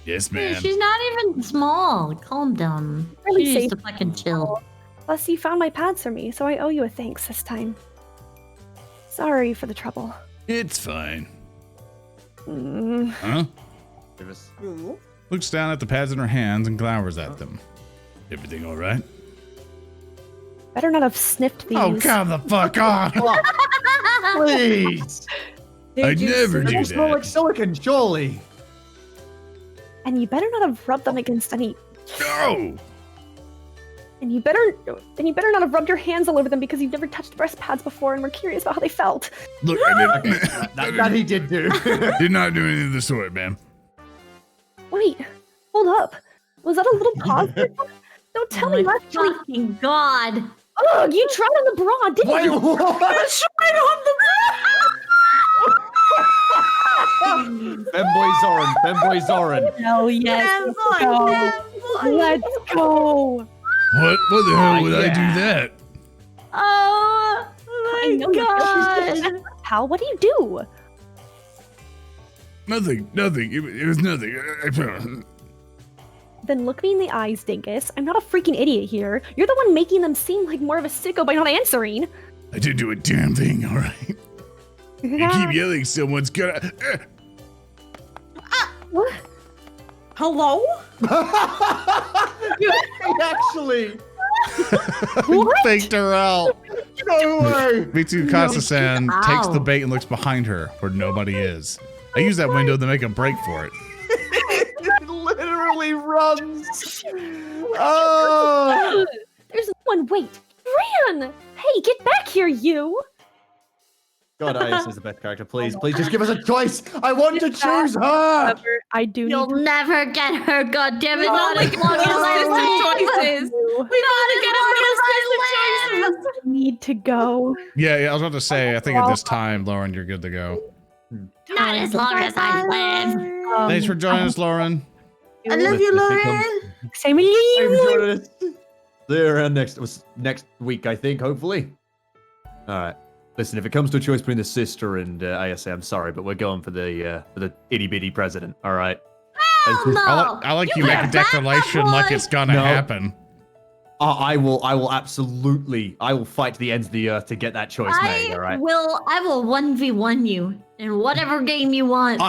Yes, Hey, ma'am. she's not even small. Calm down. Really She needs safe. to fucking chill. Plus, you found my pads for me, so I owe you a thanks this time. Sorry for the trouble. It's fine. Mm. Huh? Give us- Looks down at the pads in her hands and glowers at them. Everything all right? Better not have sniffed these. Oh, come the fuck on! Please! I never They do smell like that. silicon, surely! And you better not have rubbed them against any. No! And you better not have rubbed your hands all over them because you've never touched breast pads before and were curious about how they felt. Look, I That he did do. did not do anything of the sort, ma'am. Wait, hold up. Was that a little pause? Don't tell me you actually. Fucking God. Oh, you tried on the bra, didn't Wait, you? what? That's right on the Femboy Zoran, Femboy Zoran. Oh yes. Let's go. What the hell would I yeah. do that? Oh I know my you're God. Pal, what do you do? Nothing. It was nothing. Then look me in the eyes, Dingus. I'm not a freaking idiot here. You're the one making them seem like more of a sicko by not answering. I didn't do a damn thing, all right? You keep yelling, someone's gonna... What? Hello? Actually, What? faked her out. no way. Mitsu Kasa-san takes the Ow. bait and looks behind her where nobody is. I use that window to make a break for it. It literally runs. Oh. There's no one. Wait. Ran! Hey, get back here, you! God, Iris is the best character. Please just give us a choice. I want to choose her. I do need You'll to never get her, goddammit. Oh Not my as long as I live. choices. you. Not as long as I live. Need to go. Yeah, I was about to say, I think at this time, Lauren, you're good to go. Not as long as I live. Thanks for joining us, Lauren. I love you, Lauren. Same with Thank you for you. joining us. See you around next week, I think, hopefully. All right. Listen, if it comes to a choice between the sister and ISA, I'm sorry, but we're going for the itty bitty president. All right. Hell no. I like you make a better back up, declaration like boy. it's gonna No. happen. I will absolutely. I will fight to the ends of the earth to get that choice made. All I right. will 1v1 you in whatever game you want.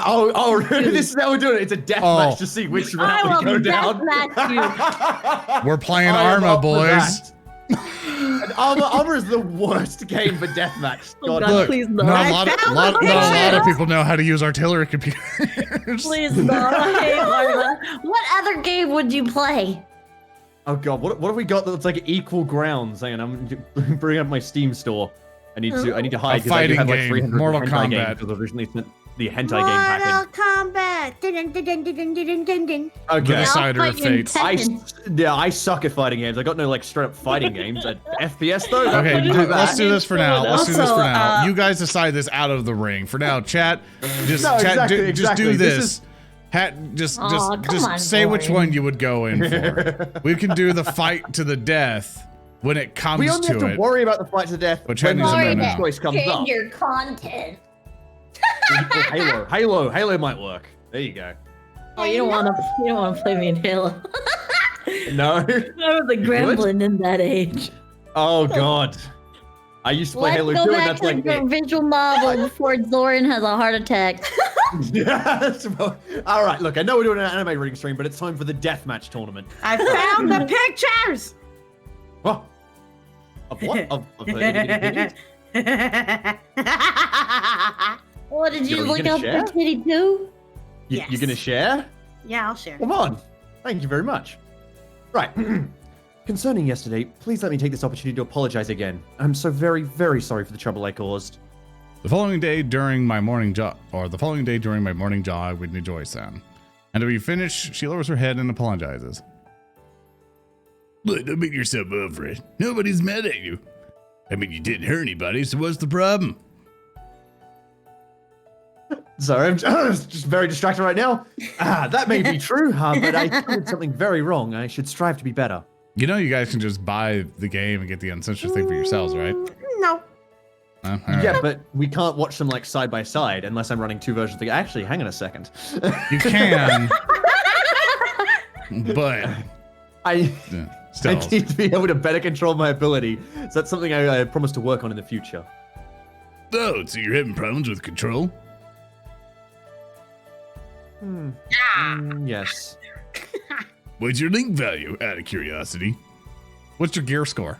This is how we're doing it. It's a death Oh. match to see which I round we will go down. deathmatch We're playing I am Arma, up for boys. that. And Arma is the worst game for deathmatch. God, God, Look, please not no. a lot found of it. people know how to use artillery computers. Please no. I hate Arma. What other game would you play? Oh god, what have we got that's like equal grounds? Hang on, I'm bringing up my Steam store. I need to hide because I do fighting have like game, 300 Mortal hentai Kombat. games because I've originally sent the hentai game pack in. Mortal Kombat. Dun, dun, dun, dun, dun, dun, dun, dun. The Okay. decider I'll of fight you in fates. Tekken. I suck at fighting games. I got no like straight up fighting games. FPS though. Okay, I can do let's that. do this for now. Let's do this Also, for now. uh, You guys decide this out of the ring. For now, chat. Just No, chat. exactly, Just do exactly. This this. is- Just Aw, come on, say which Lauren. one you would go in for. We can do the fight to the death when it comes We only have to to it. worry about the fight to the death But when chat needs to the know now. choice comes up. your content. Halo might work. There you go. Oh, you don't want to play me in Halo. No. I was a gremlin in that age. Oh god. I used to play Let's Halo go 2 and back that's to like the it. visual novel before Zoran has a heart attack. Yes. All right. Look, I know we're doing an anime reading stream, but it's time for the deathmatch tournament. I found the pictures. Oh. Of what? Of itty-bitty bitties? What did you Yo, you look gonna up share? for Titty 2? You're gonna share? Yeah, I'll share. Come on. Thank you very much. Right. Concerning yesterday, please let me take this opportunity to apologize again. I'm so very, very sorry for the trouble I caused. The following day during my morning jog with Nijoy-san. And to be finished, she lowers her head and apologizes. Look, don't beat yourself up for it. Nobody's mad at you. I mean, you didn't hurt anybody, so what's the problem? Sorry, I'm just very distracted right now. That may be true, but I did something very wrong. I should strive to be better. You know, you guys can just buy the game and get the Ancestral thing for yourselves, right? No. All right. Yeah, but we can't watch them like side by side unless I'm running 2 versions of the game. Actually, hang on a second. You can, but I still. need to be able to better control my ability. So that's something I promise to work on in the future. Oh, so you're having problems with control? Yes. What's your link value, out of curiosity? What's your gear score?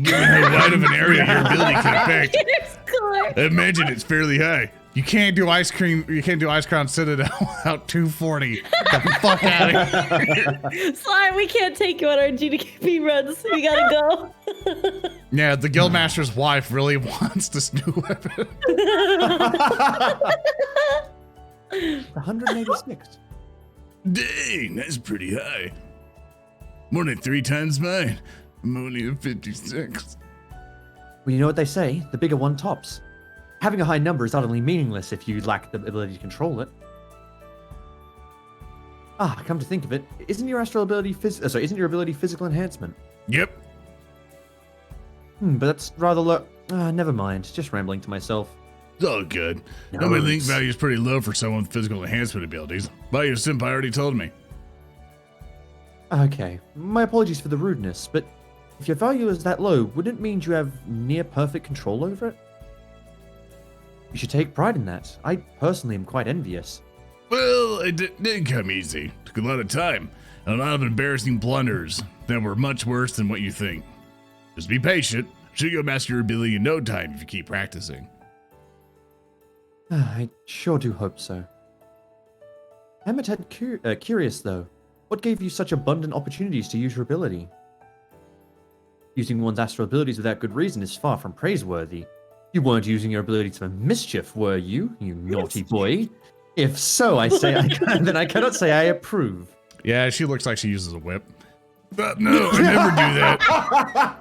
Given how wide of an area your ability can affect, I imagine it's fairly high. You can't do Ice Crown Citadel without 240. Get the fuck out of here. Sorry, we can't take you on our GDKP runs. We gotta go. Yeah, the Guildmaster's wife really wants this new weapon. 186. Dang, that's pretty high. More than 3 times mine. I'm only at 56. Well, you know what they say, the bigger one tops. Having a high number is utterly meaningless if you lack the ability to control it. Ah, come to think of it, isn't your ability physical enhancement? Yep. But that's rather low. Never mind, just rambling to myself. It's all good. No, My link it's- value is pretty low for someone with physical enhancement abilities. But your senpai already told me. Okay, my apologies for the rudeness, but if your value is that low, wouldn't it mean you have near perfect control over it? You should take pride in that. I personally am quite envious. Well, it didn't come easy. Took a lot of time. And a lot of embarrassing blunders that were much worse than what you think. Just be patient. Sure, you'll master your ability in no time if you keep practicing. I sure do hope so. I'm a tad curious, though. What gave you such abundant opportunities to use your ability? Using one's astral abilities without good reason is far from praiseworthy. You weren't using your abilities for mischief, were you, you naughty boy? If so, then I cannot say I approve. Yeah, she looks like she uses a whip. But no, I never do that.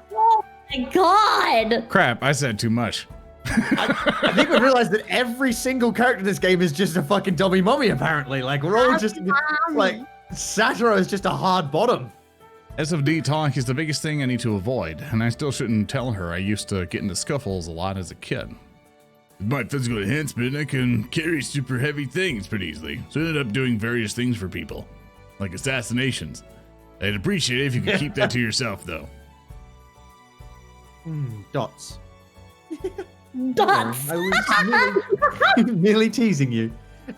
My God! Crap, I said too much. I think we realized that every single character in this game is just a fucking dummy mummy, apparently. Like, we're all just, like, Satoru is just a hard bottom. SFD talk is the biggest thing I need to avoid, and I still shouldn't tell her I used to get into scuffles a lot as a kid. With my physical enhancement, I can carry super heavy things pretty easily, so I ended up doing various things for people, like assassinations. I'd appreciate it if you could keep that to yourself, though. Dots. Dots! I was merely teasing you.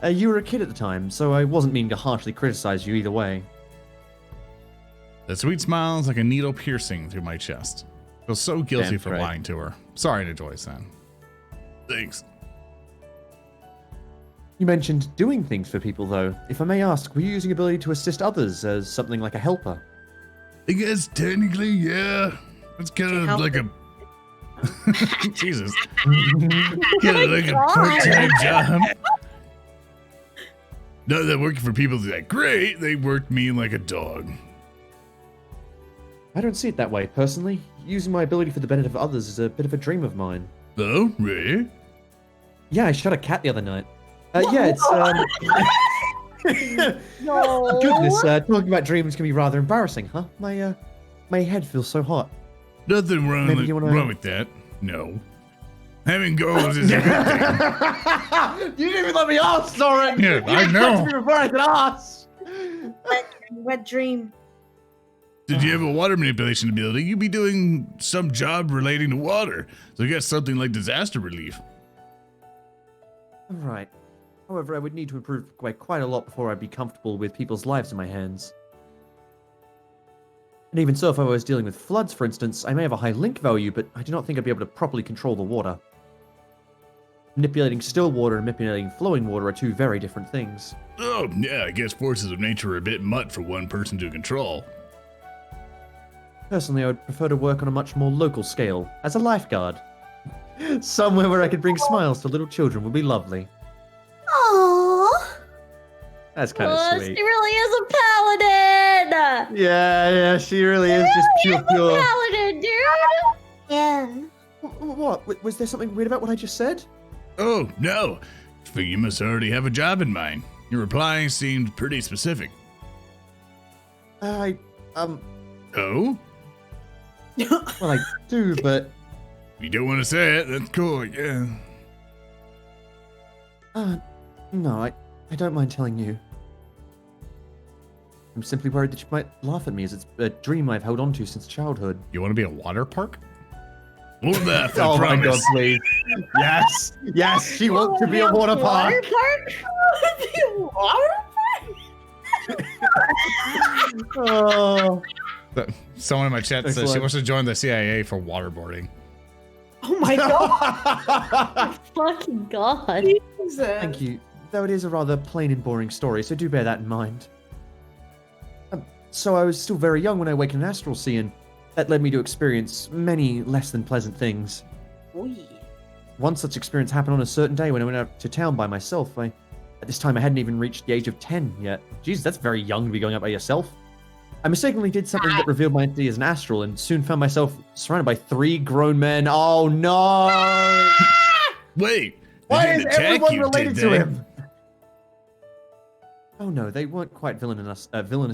You were a kid at the time, so I wasn't meaning to harshly criticize you either way. That sweet smile is like a needle piercing through my chest. I feel so guilty Damn for right. lying to her. Sorry to Joy-san. Thanks. You mentioned doing things for people, though. If I may ask, were you using ability to assist others as something like a helper? I guess technically, yeah. It's kind of like a... Jesus. Kind of like a part-time job. Not that working for people is that great. They worked me like a dog. I don't see it that way, personally. Using my ability for the benefit of others is a bit of a dream of mine. Oh, really? Yeah, I shot a cat the other night. Yeah, it's, No. Goodness, talking about dreams can be rather embarrassing, huh? My head feels so hot. Nothing wrong, Maybe you wanna- wrong with that. No. Having goals is a good thing. You didn't even let me ask, Zoran! Yeah, I know. Before I could ask! Wet dream. Did you have a water manipulation ability? You'd be doing some job relating to water. So I guess something like disaster relief. Right. However, I would need to improve quite a lot before I'd be comfortable with people's lives in my hands. And even so, if I was dealing with floods, for instance, I may have a high link value, but I do not think I'd be able to properly control the water. Manipulating still water and manipulating flowing water are two very different things. Oh, yeah, I guess forces of nature are a bit much for one person to control. Personally, I would prefer to work on a much more local scale, as a lifeguard. Somewhere where I could bring smiles to little children would be lovely. Aww. That's kind of Oh, sweet. she really is a paladin! Yeah, she really is just pure. Paladin, dude! Yeah. What? Was there something weird about what I just said? Oh, no. I figure you must already have a job in mind. Your reply seemed pretty specific. Oh? Well, I do, but You don't want to say it? That's cool, yeah. no, I don't mind telling you. I'm simply worried that you might laugh at me, as it's a dream I've held on to since childhood. You want to be a water park? Hold that, I Oh my god, promise. please. Yes, yes, she wants to be a water park. Water Oh, Someone in my chat says she Excellent. wants to join the CIA for waterboarding. Oh my god. Fucking God. Jesus. thank you. Though it is a rather plain and boring story, so do bear that in mind. So I was still very young when I awakened an astral sea, and that led me to experience many less than pleasant things. One such experience happened on a certain day when I went out to town by myself. At this time, I hadn't even reached the age of 10 yet. Jesus, that's very young to be going out by yourself. I mistakenly did something that revealed my identity as an astral, and soon found myself surrounded by 3 grown men. Oh no! Wait, Why they is didn't attack everyone you, related did to they? him? Oh no, they weren't quite villainous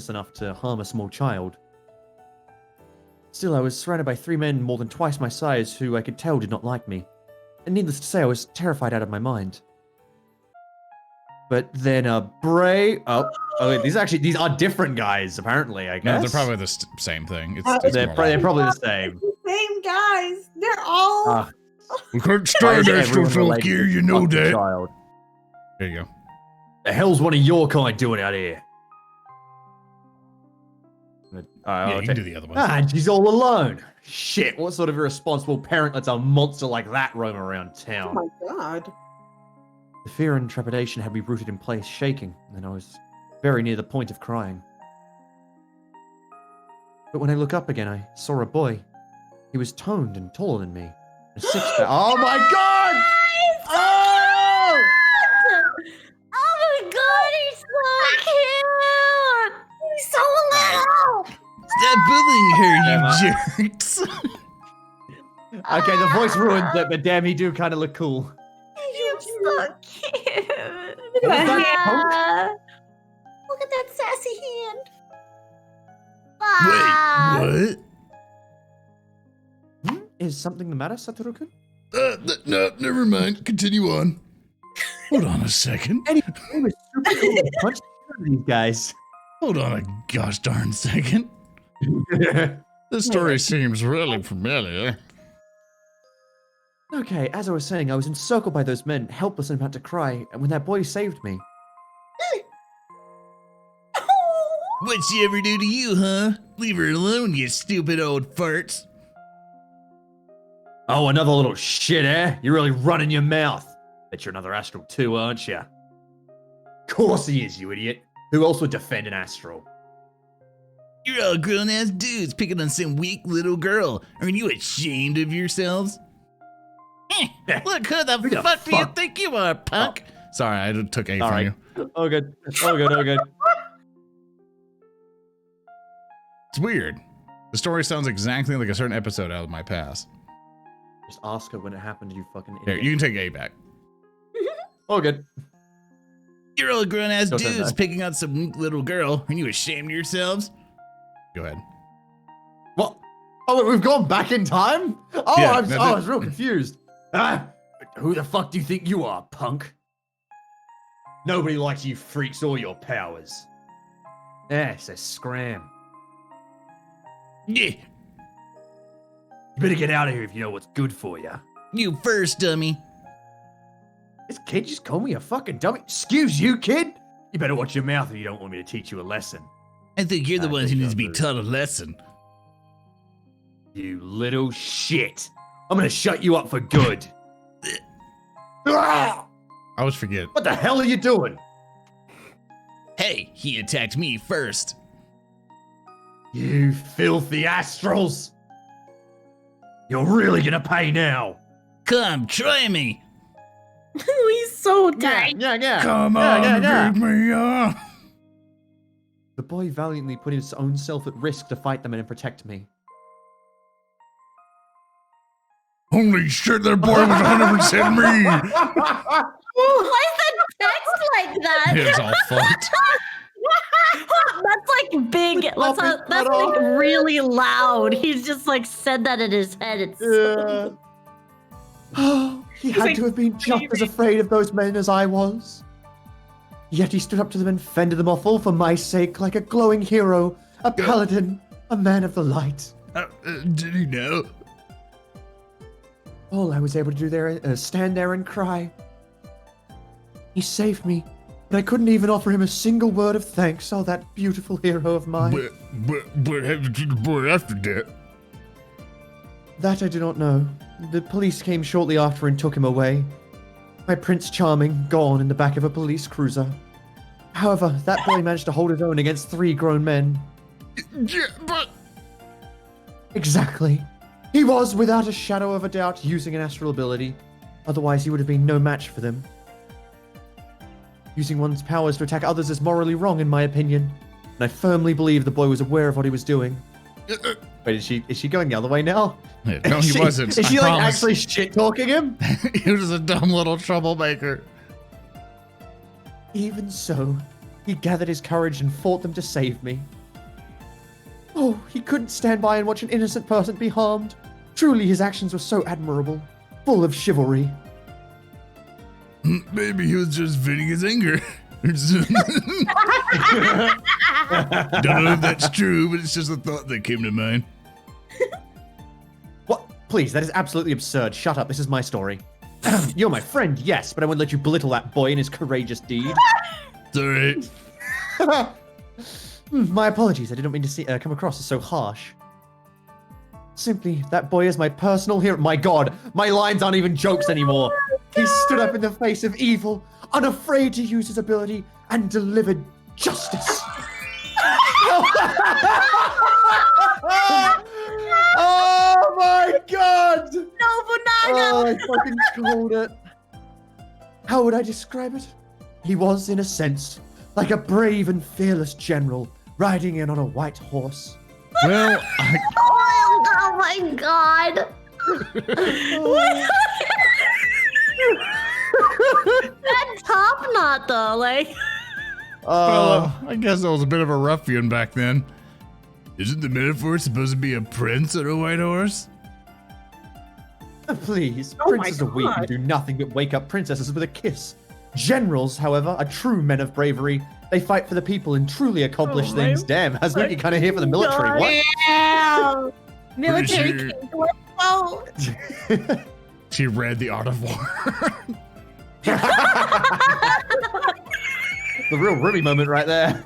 enough to harm a small child. Still, I was surrounded by 3 men more than twice my size who I could tell did not like me. And needless to say, I was terrified out of my mind. But then these are different guys, apparently, I guess. No, they're probably the same thing. It's They're more probably, like- the same. Same guys. They're all. Ah, We can't why stand is astral everyone folk related here, to you know fucking that. child? There you go. The hell's one of your kind doing out here? Yeah, I'll you can do the other one. and she's all alone. Shit, what sort of irresponsible parent lets a monster like that roam around Oh town? my god. The fear and trepidation had me rooted in place, shaking, and I was very near the point of crying. But when I looked up again, I saw a boy. He was toned and taller than me. A six-pack. Oh my god! Oh! Oh my god, he's so cute! He's so little. Stop bullying her, Emma. you jerks. Okay, the voice ruins it, but damn, he do kind of look cool. He's so cute. What was that, Yeah. Look at that sassy hand. Ah. Wait, what? Is something the matter, Satoru-kun? No, never mind. Continue on. Hold on a second. He was super cool and punched these guys. Hold on a gosh darn second. This story seems really familiar. Okay, as I was saying, I was encircled by those men, helpless and about to cry, and when that boy saved me. What'd she ever do to you, huh? Leave her alone, you stupid old farts. Oh, another little shit, eh? You're really running your mouth. Bet you're another astral too, aren't you? Course he is, you idiot. Who else would defend an astral? You're all grown-ass dudes picking on some weak little girl. Aren't you ashamed of yourselves? Look, who the Who the fuck do you fuck? think you are, punk? Sorry, I took A All from right. you. Oh, good. Oh, good. Oh, good. It's weird. The story sounds exactly like a certain episode out of my past. Just ask her when it happened, you fucking Here, idiot. you can take A back. Oh, good. You're all grown-ass Don't say dudes that. picking on some weak little girl. Aren't you ashamed of yourselves? Go ahead. What? Oh, we've gone back in time? Oh, Yeah, I was real confused. Who the fuck do you think you are, punk? Nobody likes you freaks or your powers. It's a scram. Yeah, You better get out of here if you know what's good for you. you first, dummy. This kid just called me a fucking dummy. Excuse you, kid? You better watch your mouth if you don't want me to teach you a lesson. I think you're the I ones who think needs to be I'm taught a lesson. You little shit. I'm gonna shut you up for good. Ah! I always forget. What the hell are you doing? Hey, he attacked me first. You filthy astrals! You're really gonna pay now. Come, try me. He's so tight. Yeah. Come on, beat me up. The boy valiantly put his own self at risk to fight them and protect me. Holy shit, that boy was 100% me. Why is that text like that? It was all fucked. That's like big. That's like really loud. He's just like said that in his head. It's so... Oh, he had like, to have been just as afraid of those men as I was. Yet he stood up to them and fended them off all for my sake, like a glowing hero, a paladin, a man of the light. Did he know? All I was able to do there is stand there and cry. He saved me, but I couldn't even offer him a single word of thanks, oh, that beautiful hero of mine. What happened to the boy after that? That I do not know. The police came shortly after and took him away. My Prince Charming gone in the back of a police cruiser. However, that boy managed to hold his own against 3 grown men. Yeah, but... Exactly. He was, without a shadow of a doubt, using an astral ability. Otherwise, he would have been no match for them. Using one's powers to attack others is morally wrong, in my opinion. And I firmly believe the boy was aware of what he was doing. Wait, is she going the other way now? Yeah, no, he wasn't. Is she I like promise. actually shit-talking him? He was a dumb little troublemaker. Even so, he gathered his courage and fought them to save me. Oh, he couldn't stand by and watch an innocent person be harmed. Truly, his actions were so admirable, full of chivalry. Maybe he was just venting his anger. Don't know if that's true, but it's just a thought that came to mind. What? Please, that is absolutely absurd. Shut up, this is my story. You're my friend, yes, but I won't let you belittle that boy in his courageous deed. It's alright. My apologies, I didn't mean to come across as so harsh. Simply, that boy is my personal hero. My god, my lines aren't even jokes anymore. He stood up in the face of evil, unafraid to use his ability, and delivered justice. Oh my god! No, banana! Oh, I fucking called it. How would I describe it? He was, in a sense, like a brave and fearless general riding in on a white horse. Well, Oh my god! That top knot though, like. I guess I was a bit of a ruffian back then. Isn't the metaphor supposed to be a prince on a white horse? Please, Oh my princes are weak and God. do nothing but wake up princesses with a kiss. Generals, however, are true men of bravery. They fight for the people and truly accomplish Oh things. my Damn, Hazuki kind of here for the military. God. What? Yeah. Military Pretty king. Oh. She read The Art of War. The real Ruby moment right there.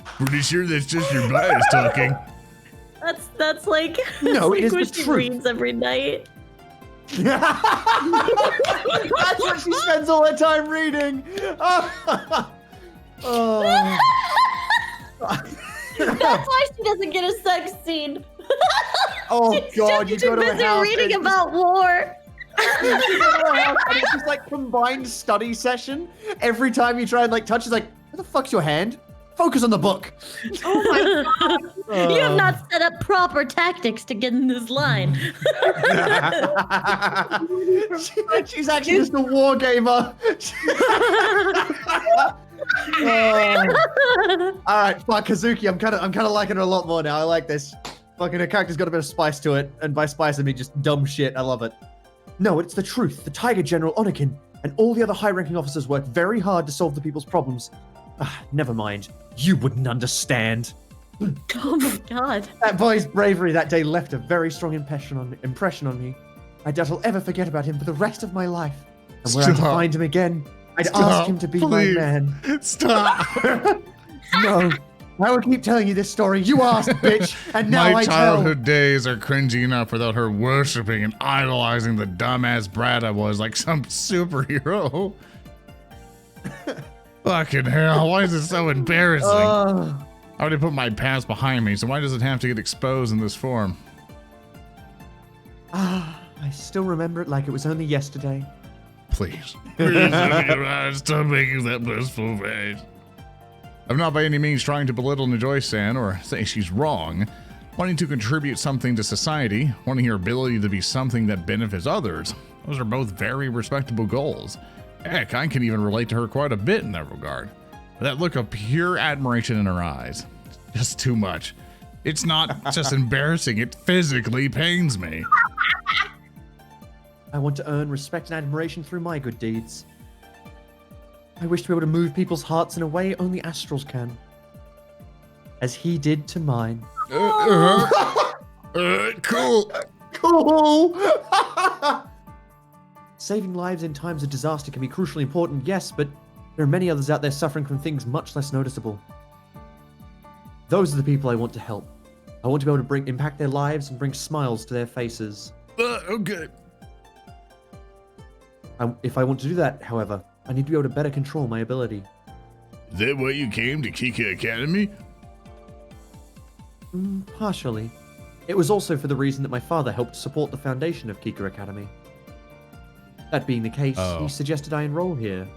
Pretty sure that's just your bias talking. That's like No, that's it is like the what she truth. reads every night. That's what she spends all her time reading. Oh. That's why she doesn't get a sex scene. Oh She's god, you just go too to a busy house reading and about war. you go to a house and it's just like combined study session. Every time you try and like touch, it's like, where the fuck's your hand? Focus on the book. Oh my god. You have Uh. not set up proper tactics to get in this line. She's actually just a war gamer. All right, fuck Kazuki. I'm kind of liking her a lot more now. I like this. Fucking her character's got a bit of spice to it, and by spice I mean just dumb shit. I love it. No, it's the truth. The Tiger General Anakin and all the other high-ranking officers worked very hard to solve the people's problems. Never mind. You wouldn't understand. Oh my god. That boy's bravery that day left a very strong impression on me. I doubt I'll ever forget about him for the rest of my life. And were I to Stop. find him again, I'd Stop, ask him to be please. my man. Stop. No, I will keep telling you this story. You asked, bitch, and now My I childhood days are cringy enough without her worshiping and idolizing the dumbass brat I was like some superhero. Fucking hell, why is it so embarrassing? tell. I already put my past behind me, so why does it have to get exposed in this form? I still remember it like it was only yesterday. Please. Please open your eyes. Stop making that blissful face. I'm not by any means trying to belittle Najoy-san or say she's wrong. Wanting to contribute something to society, wanting your ability to be something that benefits others, those are both very respectable goals. Heck, I can even relate to her quite a bit in that regard. That look of pure admiration in her eyes. Just too much. It's not just embarrassing, it physically pains me. I want to earn respect and admiration through my good deeds. I wish to be able to move people's hearts in a way only astrals can. As he did to mine. Cool. Cool! Saving lives in times of disaster can be crucially important, yes, but there are many others out there suffering from things much less noticeable. Those are the people I want to help. I want to be able to impact their lives and bring smiles to their faces. Okay. If I want to do that, however, I need to be able to better control my ability. Is that why you came to Kika Academy? Partially. It was also for the reason that my father helped support the foundation of Kika Academy. That being the case, he suggested I enroll here.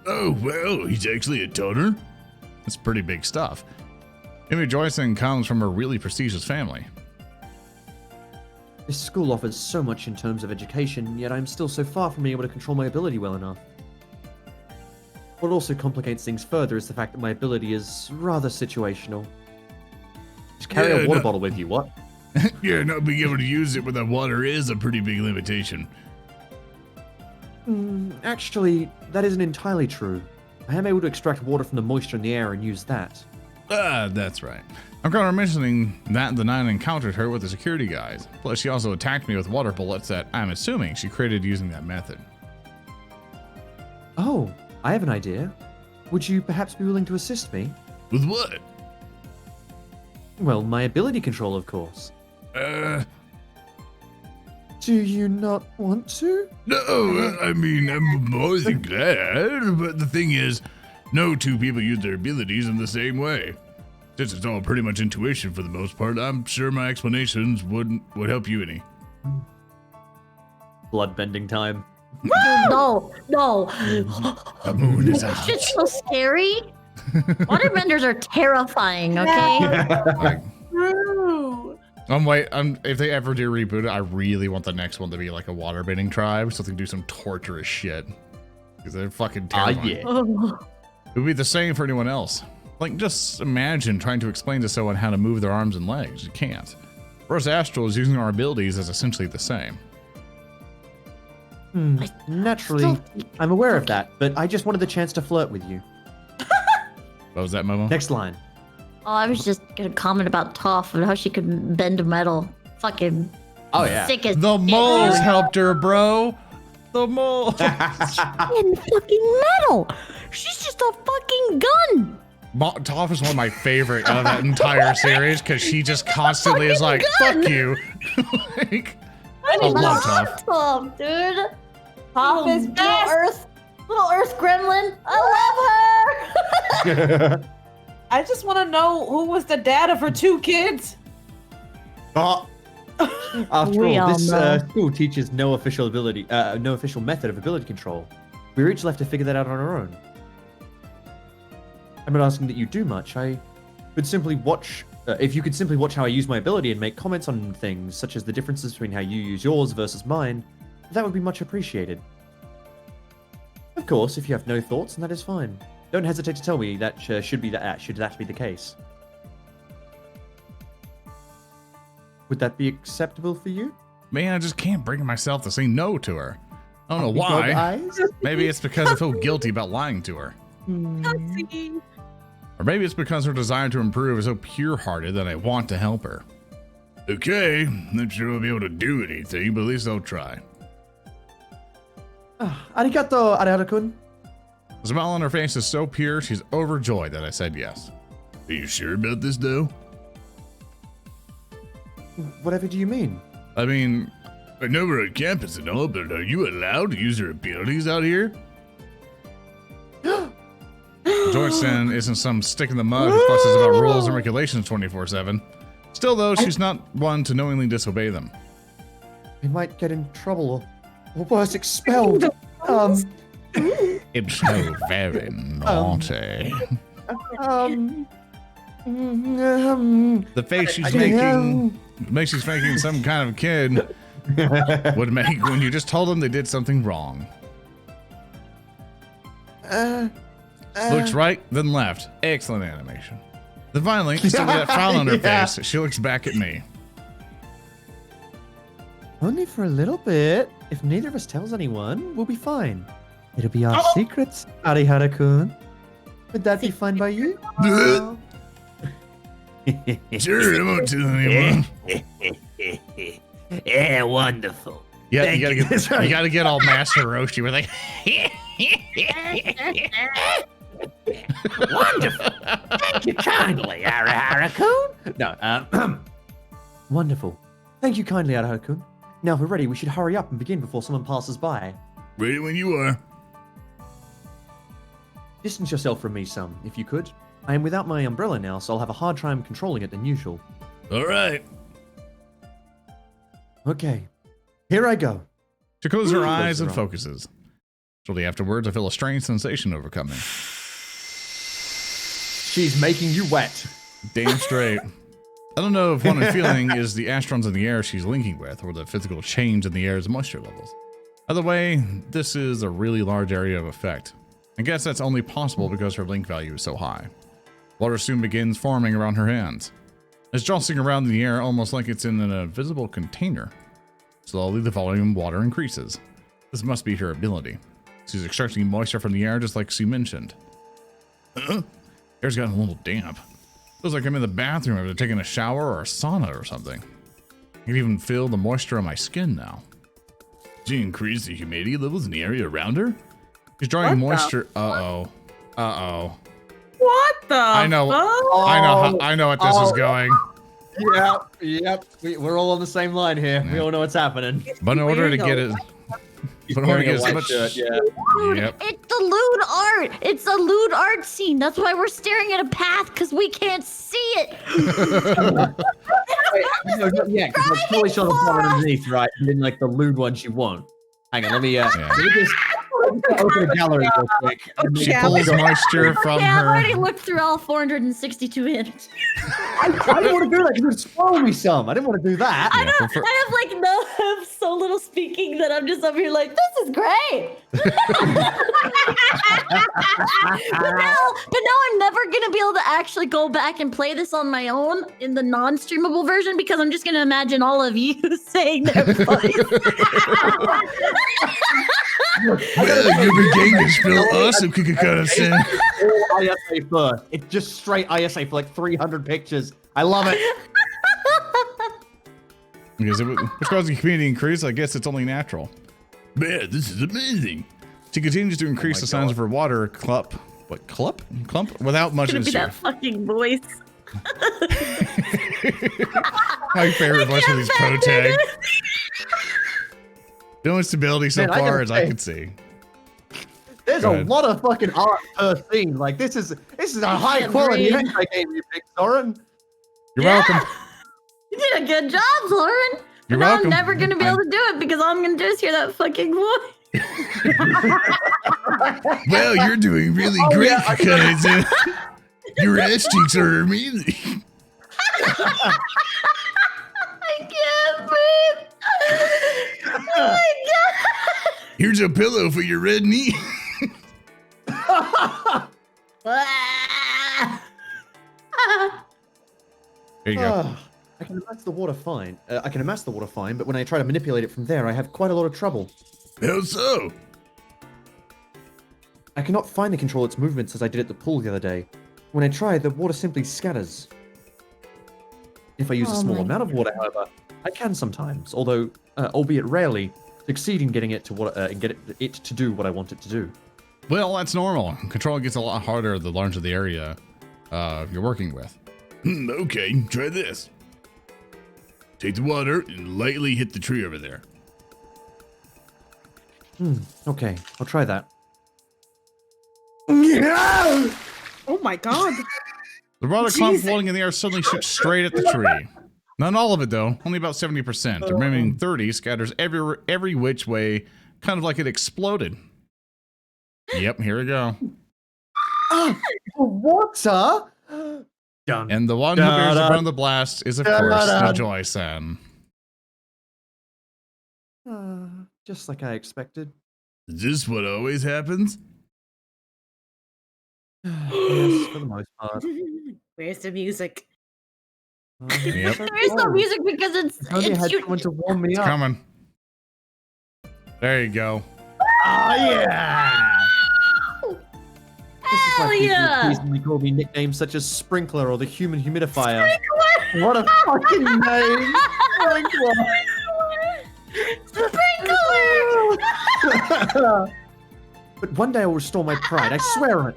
Oh, well, he's actually a donor? That's pretty big stuff. Amy Joyson comes from a really prestigious family. This school offers so much in terms of education, yet I'm still so far from being able to control my ability well enough. What also complicates things further is the fact that my ability is rather situational. Just carry a water bottle with you, what? Yeah, not being able to use it without water is a pretty big limitation. Actually, that isn't entirely true. I am able to extract water from the moisture in the air and use that. That's right. I'm kind of mentioning that the night I encountered her with the security guys. Plus, she also attacked me with water bullets that I'm assuming she created using that method. Oh, I have an idea. Would you perhaps be willing to assist me? With what? Well, my ability control, of course. Do you not want to? No, I mean, I'm more than glad, but the thing is, no two people use their abilities in the same way. Since it's all pretty much intuition for the most part, I'm sure my explanations would help you any. Bloodbending time. No. The moon is out. Shit's so scary. Waterbenders are terrifying, okay? If they ever do reboot it, I really want the next one to be like a waterbending tribe, so they can do some torturous shit. Because they're fucking terrifying. Yeah. It would be the same for anyone else. Like, just imagine trying to explain to someone how to move their arms and legs. You can't. For us astrals, using our abilities is essentially the same. Naturally, I'm aware of that, but I just wanted the chance to flirt with you. What was that, Momo? Next line. Oh, I was just gonna comment about Toph and how she could bend metal. Fucking sick as The moles helped her, bro. The moles. in fucking metal. She's just a fucking gun. Toph is one of my favorite out of that entire series because she just constantly is like, "Fuck you." Like, I love Toph. Toph, dude. Toph is little Earth gremlin. I love her. I just want to know who was the dad of her 2 kids. After all, this school teaches no official method of ability control. We were each left to figure that out on our own. I'm not asking that you do much. I could simply watch. If you could simply watch how I use my ability and make comments on things, such as the differences between how you use yours versus mine, that would be much appreciated. Of course, if you have no thoughts, then that is fine. Don't hesitate to tell me that should that be the case. Would that be acceptable for you? Man, I just can't bring myself to say no to her. I don't know why. Maybe it's because I feel guilty about lying to her. Or maybe it's because her desire to improve is so pure-hearted that I want to help her. Okay, I'm not sure we'll be able to do anything, but at least I'll try. Arigato, Arigato-kun. The smile on her face is so pure, she's overjoyed that I said yes. Are you sure about this, though? Whatever do you mean? I mean, I know we're on campus and all, but are you allowed to use your abilities out here? Joyson isn't some stick in the mud who fusses about rules and regulations 24/7. Still, though, she's not one to knowingly disobey them. We might get in trouble or worse, expelled. It's so very naughty. The face she's making makes she's making some kind of kid would make when you just told them they did something wrong. Looks right, then left. Excellent animation. Then finally, still with that frown on her face, she looks back at me. Only for a little bit. If neither of us tells anyone, we'll be fine. It'll be our secrets, Arihara-kun. Would that be fine by you? Sure, I won't tell anyone. Yeah, wonderful. Yeah, you gotta get all Master Roshi with like. Wonderful. Thank you kindly, Arihara-kun. No, wonderful. Thank you kindly, Arihara-kun. Now, if we're ready, we should hurry up and begin before someone passes by. Ready when you are. Distance yourself from me some, if you could. I am without my umbrella now, so I'll have a hard time controlling it than usual. All right. Okay. Here I go. She closes her eyes and focuses. Shortly afterwards, I feel a strange sensation overcome me. She's making you wet. Damn straight. I don't know if what I'm feeling is the astrons in the air she's linking with, or the physical change in the air's moisture levels. Either way, this is a really large area of effect. I guess that's only possible because her link value is so high. Water soon begins forming around her hands. It's jostling around in the air almost like it's in an invisible container. Slowly, the volume of water increases. This must be her ability. She's extracting moisture from the air just like she mentioned. Air's gotten a little damp. Feels like I'm in the bathroom after taking a shower or a sauna or something. I can even feel the moisture on my skin now. She increased the humidity levels in the area around her? She's drawing moisture. Uh-oh. Uh-oh. What the? I know. fuck? I know what this is going. Yep. We're all on the same line here. Yeah. We all know what's happening. But in order to get it, He's but in order to wearing get a as white much. shirt, yeah. Yep. It's the lewd art. It's a lewd art scene. That's why we're staring at a path, because we can't see it. Yeah, because I totally saw the part underneath, right? And then like the lewd ones you want. Hang on, let me just open a gallery real quick. She pulls moisture from Yeah, I've her. already looked through all 462 images. I didn't want to do that because it would spoil me some. I didn't want to do that. Yeah, for- I have so little speaking that I'm just over here like, this is great. but now I'm never gonna be able to actually go back and play this on my own in the non-streamable version because I'm just gonna imagine all of you saying their voice. Well, you began to spill awesome Kikakana-san. All ISA first. It's just straight ISA for like 300 pictures. I love it. Because which causes the community increase, I guess it's only natural. Man, this is amazing. She continues to increase the sounds of her water clump, without much It's gonna be issue. that fucking voice. My favorite voice of these protag. No instability so Man, I far gotta as I say- can see. There's Go a ahead. lot of fucking art per scene. Like this is a high can't quality breathe. hentai game you picked, Zoran. You're Yeah. welcome. You did a good job, Lauren. You're But now welcome. I'm never gonna be able to do it because all I'm gonna do is hear that fucking voice. Well, you're doing really Oh, great, yeah, I can- Kikakana. Your ass cheeks are amazing. I can't breathe. Oh my god. Here's a pillow for your red knee. There you go. I can amass the water fine. But when I try to manipulate it from there, I have quite a lot of trouble. How so? I cannot finely control its movements as I did at the pool the other day. When I try, the water simply scatters. If I use a Oh small my amount of water, however, I can sometimes, although, albeit rarely, succeed in getting it to it to do what I want it to do. Well, that's normal. Control gets a lot harder the larger the area you're working with. Okay, try this. Take the water and lightly hit the tree over there. Okay, I'll try that. Oh my god. The water clump Jesus. floating in the air suddenly shoots straight at the tree. Not all of it, though. Only about 70%. The remaining 30 scatters every which way, kind of like it exploded. Yep, here we go. Water? Done. And the one who bears the brunt of the blast is, of course, the Joy-san. Just like I expected. Is this what always happens? Yes, for the most part. Where's the music? Yep. There is no music because it's If only I had you. someone to warm me up. Coming. There you go. Oh yeah! This is Hell why people yeah! occasionally call me nicknames such as Sprinkler or the Human Humidifier. What a fucking name! Sprinkler! But one day I'll restore my pride, I swear on it.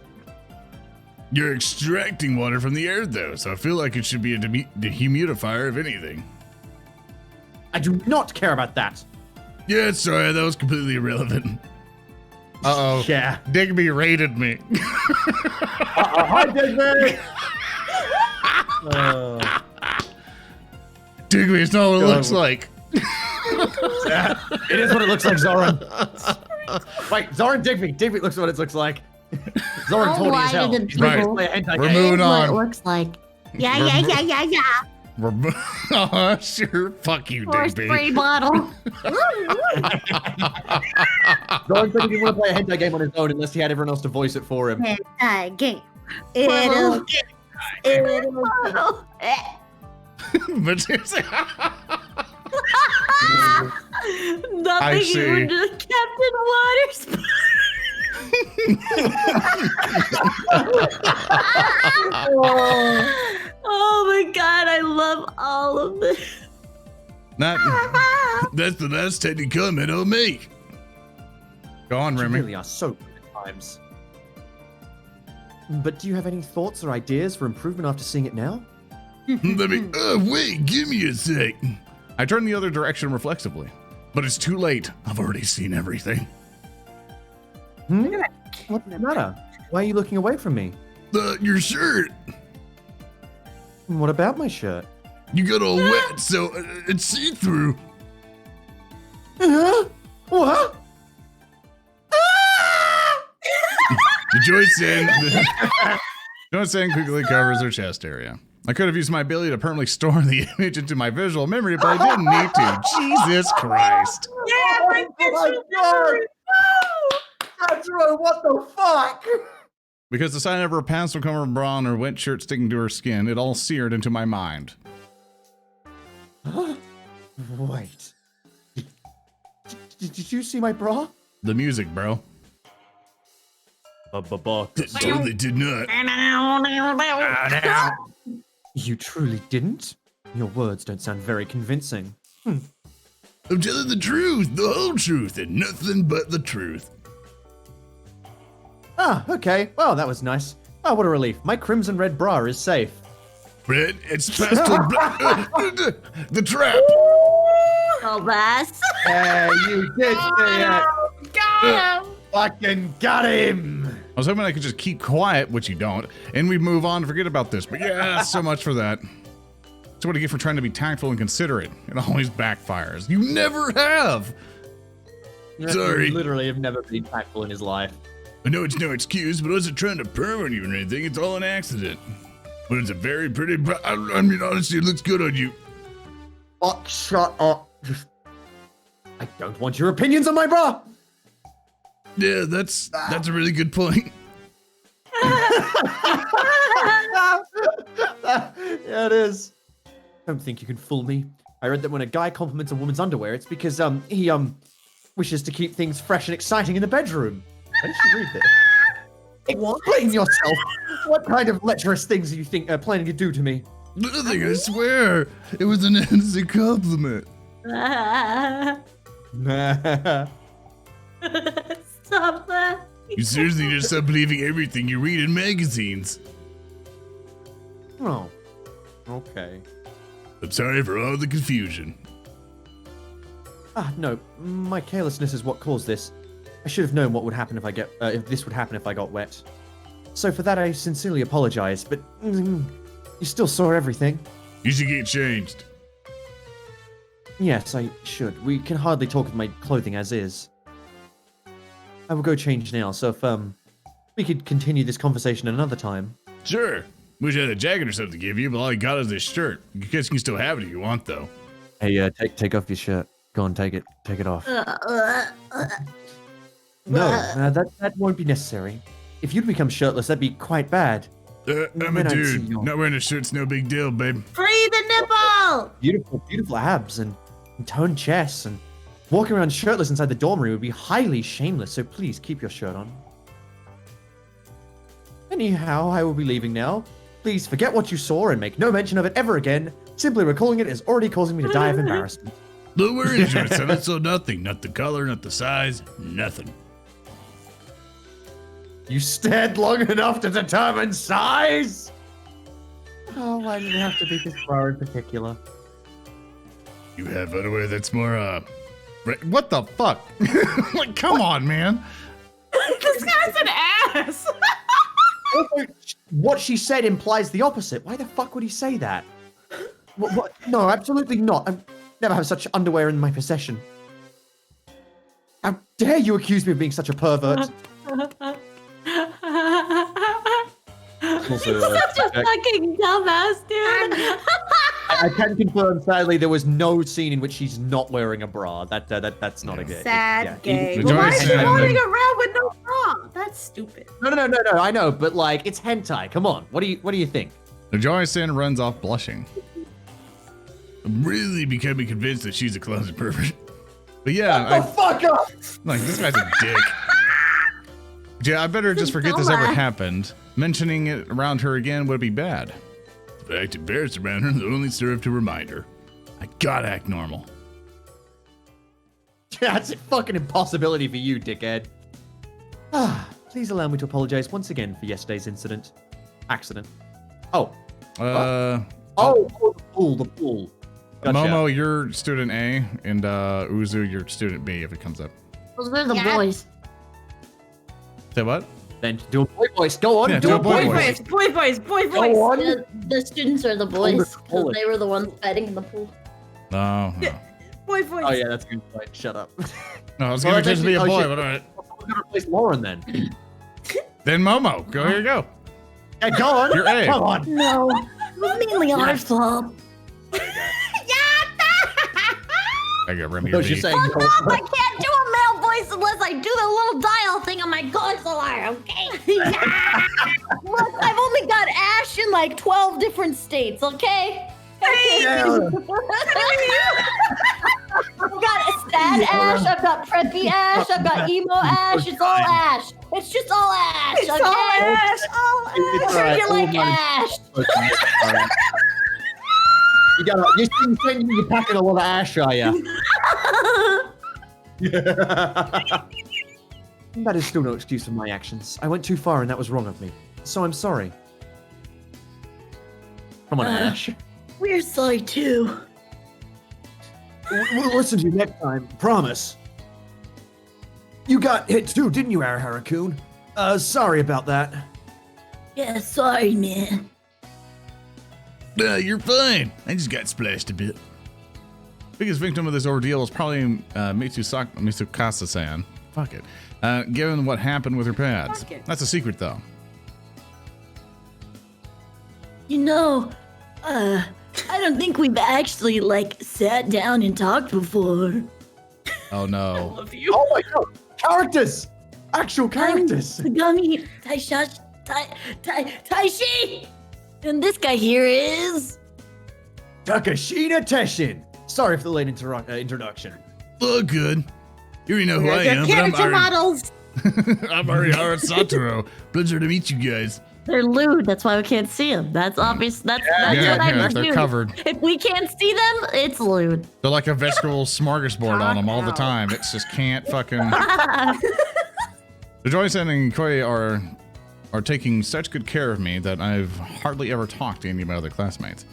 You're extracting water from the air, though, so I feel like it should be a dehumidifier, if anything. I do not care about that. Yeah, sorry, that was completely irrelevant. Uh-oh. Yeah. Digby raided me. Hi, Digby! Digby, it's not what it looks like. It is what it looks like, Zoran. Wait, Zoran, Digby. Digby looks what it looks like. Zoran told me as hell. He's ready to play a hentai We're game. moving What on. it looks like. Yeah. Sure. Fuck you, Or a Digby. spray bottle. Zoran said he didn't want to play a hentai game on his own unless he had everyone else to voice it for him. Hentai game. Bottle. It'll But seriously. Nothing see. even Captain Waters. Oh my god, I love all of this. That's the last technical comment I'll make. Go on, You Remy. really are so good at times. But do you have any thoughts or ideas for improvement after seeing it now? Let me. Wait, give me a sec. I turn the other direction reflexively, but it's too late. I've already seen everything. What's the matter? Why are you looking away from me? Your shirt. What about my shirt? You got all wet, so it's see-through. What? The joint sand quickly covers her chest area. I could have used my ability to permanently store the image into my visual memory, but I didn't need to. Jesus Christ. Yeah, my visual memory. Tatro, what the fuck? Because the sight of her pants will cover bra and her wet shirt sticking to her skin, it all seared into my mind. Wait. Did you see my bra? The music, bro. Totally did not. You truly didn't? Your words don't sound very convincing. I'm telling the truth, the whole truth, and nothing but the truth. Ah, okay. Well, that was nice. Oh, what a relief. My crimson red bra is safe. Brett, it's pastel the trap. Oh, Bass. Hey, you did see it. Got him. Fucking got him. I was hoping I could just keep quiet, which you don't, and we move on and forget about this. But yeah, so much for that. That's what I get for trying to be tactful and considerate. It always backfires. You never have. Sorry. You literally have never been tactful in his life. I know it's no excuse, but I wasn't trying to perv on you or anything. It's all an accident. But it's a very pretty bra. I mean, honestly, it looks good on you. Oh, shut up. I don't want your opinions on my bra. Yeah, that's a really good point. Yeah, it is. Don't think you can fool me. I read that when a guy compliments a woman's underwear, it's because he wishes to keep things fresh and exciting in the bedroom. Where did you read this? Explain yourself. What kind of lecherous things do you think planning to do to me? Nothing, I swear. It was an innocent compliment. Stop that. You seriously need to stop believing everything you read in magazines. Oh, okay. I'm sorry for all the confusion. Ah, no, my carelessness is what caused this. I should have known what would happen if this would happen if I got wet. So for that, I sincerely apologize, but you still saw everything. You should get changed. Yes, I should. We can hardly talk with my clothing as is. I will go change now, so if we could continue this conversation another time. Sure. Wish I had a jacket or something to give you, but all I got is this shirt. You guys can still have it if you want, though. Hey, take off your shirt. Go on, take it off. No, that won't be necessary. if you'd become shirtless, that'd be quite bad. I'm a Then I'd see dude. your Not wearing a shirt's no big deal, babe. Free the nipple! beautiful, beautiful abs and toned chests, and walking around shirtless inside the dormitory would be highly shameless, so please keep your shirt on. Anyhow, I will be leaving now. Please forget what you saw and make no mention of it ever again. Simply recalling it is already causing me to die of embarrassment. Don't worry, son. It's so nothing. Not the color, not the size, nothing. You stared long enough to determine size? Oh, why did it have to be this bra in particular? You have underwear that's more, what the fuck? Like, come on, man. This guy's an ass. What she said implies the opposite. Why the fuck would he say that? What? No, absolutely not. I never have such underwear in my possession. How dare you accuse me of being such a pervert? Also, Such a fucking dumbass, dude. I can confirm, sadly, there was no scene in which she's not wearing a bra. That's not a good. Sad gay. The Why Joy is she said- running around with no bra? That's stupid. No, I know, but like, it's hentai. Come on, what do you think? The Joy-san runs off blushing. I'm really becoming convinced that she's a closet pervert. But yeah, Fuck up! like, this guy's a dick. Yeah, I better just forget this ever happened. Mentioning it around her again would be bad. The fact embarrassed around her only served to remind her. I gotta act normal. That's a fucking impossibility for you, dickhead. Please allow me to apologize once again for yesterday's accident. Oh. The pool. Gotcha. Momo, you're student A, and Uzu, you're student B if it comes up. Those are the Yeah. boys. Say what? Then do a boy voice. Go on, Yeah, do a boy Boy voice. voice, boy voice, boy Go voice. on. The students are the boys. Hold it. They were the ones fighting in the pool. No. Boy voice. Oh yeah, that's a good point. Shut up. No, I was Well, gonna pretend to be a actually- boy, oh, but alright. We're gonna replace Lauren then. Then Momo, here you go. Yeah, go on. You're A. Come on. No, it was mainly our fault. I got Remy No, or she's B. saying I can't do a male voice unless I do the little dial thing on my consular, okay? Look, I've only got Ash in like 12 different states, okay? I've got sad Ash, I've got preppy Ash, I've got emo Ash, it's all Ash. It's just all Ash, It's okay? all Ash. All It's I'm sure alright, you all like mine. Ash. You're packing a lot of ash, are you? That is still no excuse for my actions. I went too far and that was wrong of me. So I'm sorry. Come on, Ash. We're sorry too. We'll listen to you next time. Promise. You got hit too, didn't you, Arahara-kun? Sorry about that. Yeah, sorry, man. You're fine. I just got splashed a bit. Biggest victim of this ordeal was probably Mitsukasa-san. Fuck it. Given what happened with her pads. Fuck it. That's a secret, though. You know, I don't think we've actually, like, sat down and talked before. Oh, no. of you. Oh my god! Characters! Actual characters! Tagami Taishi! And this guy here is... Takashina Teshin! Sorry for the late introduction. Oh, good. You already know who I Your am, but character models. I'm Arihara Satoru. Pleasure to meet you guys. They're lewd, that's why we can't see them. That's obvious, that's what I they're presume. covered. If we can't see them, it's lewd. They're like a vegetable smorgasbord on them all the time. It's just can't fucking... The Joy-san and Koi are taking such good care of me that I've hardly ever talked to any of my other classmates.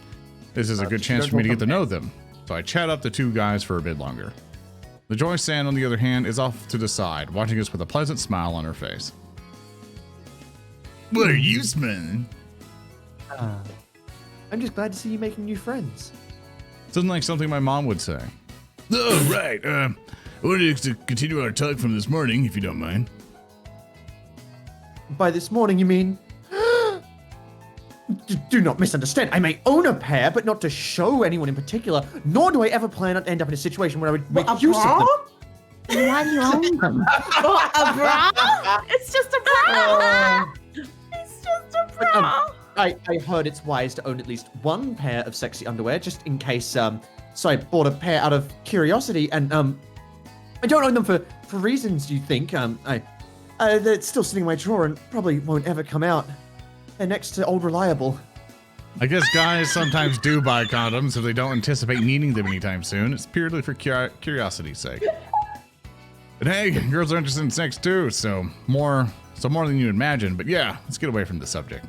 This is a good chance for me to get to know them, so I chat up the two guys for a bit longer. The Joy-san, on the other hand, is off to the side, watching us with a pleasant smile on her face. What are you smelling? I'm just glad to see you making new friends. Sounds like something my mom would say. Oh, right. I wanted to continue our talk from this morning, if you don't mind. By this morning, you mean? Do not misunderstand. I may own a pair, but not to show anyone in particular, nor do I ever plan to end up in a situation where I would make use of them. Why do you own them? A bra? It's just a bra. It's just a bra. I heard it's wise to own at least one pair of sexy underwear, just in case. So I bought a pair out of curiosity, and I don't own them for reasons you think. They're still sitting in my drawer and probably won't ever come out. They're next to Old Reliable. I guess guys sometimes do buy condoms if they don't anticipate needing them anytime soon. It's purely for curiosity's sake. But hey, girls are interested in sex too, so more than you imagine. But yeah, let's get away from the subject.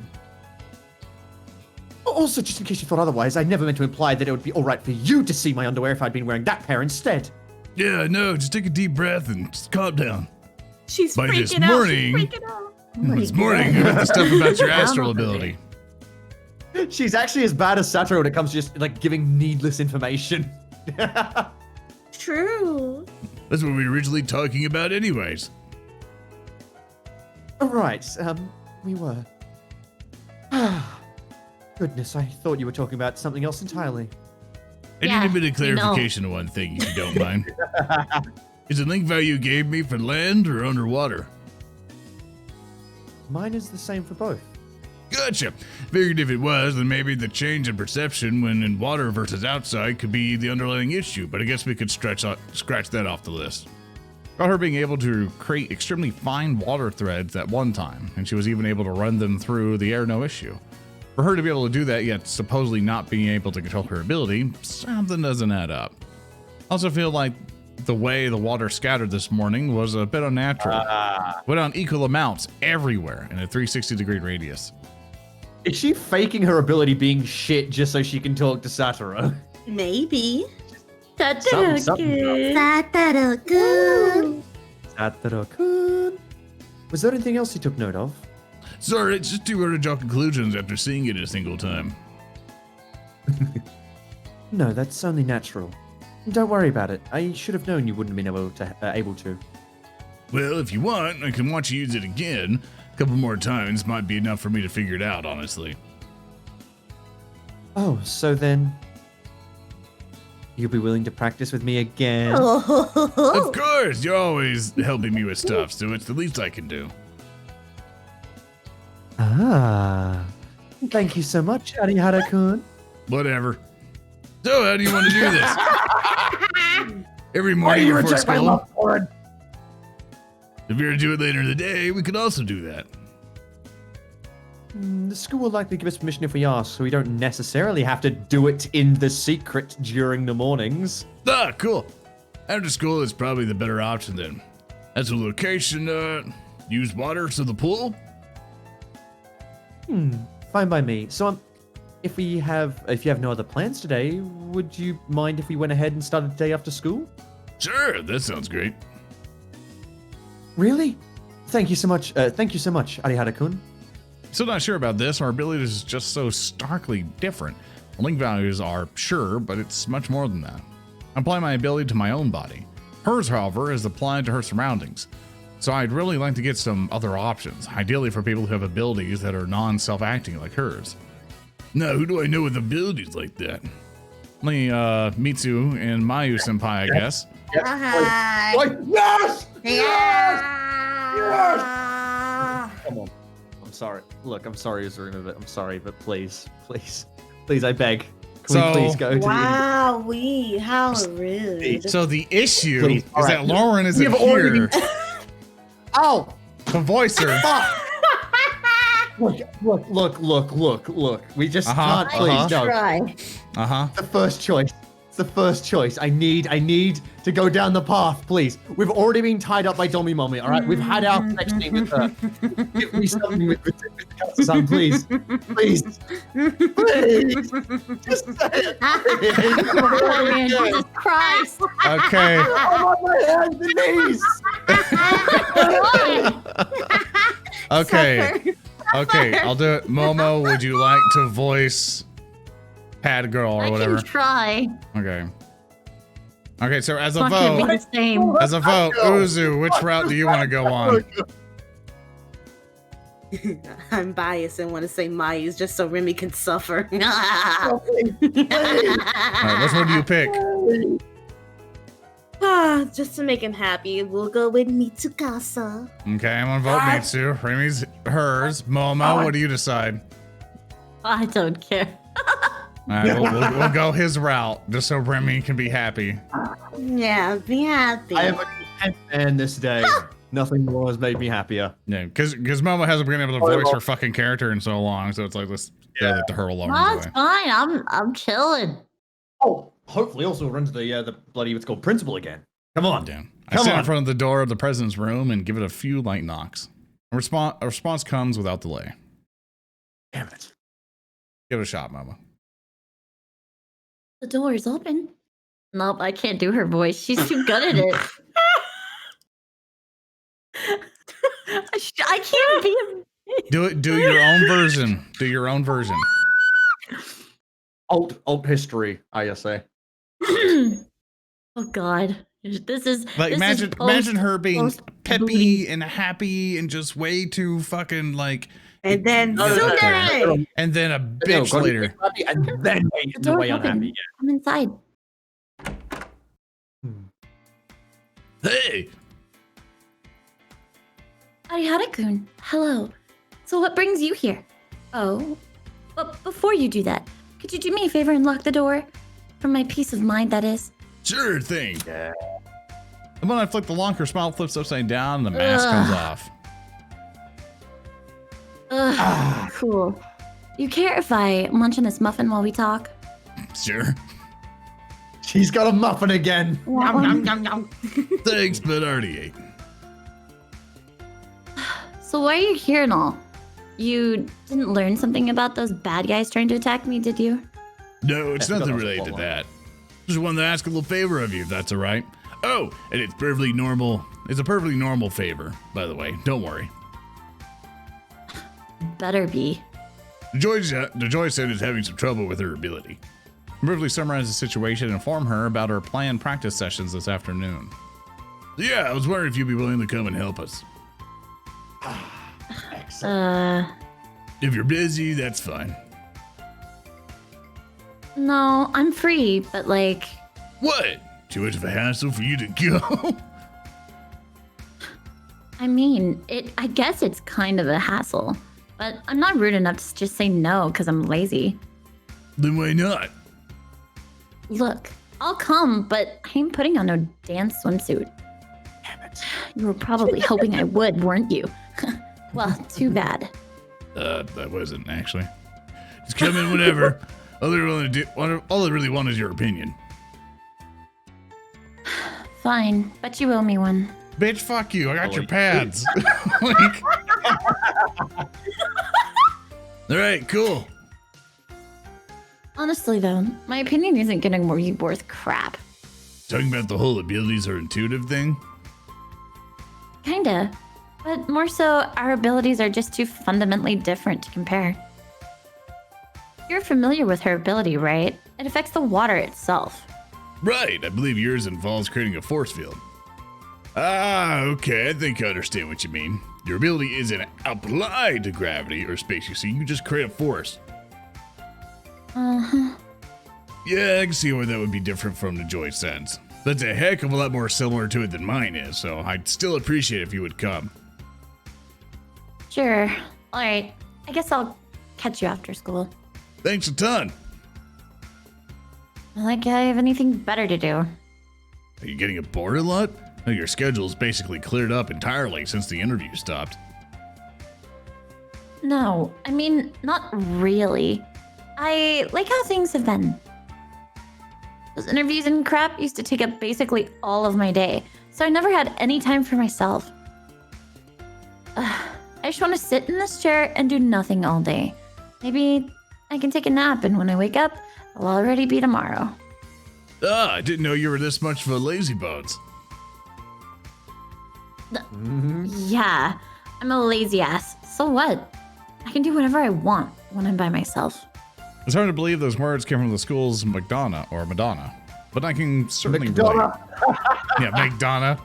Also, just in case you thought otherwise, I never meant to imply that it would be all right for you to see my underwear if I'd been wearing that pair instead. Yeah, no, just take a deep breath and just calm down. She's By this freaking out. morning- She's freaking out. This morning, you got the stuff about your astral ability. She's actually as bad as Satoru when it comes to just like giving needless information. True. That's what we were originally talking about anyways. All right, we were. Goodness, I thought you were talking about something else entirely. I Yeah, need a bit of you know. clarification on one thing, if you don't mind. Is the link value you gave me for land or underwater? Mine is the same for both. Gotcha. Figured if it was, then maybe the change in perception when in water versus outside could be the underlying issue, but I guess we could scratch that off the list. About her being able to create extremely fine water threads at one time, and she was even able to run them through the air no issue. For her to be able to do that, yet supposedly not being able to control her ability, something doesn't add up. I also feel like the way the water scattered this morning was a bit unnatural. Went on equal amounts everywhere in a 360-degree radius. Is she faking her ability being shit just so she can talk to Satoru? Maybe. Something. Satoru-kun. Satoru-kun. Was there anything else you took note of? Sorry, it's just too hard to draw conclusions after seeing it a single time. No, that's only natural. Don't worry about it. I should have known you wouldn't have been able to. Well, if you want, I can watch you use it again. A couple more times might be enough for me to figure it out, honestly. Oh, so then you'll be willing to practice with me again? Of course, you're always helping me with stuff, so it's the least I can do. Ah. Thank you so much, Arihara-kun. Whatever. So, how do you want to do this? Every morning before school? If you're to do it later in the day, we could also do that. The school will likely give us permission if we ask, so we don't necessarily have to do it in the secret during the mornings. Ah, cool. After school is probably the better option then. As a location, use water to the pool? Fine by me. So, if you have no other plans today, would you mind if we went ahead and started the day after school? Sure, that sounds great. Really? Thank you so much. Arihara-kun. Still not sure about this. Our ability is just so starkly different. Our link values are sure, but it's much more than that. I apply my ability to my own body. Hers, however, is applied to her surroundings. So I'd really like to get some other options, ideally for people who have abilities that are non-self-acting like hers. Now, who do I know with abilities like that? Only Mitsu and Mayu senpai, I guess. Hi. Yes! Yeah. Come on. I'm sorry. Look, I'm sorry, Uzurima, but I'm sorry, but please, I beg. Can we please go to Wow, how rude. So the issue Please, is all that right. Lauren isn't have already here Oh! to voice her. Look. We just can't, please, no. Try. Uh-huh. The first choice. It's the first choice. I need to go down the path, please. We've already been tied up by Domi Mommy, all right? We've had our sex thing with her. Give me something with Katsu-san, please. Please. Just say it. Jesus Christ. Okay. I'm on my hands and knees. Okay, I'll do it. Momo, would you like to voice Pad Girl or I whatever? can try. Okay, so as a Fuck it, be vote, the same. Uzu, which route do you want to go on? I'm biased and want to say Mayu's just so Remy can suffer. All right, which one do you pick? Just to make him happy, we'll go with Mitsukasa. Okay, I'm gonna vote Mitsu. Remy's hers. Momo, what do you decide? I don't care. All right, we'll go his route, just so Remy can be happy. Yeah, be happy. I am a content man this day. Nothing more has made me happier. Yeah, because Momo hasn't been able to voice her fucking character in so long, so it's like, let's get it to her alone. That's fine. I'm chilling. Oh, hopefully also run to the bloody what's called principal again. Come on. Damn. I stand in front of the door of the president's room and give it a few light knocks. A response comes without delay. Damn it. Give it a shot, Momo. The door is open. Nope, I can't do her voice. She's too good at it. I can't be a... Do your own version. Do your own version. Alt history, I say. Oh God. This is like this imagine her being peppy and happy and just way too fucking like and then and then a bitch later. And then the way unhappy. I'm inside. Hey. Ariana-kun, hello. So what brings you here? Oh, but before you do that, could you do me a favor and lock the door? For my peace of mind, that is. Sure thing. Yeah. The moment I flick the lock, her smile flips upside down and the mask comes off. Cool. You care if I munch on this muffin while we talk? Sure. She's got a muffin again. Nom, nom, nom, nom. Thanks, but I already ate. So why are you here and all? You didn't learn something about those bad guys trying to attack me, did you? No, it's nothing related to that. Just wanted to ask a little favor of you, if that's all right. Oh, and it's perfectly normal. It's a perfectly normal favor, by the way. Don't worry. Better be. The Joy said is having some trouble with her ability. Briefly summarize the situation and inform her about our planned practice sessions this afternoon. Yeah, I was wondering if you'd be willing to come and help us. If you're busy, that's fine. No, I'm free, but like... What? Too much of a hassle for you to go? I mean, I guess it's kind of a hassle, but I'm not rude enough to just say no because I'm lazy. Then why not? Look, I'll come, but I ain't putting on no dance swimsuit. Damn it. You were probably hoping I would, weren't you? Well, too bad. I wasn't, actually. Just come in whenever. All I really want is your opinion. Fine, but you owe me one. Bitch, fuck you. I got your pads. Like... All right, cool. Honestly, though, my opinion isn't gonna be worth crap. Talking about the whole abilities or intuitive thing? Kinda. But more so, our abilities are just too fundamentally different to compare. You're familiar with her ability, right? It affects the water itself. Right, I believe yours involves creating a force field. Ah, okay, I think I understand what you mean. Your ability isn't applied to gravity or space, you see, you just create a force. Uh-huh. Yeah, I can see why that would be different from the Joy sense. That's a heck of a lot more similar to it than mine is, so I'd still appreciate it if you would come. Sure. Alright, I guess I'll catch you after school. Thanks a ton. Not like I have anything better to do. Are you getting bored a lot? No, your schedule's basically cleared up entirely since the interview stopped. No, I mean, not really. I like how things have been. Those interviews and crap used to take up basically all of my day, so I never had any time for myself. I just want to sit in this chair and do nothing all day. Maybe I can take a nap, and when I wake up, it'll already be tomorrow. Ah, I didn't know you were this much of a lazybones. Yeah, I'm a lazy ass. So what? I can do whatever I want when I'm by myself. It's hard to believe those words came from the school's Madonna, but I can certainly relate. Yeah, McDonough.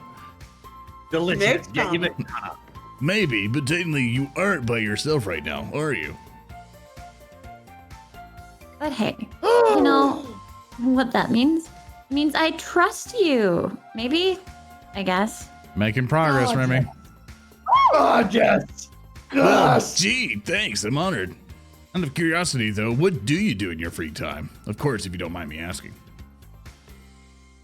Delicious. Yeah, you make Maybe, but technically you aren't by yourself right now, are you? But hey, you know what that means? It means I trust you. Maybe? I guess. Making progress, Oh, Remy. Oh, yes. Well, gee, thanks. I'm honored. Out of curiosity, though, what do you do in your free time? Of course, if you don't mind me asking.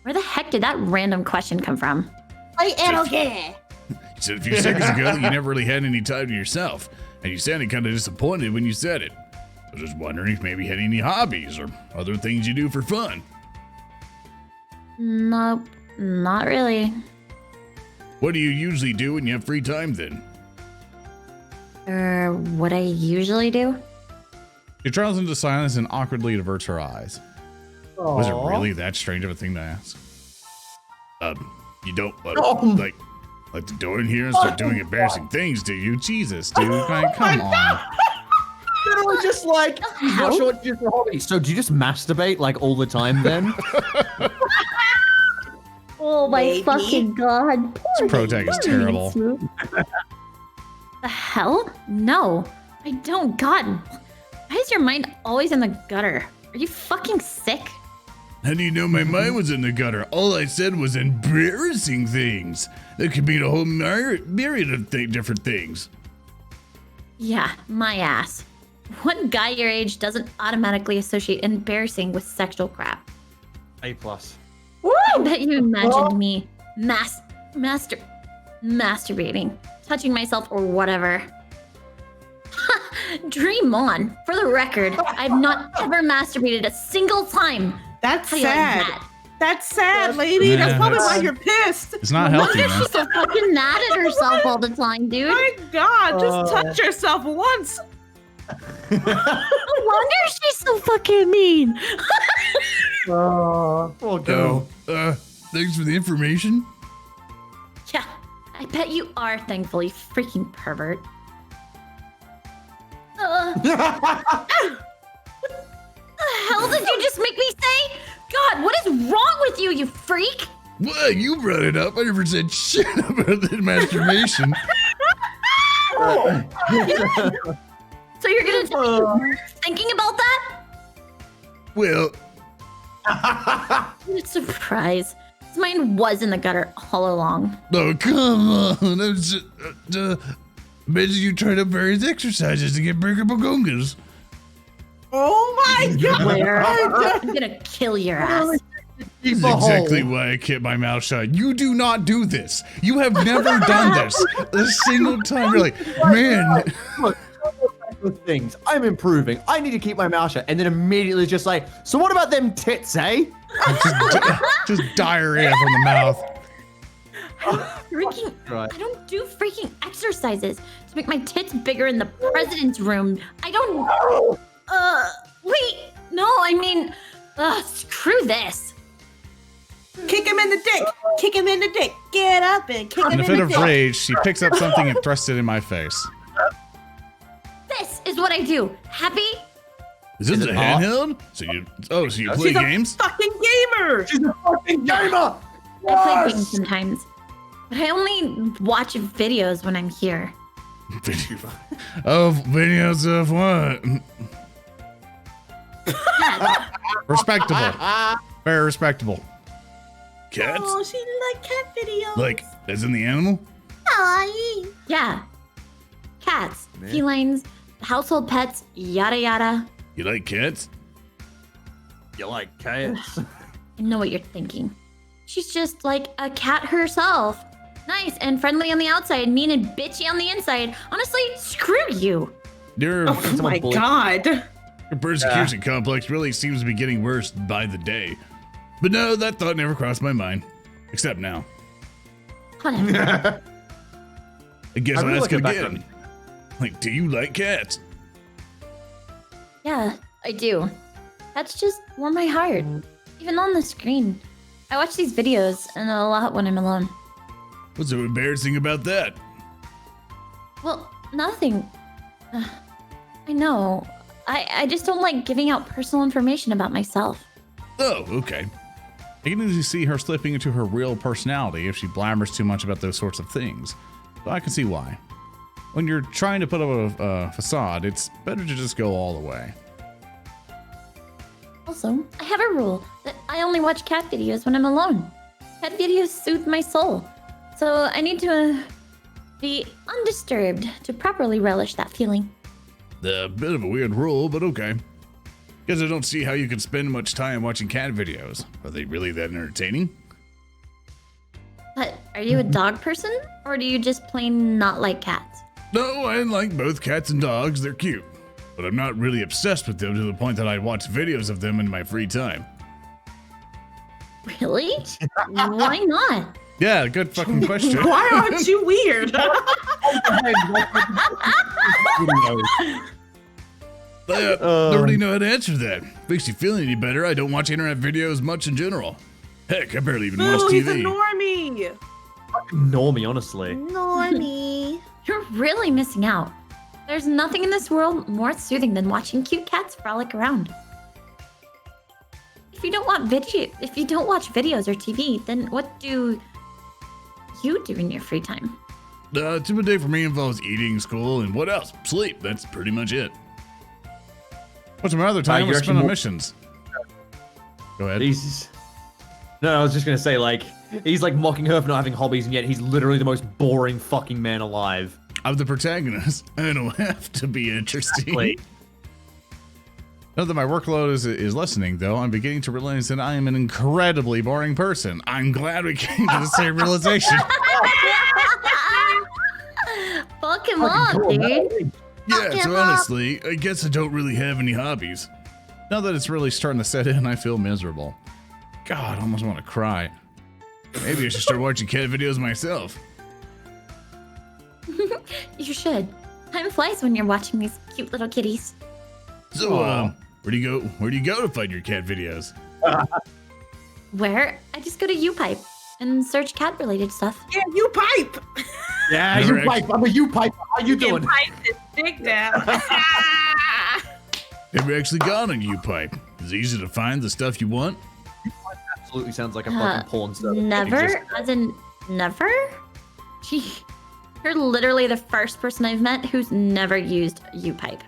Where the heck did that random question come from? I don't care. You said a few seconds ago you never really had any time to yourself, and you sounded kind of disappointed when you said it. I was just wondering if maybe you had any hobbies or other things you do for fun. Nope, not really. What do you usually do when you have free time then? What I usually do? She trails into silence and awkwardly averts her eyes. Was it really that strange of a thing to ask? You don't like the door in here and start doing embarrassing things, do you? Jesus, dude, like, come on. Literally just like, not sure what to do for a hobby. So do you just masturbate like all the time then? Oh my fucking god. This Protag is terrible. The hell? No, I don't. God, why is your mind always in the gutter? Are you fucking sick? How do you know my mind was in the gutter? All I said was embarrassing things. That could mean a whole myriad of different things. Yeah, my ass. What guy your age doesn't automatically associate embarrassing with sexual crap? A+. I bet you imagined me masturbating, touching myself or whatever. Dream on. For the record, I've not ever masturbated a single time. That's How do you like sad. that? That's sad, lady. Yeah, That's probably that's- why you're pissed. It's not No healthy, wonder man. she's so fucking mad at herself all the time, dude. My God, just touch yourself once. No wonder she's so fucking mean. Poor girl. Thanks for the information. Yeah, I bet you are thankful, you freaking pervert. What the hell did you just make me say? God, what is wrong with you, you freak? Well, you brought it up. I never said shit about the masturbation. So you're gonna tell me you're thinking about that? Well, What a surprise. His mind was in the gutter all along. oh, come on. I was just, imagine you tried up various exercises to get bigger bagungas. Oh my God. Where? I'm gonna kill your ass. This is exactly why I kept my mouth shut. You do not do this. You have never done this a single time. You're like, man. Look, things. I'm improving. I need to keep my mouth shut. And then immediately just like, so what about them tits, eh? just diarrhea from the mouth. Freaking, Right. I don't do freaking exercises to make my tits bigger in the president's room. I don't. Wait. No, I mean, screw this. Kick him in the dick. Kick him in the dick. Get up and kick him In in a fit the of dick. rage, she picks up something and thrusts it in my face. This is what I do. Happy? Is this a handheld? So you play She's a games? fucking gamer. She's a fucking gamer! I play games sometimes, but I only watch videos when I'm here. Videos of what? Respectable. Very respectable. Cats? Oh, she like cat videos. Like, as in the animal? Aye. Yeah. Cats, felines, household pets, yada yada. You like cats? You like cats? I know what you're thinking. She's just like a cat herself. Nice and friendly on the outside, mean and bitchy on the inside. Honestly, screw you. Your Oh my God. persecution complex really seems to be getting worse by the day. But no, that thought never crossed my mind. Except now. Whatever. I guess I I'll really ask like it back again. Like, do you like cats? Yeah, I do. That's just warm my heart. Even on the screen. I watch these videos and a lot when I'm alone. What's so embarrassing about that? Well, nothing. I know. I just don't like giving out personal information about myself. Oh, okay. I can easily see her slipping into her real personality if she blabbers too much about those sorts of things. But I can see why. When you're trying to put up a facade, it's better to just go all the way. I'll Also, I have a rule that I only watch cat videos when I'm alone. Cat videos soothe my soul. So I need to be undisturbed to properly relish that feeling. A bit of a weird rule, but okay. Guess I don't see how you could spend much time watching cat videos. Are they really that entertaining? But are you a dog person? Or do you just plain not like cats? No, I like both cats and dogs. They're cute. But I'm not really obsessed with them to the point that I watch videos of them in my free time. Really? Why not? Yeah, good fucking question. Why aren't you weird? I don't really know how to answer that. Makes you feel any better, I don't watch internet videos much in general. Heck, I barely even watch Ooh, TV. he's a normie. Normie, honestly. Normie. You're really missing out. There's nothing in this world more soothing than watching cute cats frolic around. If you don't watch videos or TV, then what do you do in your free time? Typical day for me involves eating, school, and what else? Sleep. That's pretty much it. What's my other time? I spend on missions. Go ahead. Jesus. No, I was just gonna say, like, he's like mocking her for not having hobbies, and yet he's literally the most boring fucking man alive. I'm the protagonist. I don't have to be interesting. Exactly. Now that my workload is lessening, though, I'm beginning to realize that I am an incredibly boring person. I'm glad we came to the same realization. Fuck him up, dude. Yeah, so honestly, I guess I don't really have any hobbies. Now that it's really starting to set in, I feel miserable. God, I almost want to cry. Maybe I should start watching cat videos myself. You should. Time flies when you're watching these cute little kitties. So, where do you go to find your cat videos? Where? I just go to UPipe and search cat-related stuff. Yeah, you pipe. Yeah, Never you pipe. I'm a you pipe. How you doing? Pipe this dick down. Never actually gone on UPipe. Is it easy to find the stuff you want? Absolutely sounds like a fucking porn star. Never? As in, never? Gee, you're literally the first person I've met who's never used UPipe.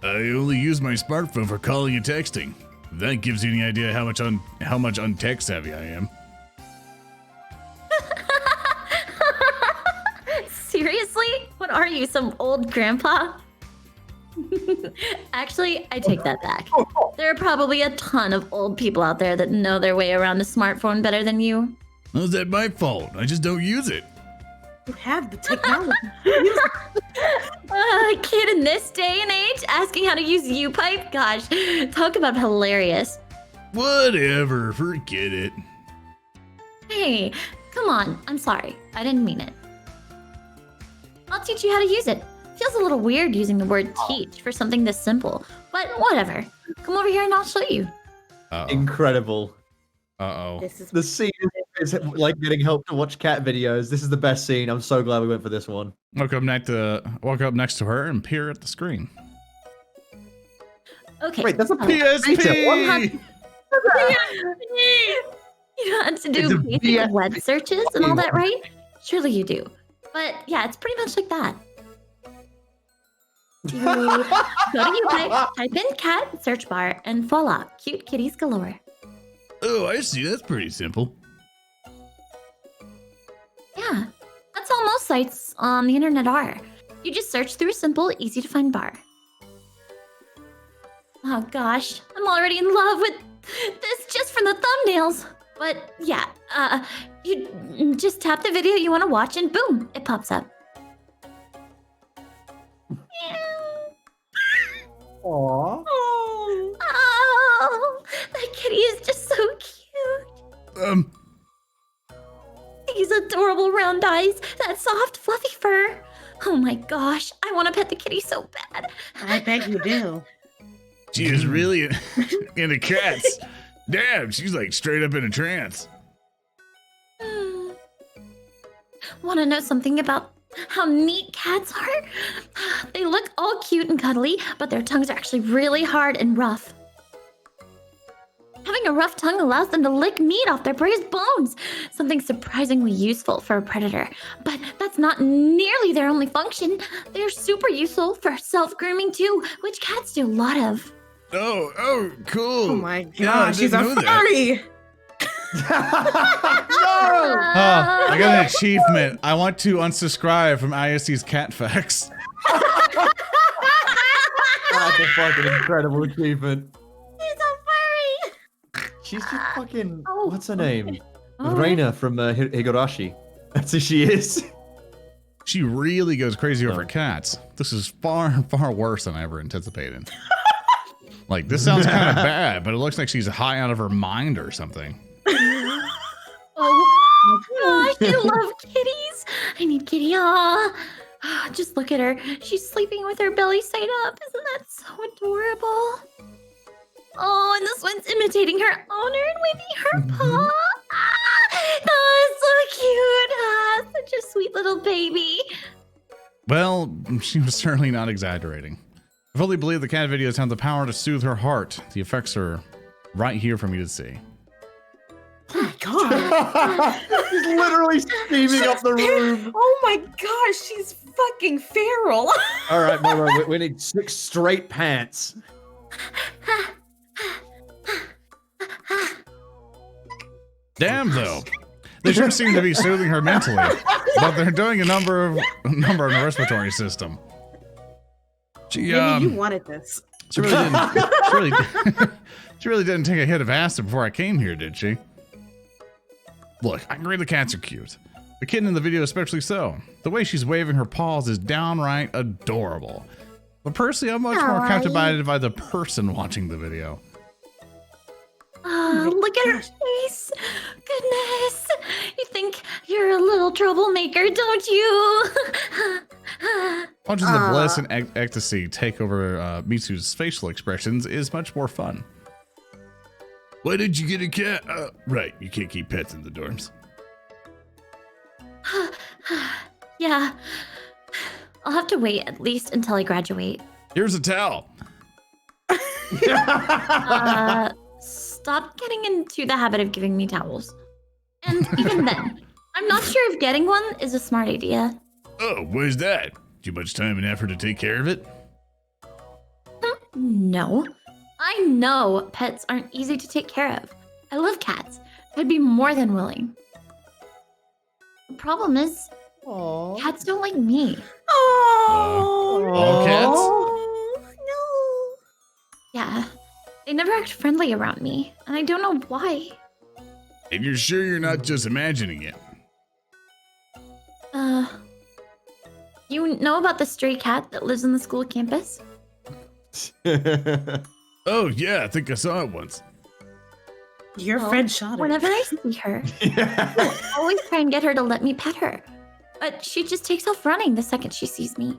I only use my smartphone for calling and texting. If that gives you any idea how much untech savvy I am. Seriously? What are you, some old grandpa? Actually, I take that back. There are probably a ton of old people out there that know their way around a smartphone better than you. How's that my fault? I just don't use it. You have the technology. A kid in this day and age asking how to use UPipe? Gosh, talk about hilarious. Whatever, forget it. Hey, come on. I'm sorry. I didn't mean it. I'll teach you how to use it. Feels a little weird using the word teach for something this simple, but whatever. Come over here and I'll show you. Uh-oh. Incredible. Uh-oh. This is The scene is like getting help to watch cat videos. This is the best scene. I'm so glad we went for this one. Walk up next to her and peer at the screen. Okay. Wait, that's a PSP! You don't have to It's do a basic VS web searches and all that, right? Surely you do. But yeah, it's pretty much like that. You go to UPipe, type in cat search bar, and voila, cute kitties galore. Oh, I see. That's pretty simple. Yeah, that's all most sites on the internet are. You just search through a simple, easy to find bar. Oh gosh, I'm already in love with this just from the thumbnails. But yeah, you just tap the video you want to watch and boom, it pops up. Aww. Oh, that kitty is just so cute. These adorable round eyes, that soft, fluffy fur. Oh my gosh, I want to pet the kitty so bad. I bet you do. She is really into cats. Damn, she's like straight up in a trance. Want to know something about how neat cats are? They look all cute and cuddly, but their tongues are actually really hard and rough. Having a rough tongue allows them to lick meat off their prey's bones, something surprisingly useful for a predator. But that's not nearly their only function. They're super useful for self-grooming too, which cats do a lot of. Oh, cool. Oh my Yeah, I god, she's a didn't know that. furry! I got an achievement. I want to unsubscribe from ISC's cat facts. That's a fucking incredible achievement. He's a furry. She's just fucking. Oh. What's her name? All Reina from Higurashi. That's who she is. She really goes crazy over cats. This is far, far worse than I ever anticipated. Like, this sounds kind of bad, but it looks like she's high out of her mind or something. Oh my gosh, I love kitties. I need kitty. Aw. Just look at her. She's sleeping with her belly side up. Isn't that so adorable? Oh, and this one's imitating her owner and waving her paw. Oh, so cute. Such a sweet little baby. Well, she was certainly not exaggerating. I fully believe the cat videos have the power to soothe her heart. The effects are right here for me to see. Oh my god. She's literally steaming up the room. Oh my gosh, she's fucking feral. All right, Moro, we need 6 straight pants. Damn, though. They sure seem to be soothing her mentally, but they're doing a number in the respiratory system. She Maybe you wanted this. She really didn't. She really didn't take a hit of acid before I came here, did she? Look, I agree the cats are cute. The kitten in the video especially so. The way she's waving her paws is downright adorable. But personally, I'm much more captivated by the person watching the video. Oh, look at her face. Goodness. You think you're a little troublemaker, don't you? Watching the bliss and ecstasy take over Mitsu's facial expressions is much more fun. Why did you get a cat? Right, you can't keep pets in the dorms. Yeah. I'll have to wait at least until I graduate. Here's a towel. Stop getting into the habit of giving me towels. And even then, I'm not sure if getting one is a smart idea. Oh, where's that? Too much time and effort to take care of it? No. I know pets aren't easy to take care of. I love cats. I'd be more than willing. The problem is, cats don't like me. All cats? No. Yeah. They never act friendly around me, and I don't know why. And you're sure you're not just imagining it? You know about the stray cat that lives on the school campus? Oh, yeah, I think I saw it once. Your friend shot her. Whenever I see her, I always try and get her to let me pet her. But she just takes off running the second she sees me.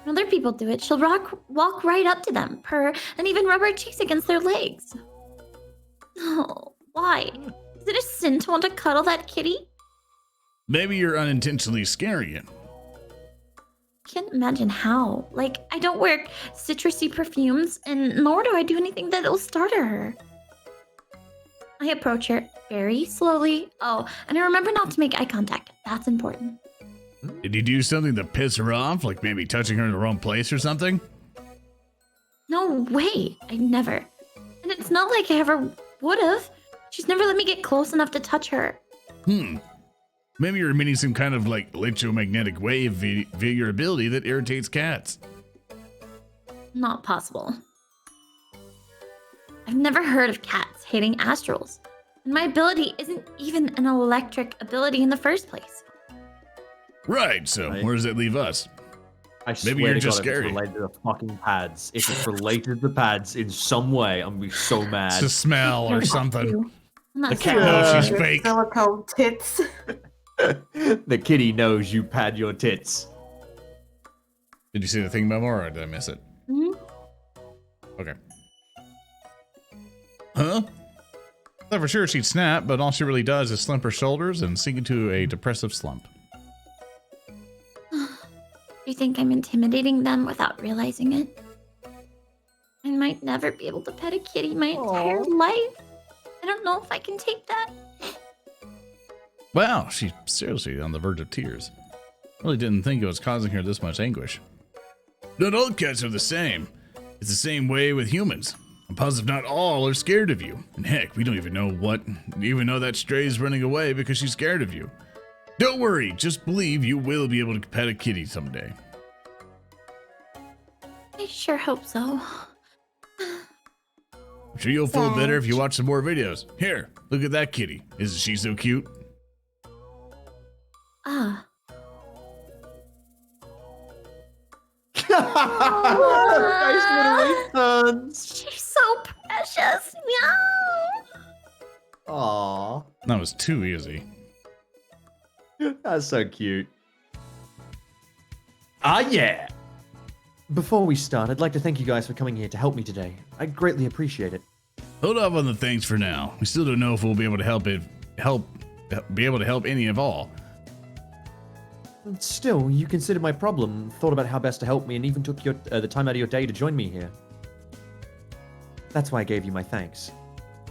When other people do it, she'll walk right up to them, purr, and even rub her cheeks against their legs. Oh, why? Is it a sin to want to cuddle that kitty? Maybe you're unintentionally scaring it. Can't imagine how. Like, I don't wear citrusy perfumes, and nor do I do anything that'll startle her. I approach her very slowly. Oh, and I remember not to make eye contact. That's important. Did you do something to piss her off, like maybe touching her in the wrong place or something? No way. I never. And it's not like I ever would've. She's never let me get close enough to touch her. Maybe you're emitting some kind of like electromagnetic wave via your ability that irritates cats. Not possible. I've never heard of cats hating astrals. And my ability isn't even an electric ability in the first place. Right, so where does that leave us? I swear Maybe you're to just God, if scary. it's related to the fucking pads. If it's related to the pads in some way, I'm gonna be so mad. It's a smell or something. The cat knows she's fake. Silicone tits. The kitty knows you pad your tits. Did you see the thing, Memo, or did I miss it? Mhm. Okay. Huh? I thought for sure she'd snap, but all she really does is slump her shoulders and sink into a depressive slump. Do you think I'm intimidating them without realizing it? I might never be able to pet a kitty my entire life. I don't know if I can take that. Wow, she's seriously on the verge of tears. Really didn't think it was causing her this much anguish. Not all cats are the same. It's the same way with humans. I'm positive not all are scared of you. And heck, we don't even know that Stray's running away because she's scared of you. Don't worry, just believe you will be able to pet a kitty someday. I sure hope so. I'm sure you'll feel better if you watch some more videos. Here, look at that kitty. Isn't she so cute? Ah. She's so precious. Meow. Aww. That was too easy. That's so cute. Ah, yeah. Before we start, I'd like to thank you guys for coming here to help me today. I greatly appreciate it. Hold off on the thanks for now. We still don't know if we'll be able to help any of all. Still, you considered my problem, thought about how best to help me, and even took the time out of your day to join me here. That's why I gave you my thanks.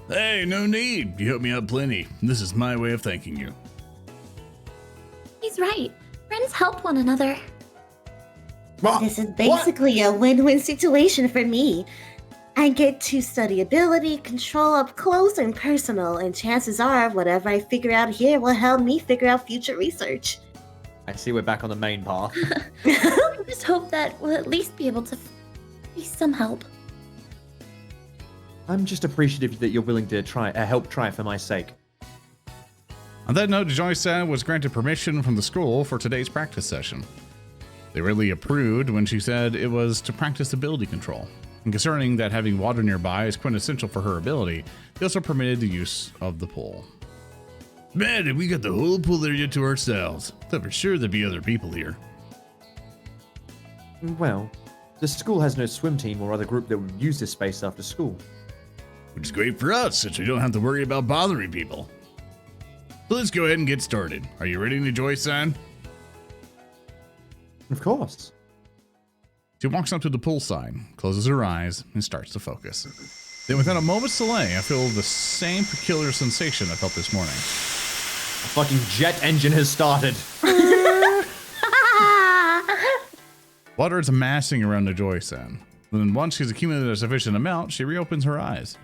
Hey, no need. You helped me out plenty. This is my way of thanking you. He's right. Friends help one another. This is basically a win-win situation for me. I get to study ability, control up close and personal, and chances are whatever I figure out here will help me figure out future research. I see we're back on the main path. I just hope that we'll at least be able to be some help. I'm just appreciative that you're willing to help try for my sake. On that note, Joy-san was granted permission from the school for today's practice session. They really approved when she said it was to practice ability control. And concerning that having water nearby is quintessential for her ability, they also permitted the use of the pool. Man, we got the whole pool area to ourselves. Thought for sure there'd be other people here. Well, the school has no swim team or other group that would use this space after school. Which is great for us, since we don't have to worry about bothering people. So let's go ahead and get started. Are you ready, Joy-san? Of course. She walks up to the pool side, closes her eyes, and starts to focus. Then without a moment's delay, I feel the same peculiar sensation I felt this morning. A fucking jet engine has started. Water is amassing around the Joy-san. Then once she's accumulated a sufficient amount, she reopens her eyes.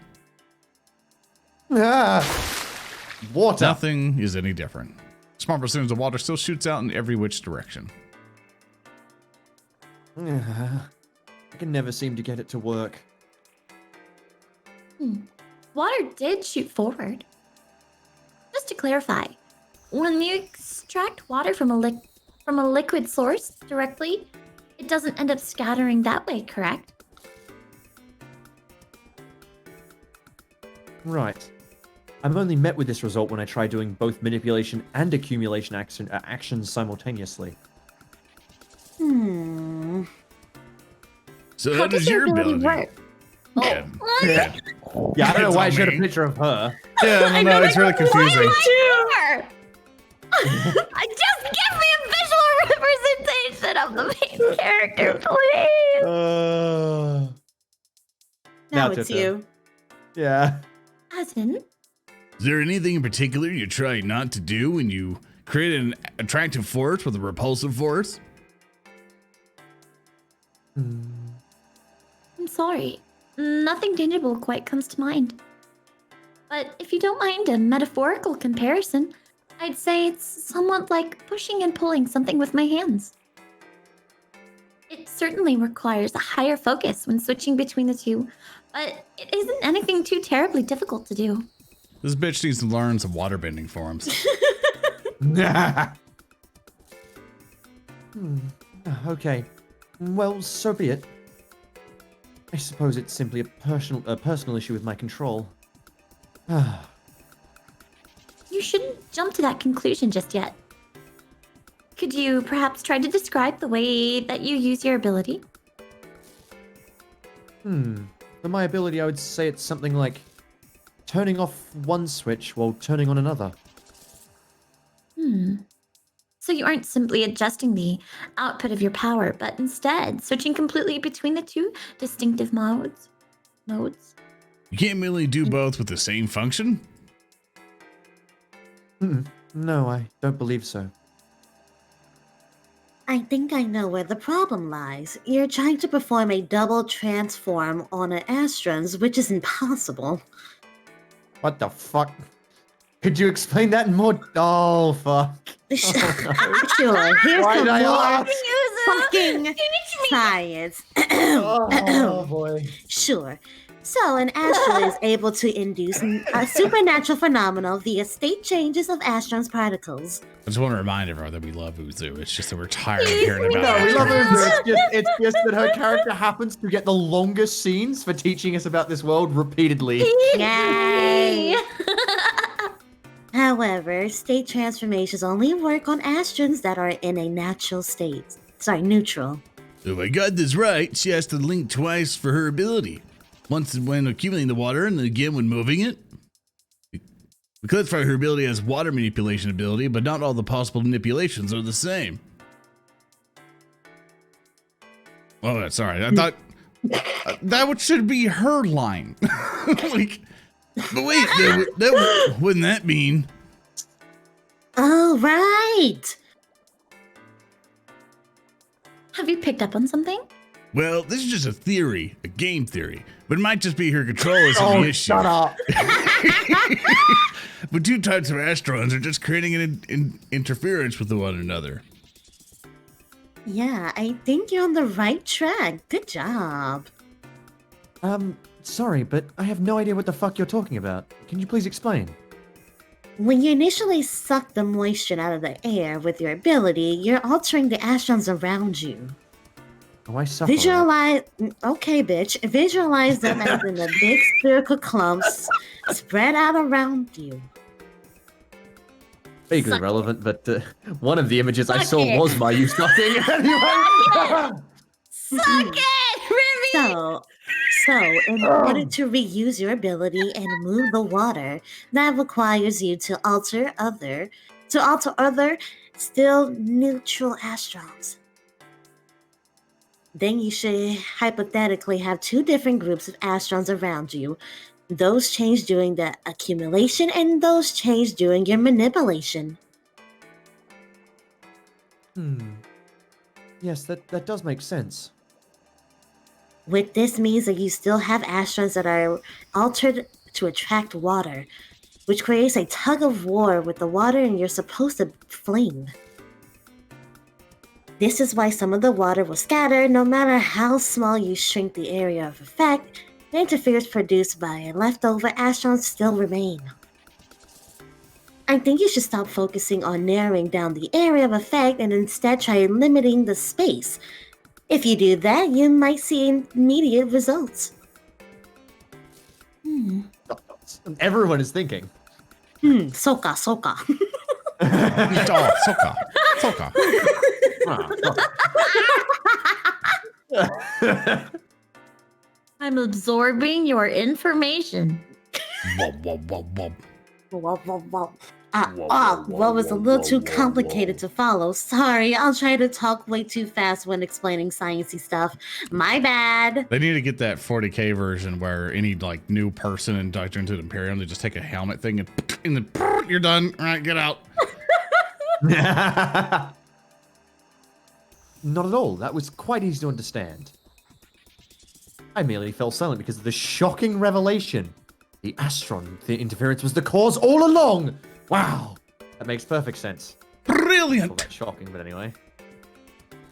Water. Nothing is any different. Small percentage of water still shoots out in every which direction. I can never seem to get it to work. Water did shoot forward. Just to clarify, when you extract water from a liquid source directly, it doesn't end up scattering that way, correct? Right. I'm only met with this result when I try doing both manipulation and accumulation actions simultaneously. So how does your ability work? Yeah. Yeah, I don't know why I showed a picture of her. Yeah, no, it's really confusing. Just give me a visual representation of the main character, please. Now it's you. Yeah. As in? Is there anything in particular you try not to do when you create an attractive force with a repulsive force? I'm sorry. Nothing tangible quite comes to mind. But if you don't mind a metaphorical comparison, I'd say it's somewhat like pushing and pulling something with my hands. It certainly requires a higher focus when switching between the two, but it isn't anything too terribly difficult to do. This bitch needs to learn some waterbending forms. Okay. Well, so be it. I suppose it's simply a personal issue with my control. You shouldn't jump to that conclusion just yet. Could you perhaps try to describe the way that you use your ability? For my ability, I would say it's something like turning off one switch while turning on another. So you aren't simply adjusting the output of your power, but instead switching completely between the two distinctive modes? You can't merely do both with the same function? No, I don't believe so. I think I know where the problem lies. You're trying to perform a double transform on an Astrons, which is impossible. What the fuck? Could you explain that in more? Oh fuck. Sure, here's Why some did I more ask? fucking science. Oh boy. Sure. So, an astral is able to induce a supernatural phenomenon via state changes of Astron's particles. I just want to remind everyone that we love Uzu. It's just that we're tired of hearing about No, we love Astros. her. It's just that her character happens to get the longest scenes for teaching us about this world repeatedly. Yay! However, state transformations only work on Astrons that are in a natural state. Sorry, neutral. If I got this right, she has to link twice for her ability. Once when accumulating the water and then again when moving it. We clarify her ability as water manipulation ability, but not all the possible manipulations are the same. Oh, sorry. I thought that should be her line. Like, but wait, wouldn't that mean? Oh, right! Have you picked up on something? Well, this is just a theory, a game theory, but it might just be her control is the issue. Shut up. But two types of Astrons are just creating an interference with one another. Yeah, I think you're on the right track. Good job. Sorry, but I have no idea what the fuck you're talking about. Can you please explain? When you initially suck the moisture out of the air with your ability, you're altering the Astrons around you. Oh, I suffer. Visualize, okay, bitch. Visualize them as in the big spherical clumps spread out around you. Vaguely Suck relevant, but one of the images I Suck saw it. was my you sucking. Suck it, Remy! So, in order to reuse your ability and move the water, that requires you to alter other still neutral Astrons. Then you should hypothetically have two different groups of Astrons around you. Those change during the accumulation and those change during your manipulation. Yes, that does make sense. What this means that you still have Astrons that are altered to attract water, which creates a tug of war with the water and you're supposed to fling. This is why some of the water will scatter no matter how small you shrink the area of effect. The interference produced by a leftover Astrons still remain. I think you should stop focusing on narrowing down the area of effect and instead try limiting the space. If you do that, you might see immediate results. Everyone is thinking. Soka. Oh, Soka. I'm absorbing your information. Wub. Well, was a little too complicated to follow. Sorry, I'll try to talk way too fast when explaining sciencey stuff. My bad. They need to get that 40K version where any like new person inducted into the Imperium, they just take a helmet thing and then you're done. All right, get out. Not at all. That was quite easy to understand. I merely fell silent because of the shocking revelation. The the interference was the cause all along. Wow. That makes perfect sense. Well, Brilliant. that's shocking, but anyway.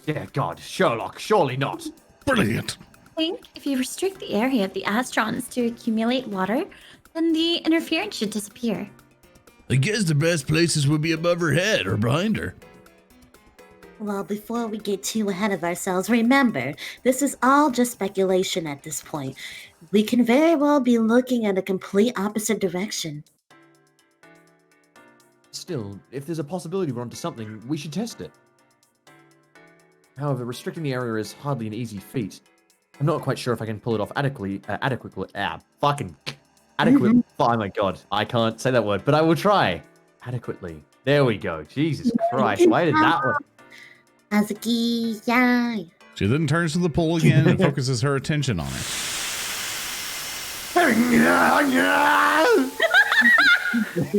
Yeah, God, Sherlock, surely not. Brilliant. I think if you restrict the area of the Astrons to accumulate water, then the interference should disappear. I guess the best places would be above her head or behind her. Well, before we get too ahead of ourselves, remember, this is all just speculation at this point. We can very well be looking at a complete opposite direction. Still, if there's a possibility we're onto something, we should test it. However, restricting the area is hardly an easy feat. I'm not quite sure if I can pull it off adequately. Oh my god, I can't say that word, but I will try. Adequately. There we go. Jesus Christ, why did that one? Azuki, yay. She then turns to the pool again and focuses her attention on it.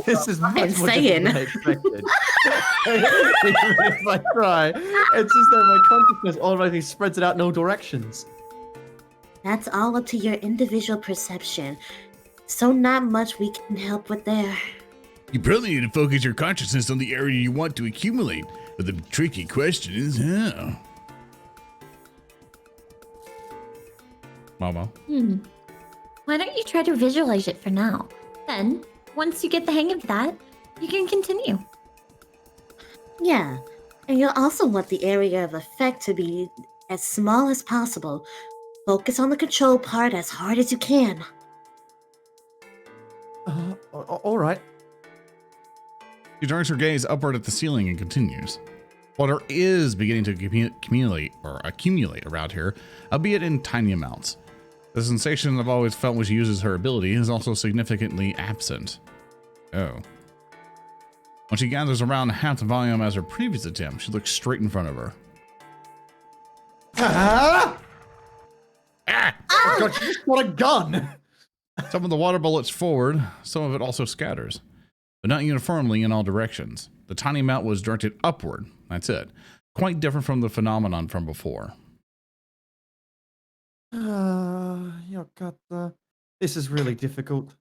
This is much more difficult than I expected. if I try, it's as though my consciousness automatically spreads it out in all directions. That's all up to your individual perception. So not much we can help with there. You probably need to focus your consciousness on the area you want to accumulate. But the tricky question is how. Mama. Why don't you try to visualize it for now? Then, once you get the hang of that, you can continue. Yeah, and you'll also want the area of effect to be as small as possible. Focus on the control part as hard as you can. All right. She turns her gaze upward at the ceiling and continues. Water is beginning to accumulate around here, albeit in tiny amounts. The sensation I've always felt when she uses her ability is also significantly absent. Oh. When she gathers around half the volume as her previous attempt, she looks straight in front of her. Ah! Oh God, she just got a gun! Some of the water bullets forward, some of it also scatters, but not uniformly in all directions. The tiny amount was directed upward, that's it. Quite different from the phenomenon from before. This is really difficult.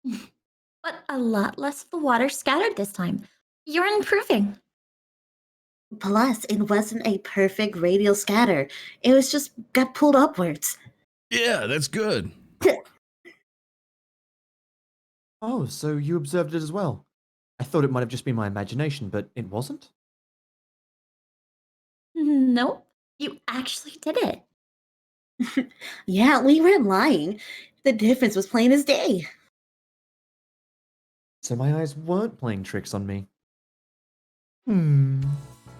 But a lot less of the water scattered this time. You're improving. Plus, it wasn't a perfect radial scatter. It was just got pulled upwards. Yeah, that's good. Oh, so you observed it as well? I thought it might have just been my imagination, but it wasn't? Nope, you actually did it. Yeah, we weren't lying. The difference was plain as day. So my eyes weren't playing tricks on me.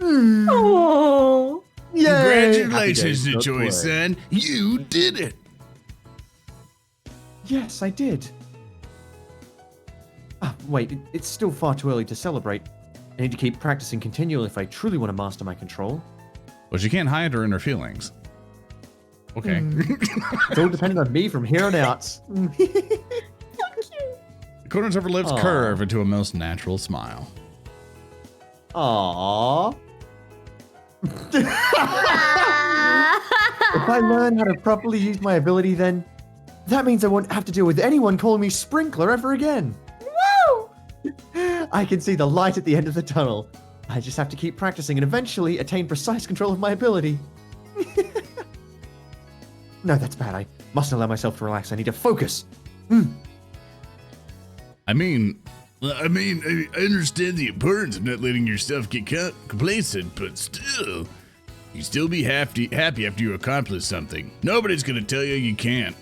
Oh. Congratulations, Nichoy son. You did it. Yes, I did. Wait, it's still far too early to celebrate. I need to keep practicing continually if I truly want to master my control. But she can't hide her inner feelings. Okay. It's all dependent on me from here on out. The corners of her lips curve into a most natural smile. Aww. If I learn how to properly use my ability, then that means I won't have to deal with anyone calling me Sprinkler ever again. Woo! I can see the light at the end of the tunnel. I just have to keep practicing and eventually attain precise control of my ability. No, that's bad. I mustn't allow myself to relax. I need to focus. I understand the importance of not letting yourself get complacent, but still, you still be happy after you accomplish something. Nobody's gonna tell you you can't.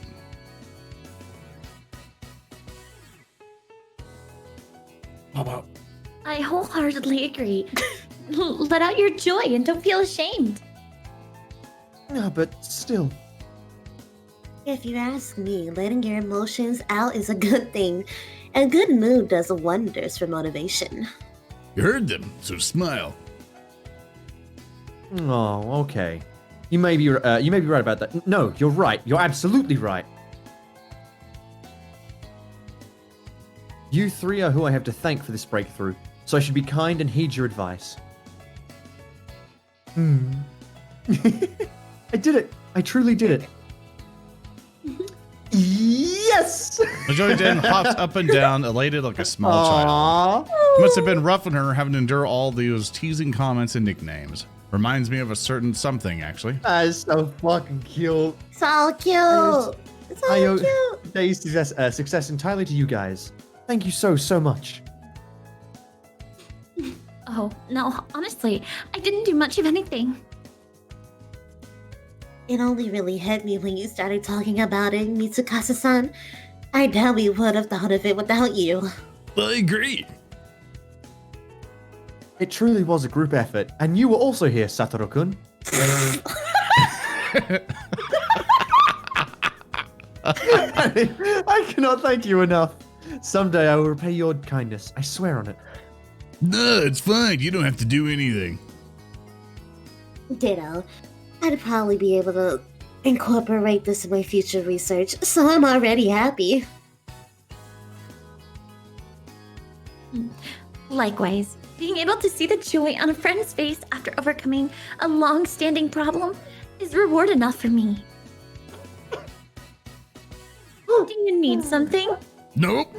I wholeheartedly agree. Let out your joy and don't feel ashamed. No, but still. If you ask me, letting your emotions out is a good thing. A good mood does wonders for motivation. You heard them, so smile. Oh, okay. You may be right about that. No, you're right. You're absolutely right. You three are who I have to thank for this breakthrough, so I should be kind and heed your advice. I did it. I truly did it. Yes! Majori Den hops up and down, elated like a small child. It must have been rough on her having to endure all those teasing comments and nicknames. Reminds me of a certain something, actually. That is so fucking cute. So cute! So cute! Today's success entirely to you guys. Thank you so much. Oh, no, honestly, I didn't do much of anything. It only really hit me when you started talking about it, Mitsukasa-san. I doubt we would have thought of it without you. I agree. It truly was a group effort, and you were also here, Satoru-kun. I cannot thank you enough. Someday I will repay your kindness. I swear on it. No, it's fine. You don't have to do anything. Ditto. I'd probably be able to incorporate this in my future research, so I'm already happy. Likewise, being able to see the joy on a friend's face after overcoming a long-standing problem is reward enough for me. Do you need something? Nope.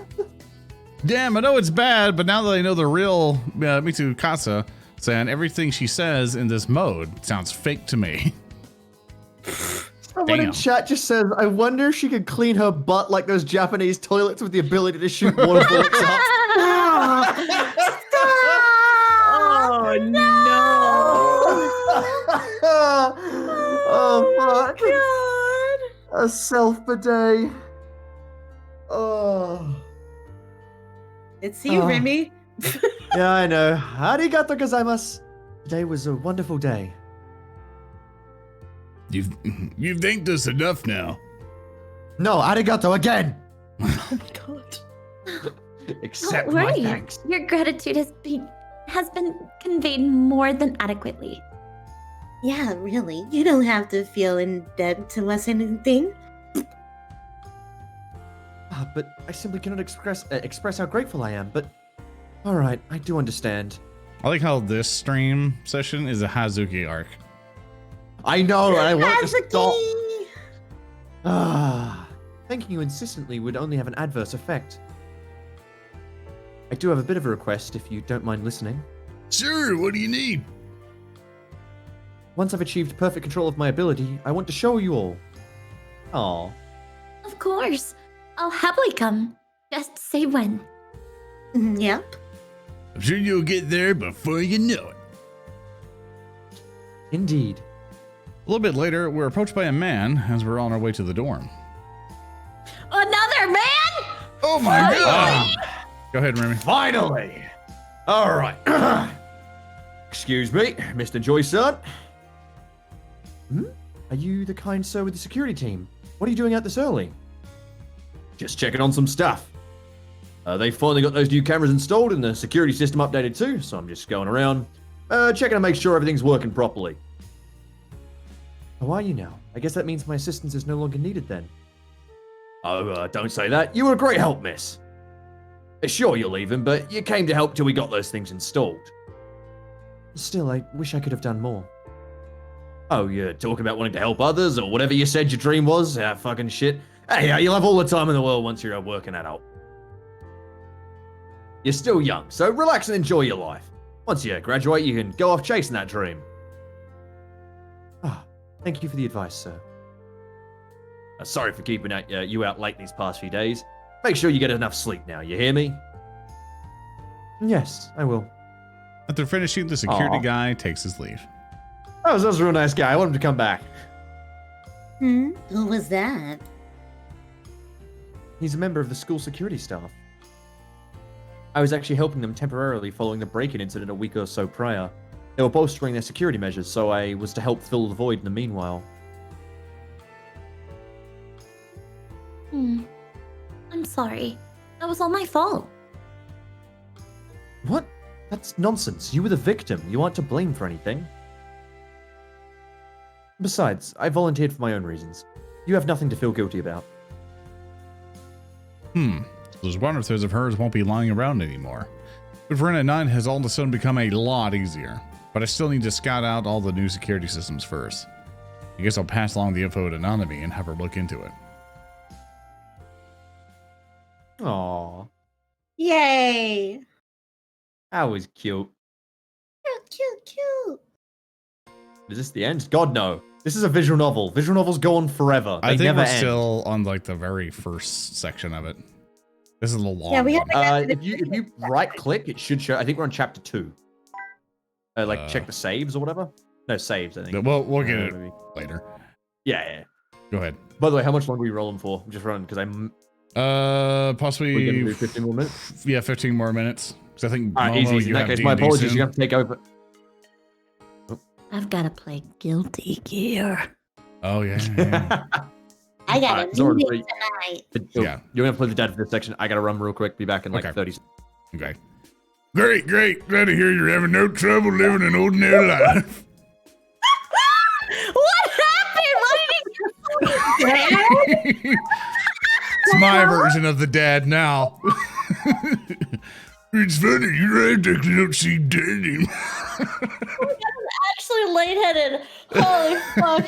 Damn, I know it's bad, but now that I know the real Mitsu Kasa-san, everything she says in this mode sounds fake to me. Someone in chat just says, I wonder if she could clean her butt like those Japanese toilets with the ability to shoot water bullets up. Oh no! Oh fuck. God. A self-bidet. Oh. It's you, Remy. Yeah, I know. Arigato gozaimasu. Today was a wonderful day. You've thanked us enough now. No, arigato again. Oh my god. Accept Don't my worry. thanks. Your gratitude has been conveyed more than adequately. Yeah, really. You don't have to feel in debt to us anything. But I simply cannot express how grateful I am. But all right, I do understand. I like how this stream session is a Hazuki arc. I know, and I want to stop. Hazuki! Thanking you insistently would only have an adverse effect. I do have a bit of a request, if you don't mind listening. Sure, what do you need? Once I've achieved perfect control of my ability, I want to show you all. Aww. Of course. I'll happily come. Just say when. Yep. I'm sure you'll get there before you know it. Indeed. A little bit later, we're approached by a man as we're on our way to the dorm. Another man? Oh my god! Go ahead, Remy. Finally! Alright. Excuse me, Mr. Joy-san. Are you the kind sir with the security team? What are you doing out this early? Just checking on some stuff. They finally got those new cameras installed and the security system updated too, so I'm just going around, checking to make sure everything's working properly. How are you now? I guess that means my assistance is no longer needed then. Oh, don't say that. You were a great help, miss. Sure, you're leaving, but you came to help till we got those things installed. Still, I wish I could have done more. Oh, you're talking about wanting to help others, or whatever you said your dream was? Fucking shit. Hey, you'll have all the time in the world once you're a working adult. You're still young, so relax and enjoy your life. Once you graduate, you can go off chasing that dream. Thank you for the advice, sir. Sorry for keeping you out late these past few days. Make sure you get enough sleep now, you hear me? Yes, I will. After finishing, the security guy takes his leave. Oh, that was a real nice guy. I want him to come back. Who was that? He's a member of the school security staff. I was actually helping them temporarily following the break-in incident a week or so prior. They were bolstering their security measures, so I was to help fill the void in the meanwhile. I'm sorry. That was all my fault. What? That's nonsense. You were the victim. You aren't to blame for anything. Besides, I volunteered for my own reasons. You have nothing to feel guilty about. Those wonders of hers won't be lying around anymore. But Verena 9 has all of a sudden become a lot easier. But I still need to scout out all the new security systems first. I guess I'll pass along the info to Nanami and have her look into it. Aww. Yay! That was cute. Cute. Is this the end? God, no. This is a visual novel. Visual novels go on forever. They I think never we're end. still on like the very first section of it. This is a little long. Yeah, we one. If you right click, it should show. I think we're on chapter 2. Check the saves or whatever. No saves. I think. We'll get it later. Yeah. Go ahead. By the way, how much longer are we rolling for? I'm just running because I'm. Possibly. We're gonna do 15 more minutes. Yeah, 15 more minutes. Because I think. All right, Momo, easy. In you that have case, D&D my apologies. soon. You have to take over. I've got to play Guilty Gear. Oh yeah. I got Alright, a Zoran, meeting please. tonight. Yeah. You're gonna play the dad for this section. I gotta run real quick. Be back in like Okay. 30 seconds. Okay. Great. Glad to hear you're having no trouble living an ordinary life. What happened? What did It's my version of the dad now. It's funny, you actually don't seem dead anymore. Actually lightheaded. Holy fuck.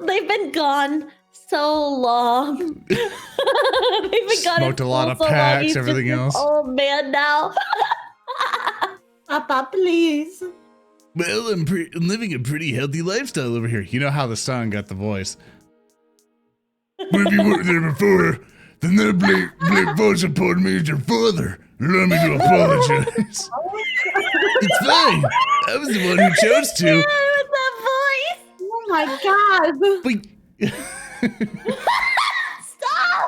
They've been gone so long. They've been gone. Smoked a lot of packs, everything else. Oh man, now. Papa, please. Well, I'm living a pretty healthy lifestyle over here. You know how the song got the voice. Well, if you weren't there before, then that blame voice upon me as your father. Allow me to apologize. It's fine. I was the one who chose to. That voice. Oh my god. But Stop.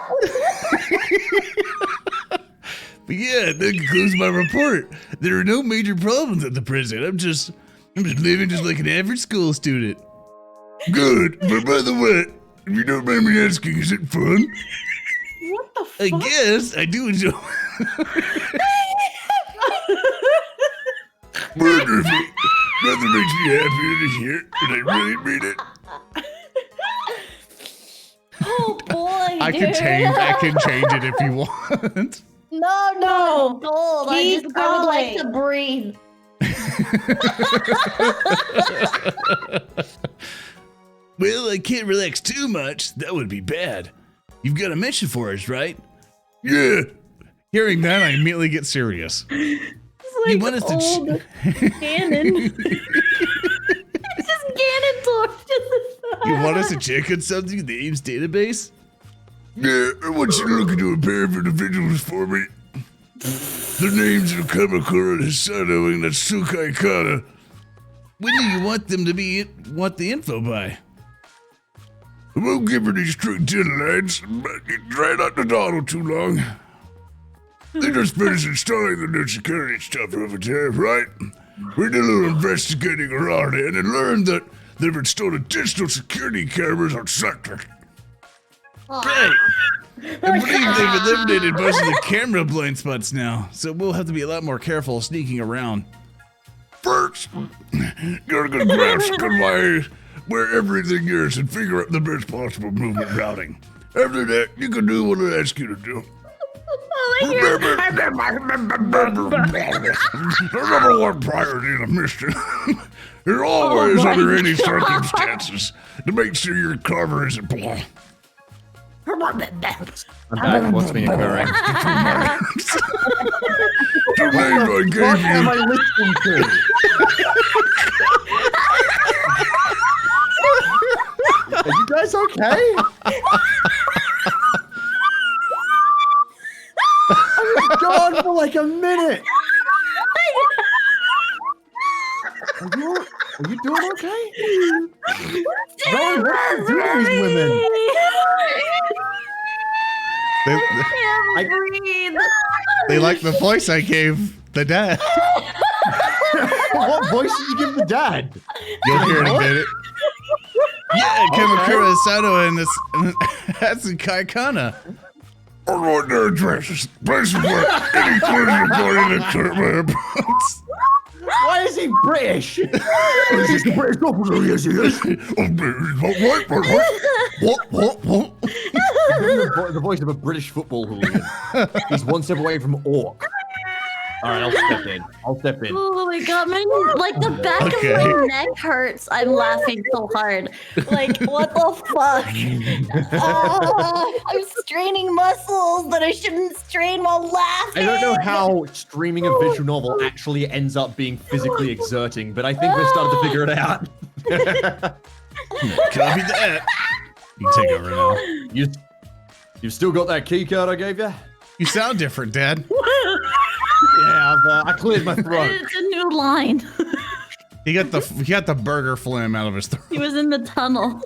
But yeah, that concludes my report. There are no major problems at the present. I'm just living just like an average school student. Good. But by the way, if you don't mind me asking, is it fun? What the fuck? I guess I do enjoy. Wonderful. Nothing makes me happier to hear, and I really mean it. Oh boy. I can change it if you want. No, gold. I Keep would like to breathe. Well, I can't relax too much. That would be bad. You've got a mission for us, right? Yeah. Hearing that, I immediately get serious. It's like You want us to old Ganon. It's just Ganondorf. You want us to check on something in the Ames database? Yeah, I want you to look into a pair of individuals for me. The names are Kamakura Hisano and Natsukai Kana. When do you want them to want the info by? I won't give her these strict deadlines, but you try not to dawdle too long. They just finished installing the new security stuff over there, right? We did a little investigating around it and learned that they've installed additional security cameras on sectors. Great! I believe they've eliminated most of the camera blind spots now, so we'll have to be a lot more careful sneaking around. First, gotta get a grasp on where everything is and figure out the best possible movement routing. After that, you can do what I ask you to do. Remember, the number one priority in a mission is always under any circumstances to make sure your cover isn't blown. I'm back. What's been occurring? The name I gave What am I you. listening to? Are you guys okay? I was gone for like a minute. Are you doing okay? Ron, what are you doing, these women? They like the voice I gave the dad. What voice did you give the dad? You'll hear it in a minute. Yeah, Kamakura Sato and this Hatsukai Kana. I want their addresses. Places where any clues regarding the current whereabouts. Why is he British? Is this the British government? Yes, he is. What? The voice of a British football hooligan. He's one step away from orc. All right, I'll step in. Oh my god, the back of my neck hurts. I'm laughing so hard. Like, what the fuck? I'm straining muscles that I shouldn't strain while laughing. I don't know how streaming a visual novel actually ends up being physically exerting, but I think we're starting to figure it out. Copy that. You can take over now. You've still got that key card I gave you? You sound different, Dad. Yeah, I cleared my throat. It's a new line. He got the burger phlegm out of his throat. He was in the tunnel.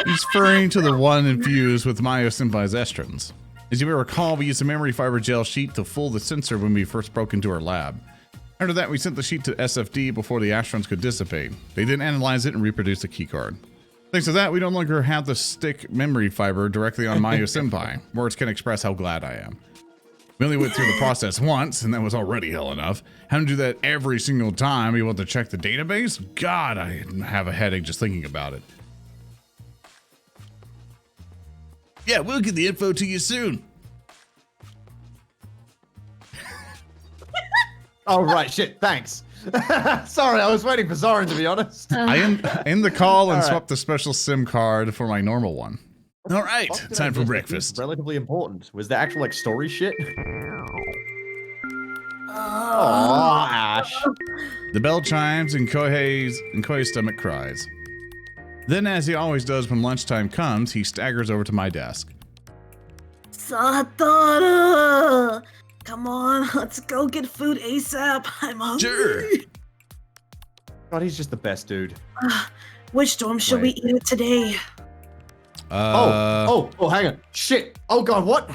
He's referring to the one infused with Mayo Senpai's estrins. As you may recall, we used a memory fiber gel sheet to fool the sensor when we first broke into our lab. After that, we sent the sheet to SFD before the astrons could dissipate. They then analyzed it and reproduced the keycard. Thanks to that, we no longer have to stick memory fiber directly on Mayo Senpai. Words can express how glad I am. We only went through the process once, and that was already hell enough. Having to do that every single time we want to check the database? God, I have a headache just thinking about it. Yeah, we'll get the info to you soon. Oh, right, shit, thanks. Sorry, I was waiting for Zoran, to be honest. I end the call and All right. swap the special SIM card for my normal one. All right, What did I time for miss? breakfast. Relatively important. Was there actual, like, story shit? Oh, Ash. The bell chimes and Koi's stomach cries. Then, as he always does when lunchtime comes, he staggers over to my desk. Satoru! Come on, let's go get food ASAP. I'm hungry. Sure. God, he's just the best dude. Which dorm should we Wait. eat at today? Oh, hang on. Shit. Oh, God, what?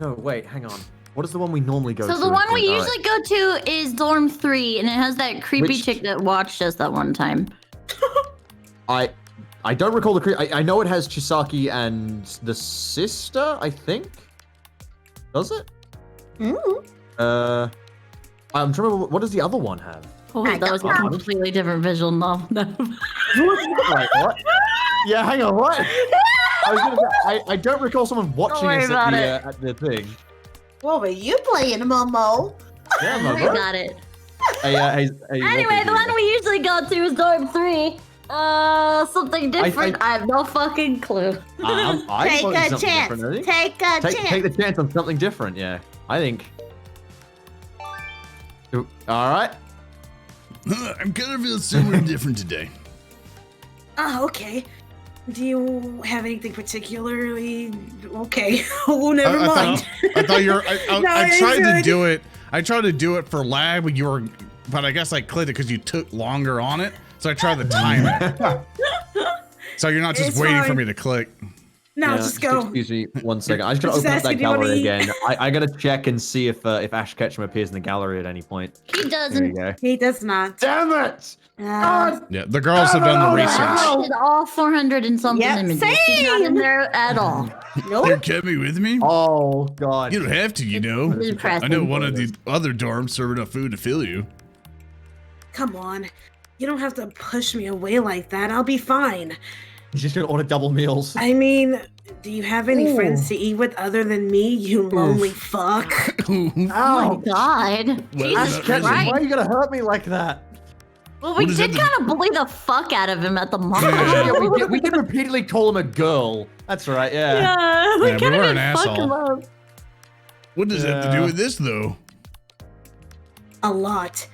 No, wait, hang on. What is the one we normally go to? So the one we All right. usually go to is dorm 3, and it has that creepy Which- chick that watched us that one time. I don't recall the I know it has Chisaki and the sister, I think. Does it? I'm trying to remember, what does the other one have? Oh, that was a completely different visual novel. Wait, what? Yeah, hang on, what? I don't recall someone watching worry us about at the thing. What were you playing, Momo? Yeah, I Momo. got it. Hey, Anyway, the one we usually go to is dorm 3. Something different. I have no fucking clue. Take a chance. Take a chance. Take the chance on something different, yeah. I think. All right. I'm kind of feeling similar and different today. Oh, okay. Do you have anything particularly? Okay. Oh, never mind. I thought you were. I No, tried to it's do it. I tried to do it for lag, but I guess I clicked it because you took longer on it. So I tried to time it. So you're not just It's waiting for fine. me to click. No, Yeah, just go. Excuse me one second. I just gotta Just open up ask that if you wanna gallery eat. again. I gotta check and see if Ash Ketchum appears in the gallery at any point. He There you doesn't. go. He does not. Damn it! Uh, Yeah, the girls have done the I research. did all 400 and something Yep, images. She's not in there at all. You're keeping with me? Oh God. You don't have to, you know. It's depressing. I know one of the other dorms serve enough food to fill you. come on. You don't have to push me away like that. I'll be fine. He's just gonna order double meals. I mean, do you have any Ooh. friends to eat with other than me, you lonely fuck? Oh my god. Well, Ash Jesus Ketchum, why Christ. are you gonna hurt me like that? Well, we What does did that kind of bully the fuck out of him at the mall. Yeah, we did repeatedly call him a girl. That's right, yeah. Yeah, Yeah, we kinda were an did fuck him asshole. up. What does that have to do Yeah. with this, though? A lot.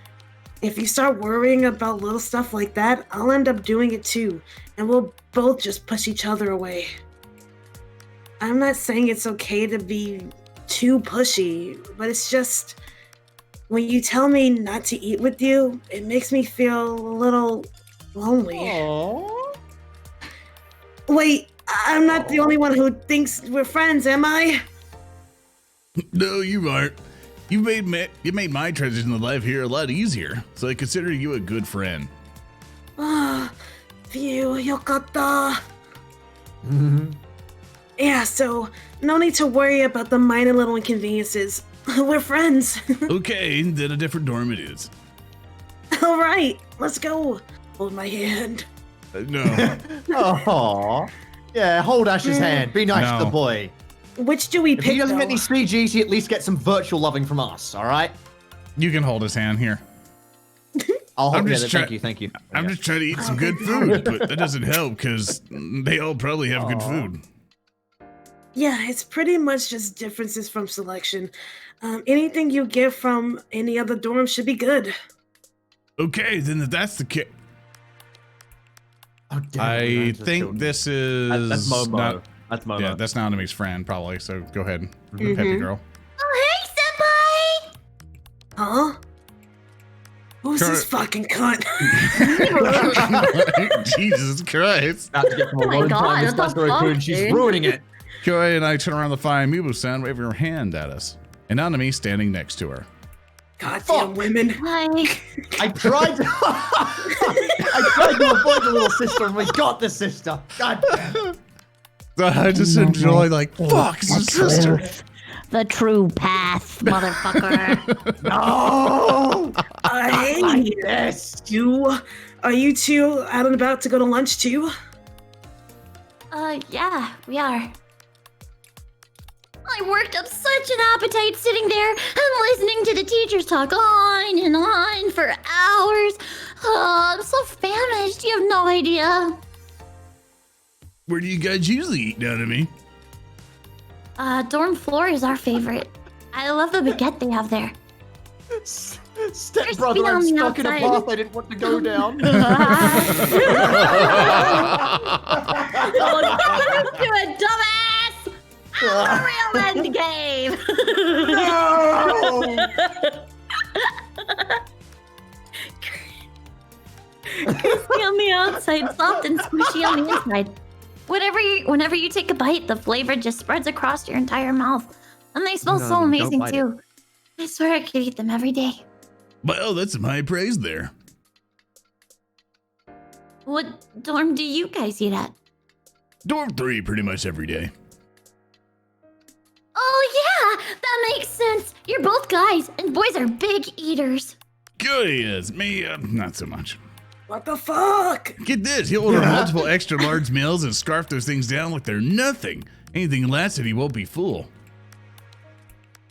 If you start worrying about little stuff like that, I'll end up doing it too, and we'll both just push each other away. I'm not saying it's okay to be too pushy, but it's just when you tell me not to eat with you, it makes me feel a little lonely. Wait, I'm not the only one who thinks we're friends, am I? No, you aren't. You made my transition to life here a lot easier, so I consider you a good friend. Ah, phew, yokatta. Mhm. Yeah, so no need to worry about the minor little inconveniences. We're friends. Okay, then a different dorm it is. All right, let's go. Hold my hand. No. Aw. Yeah, hold Ash's hand. Be nice to No. the boy. Which do we If pick? he doesn't get though? any CGs, he at least gets some virtual loving from us, alright? You can hold his hand here. I'll I'm hold just it. try- Thank you. I'm Yeah. just trying to eat some good food, but that doesn't help because they all probably have good Aw. food. Yeah, it's pretty much just differences from selection. Anything you get from any other dorm should be good. Okay, then if that's the case, Oh, damn, I Lorenzo's think children. this is That's Momo. not. That's Momo. Yeah, that's Naomi's friend probably. So go ahead, Mm-hmm. Peppy girl. Oh, hey, senpai! Huh? Who's this Cur- fucking cunt? Jesus Christ! About to get from a Oh my long God, time. This what the Master Raccoon, fuck, she's dude? ruining it. Koi and I turn around the fire Amiibo-san, waving her hand at us. And Naomi standing next to her. Goddamn women. Hi. I tried to I tried to avoid the little sister and we got the sister. God damn. So I just enjoy like, fuck, it's a sister. The true path, motherfucker. No! Hey, Yes! are you two out and about to go to lunch too? Yeah, we are. I worked up such an appetite sitting there and listening to the teachers talk on and on for hours. Oh, I'm so famished. You have no idea. Where do you guys usually eat, Nanami? Dorm floor is our favorite. I love the baguette they have there. Step brother, I'm on the stuck in a outside. path I didn't want to go down. Oh, you a dumbass! I'm a real end game. Crispy on the outside, soft and squishy on the inside. Whenever you take a bite, the flavor just spreads across your entire mouth, and they smell so don't amazing bite too. I swear I could eat them every day. Well, that's some high praise there. What dorm do you guys eat at? Dorm 3 pretty much every day. Oh yeah, that makes sense. You're both guys, and boys are big eaters. Good he is. Me, not so much. What the fuck? Get this, he'll order multiple extra large meals and scarf those things down like they're nothing. Anything less and he won't be full.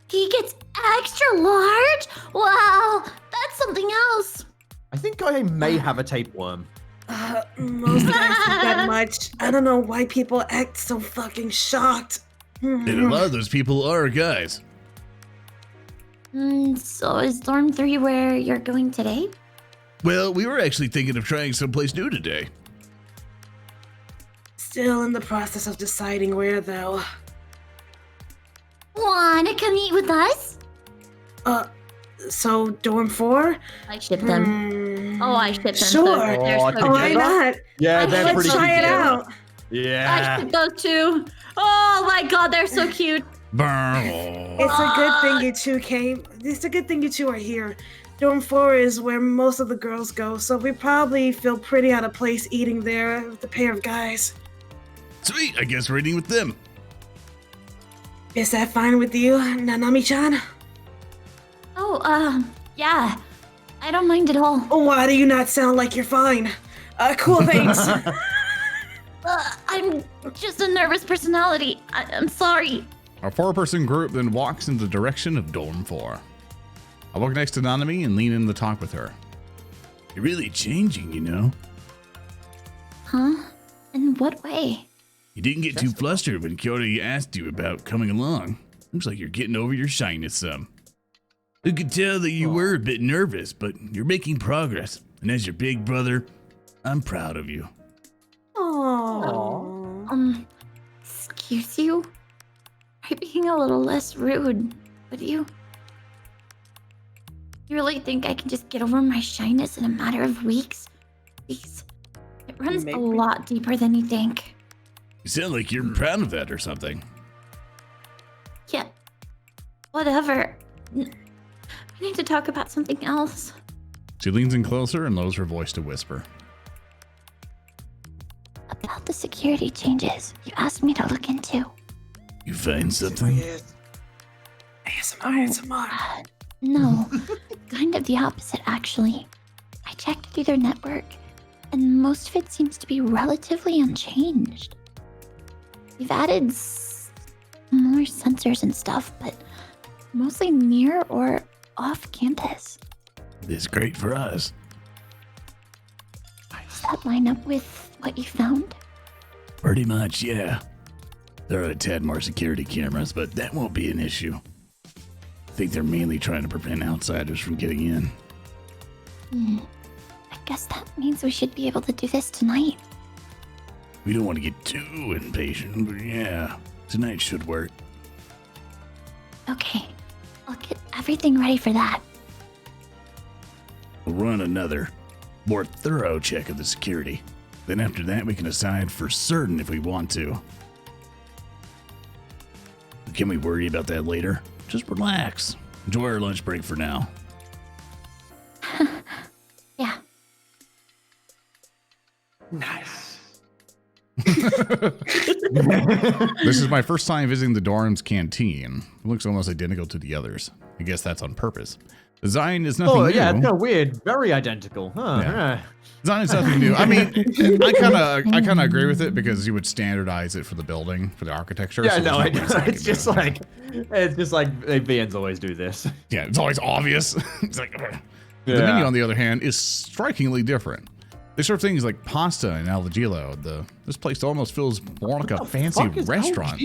He gets extra large? Wow, that's something else. I think I may have a tapeworm. Most guys eat that much. I don't know why people act so fucking shocked. And a lot of those people are guys. So is dorm 3 where you're going today? Well, we were actually thinking of trying someplace new today. Still in the process of deciding where, though. Wanna come eat with us? So dorm 4? I ship them. Oh, I ship them. Sure. They're Oh, so together? Why cute. not? Yeah, they're Let's pretty try cute. it out. I Yeah. ship those too. Oh my god, they're so cute. Burn. It's a good thing you two came. It's a good thing you two are here. Dorm 4 is where most of the girls go, so we probably feel pretty out of place eating there with a pair of guys. Sweet, I guess we're eating with them. Is that fine with you, Nanami-chan? Oh, yeah. I don't mind at all. Why do you not sound like you're fine? Cool, thanks. I'm just a nervous personality. I'm sorry. Our 4-person group then walks in the direction of Dorm 4. I walk next to Nanami and lean in to talk with her. You're really changing, you know. Huh? In what way? You didn't get too flustered when Kyoto asked you about coming along. Looks like you're getting over your shyness some. You could tell that you were a bit nervous, but you're making progress. And as your big brother, I'm proud of you. Aww. Excuse you? Are you being a little less rude, would you? You really think I can just get over my shyness in a matter of weeks? Please. It runs a lot deeper than you think. You sound like you're proud of that or something. Yeah. Whatever. I need to talk about something else. She leans in closer and lowers her voice to whisper. About the security changes you asked me to look into. You find something? ASMR. No, kind of the opposite, actually. I checked through their network, and most of it seems to be relatively unchanged. They've added more sensors and stuff, but mostly near or off campus. This is great for us. Does that line up with what you found? Pretty much, yeah. There are a tad more security cameras, but that won't be an issue. I think they're mainly trying to prevent outsiders from getting in. I guess that means we should be able to do this tonight. We don't want to get too impatient, but yeah, tonight should work. Okay, I'll get everything ready for that. We'll run another, more thorough check of the security. Then after that, we can decide for certain if we want to. Can we worry about that later? Just relax. Enjoy our lunch break for now. Yeah. Nice. This is my first time visiting the dorm's canteen. It looks almost identical to the others. I guess that's on purpose. Design is nothing new. Yeah, it's kind of weird. Very identical. Huh. Yeah. Design is nothing new. I mean, I kind of agree with it because you would standardize it for the building, for the architecture. Yeah, so no, it's just like it. VNs always do this. Yeah, it's always obvious. It's like, the menu, on the other hand, is strikingly different. They serve things like pasta and allegillo. This place almost feels more like a fancy restaurant.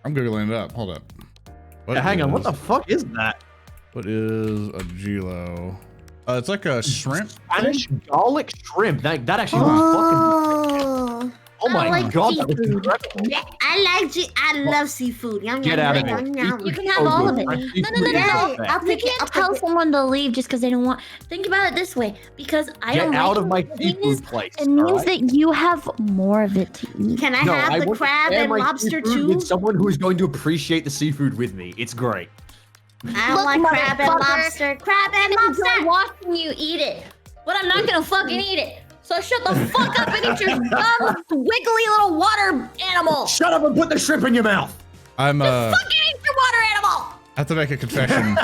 I'm googling it up. Hold up. Hang on. What the fuck is that? What is a gilo? It's like a shrimp. Spanish garlic shrimp. That actually looks fucking. Oh my god, that looks incredible. Yeah, I love seafood. Yum, Get yum, out of yum, here. yum, You yum. can have all of it. No. I'll You take it. I'll can't tell take it. someone to leave just because they don't want. Think about it this way, because I Get don't out like of my it. The thing seafood is, place. It means alright? that you have more of it to eat. Can I have the want to crab share and my lobster seafood too? with someone who is going to appreciate the seafood with me. It's great. I Look, like crab and motherfucker, lobster. Crab and I'm lobster. enjoy watching you eat it, but I'm not gonna fucking eat it. So shut the fuck up and eat your dumb, wiggly little water animal. Shut up and put the shrimp in your mouth. I'm Fucking eat your water animal. I have to make a confession.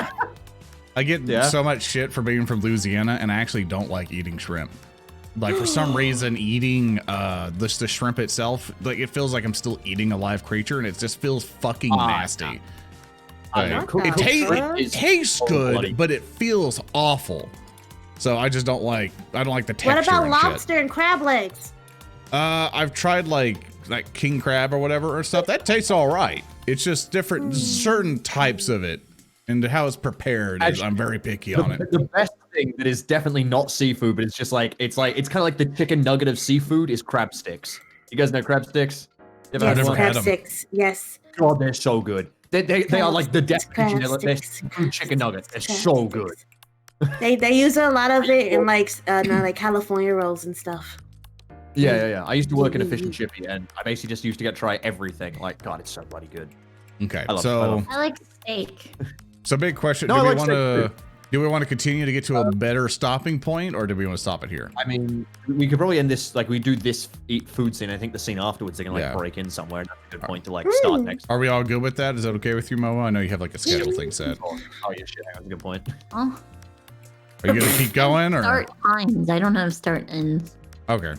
I get so much shit for being from Louisiana, and I actually don't like eating shrimp. Like, for some reason, eating the shrimp itself, like, it feels like I'm still eating a live creature, and it just feels fucking nasty. Like, it tastes good, but it feels awful. So I just don't like the texture. What about and lobster shit. and crab legs? I've tried like king crab or whatever or stuff. That tastes all right. It's just different, certain types of it, and how it's prepared. I'm very picky on it. The best thing that is definitely not seafood, but it's just like it's kind of like the chicken nugget of seafood is crab sticks. You guys know crab sticks? I've never had them. Sticks. Yes. God, they're so good. They are like the definition. They're sticks. seafood chicken nuggets. They're so good. They use a lot of it in like California rolls and stuff. Yeah. I used to work in a fish and chippy, and I basically just used to try everything. Like, God, it's so bloody good. Okay, I like steak. So big question: No, do we want to continue to get to a better stopping point, or do we want to stop it here? I mean, we could probably end this, like, we do this food scene. I think the scene afterwards, they're going to, break in somewhere. And that's a good point to, start next. Are we all good with that? Is that okay with you, Moa? I know you have, a schedule thing set. Oh, yeah, shit. That's a good point. Oh. Are you going to keep going, or? Start times. I don't have start ends. Okay.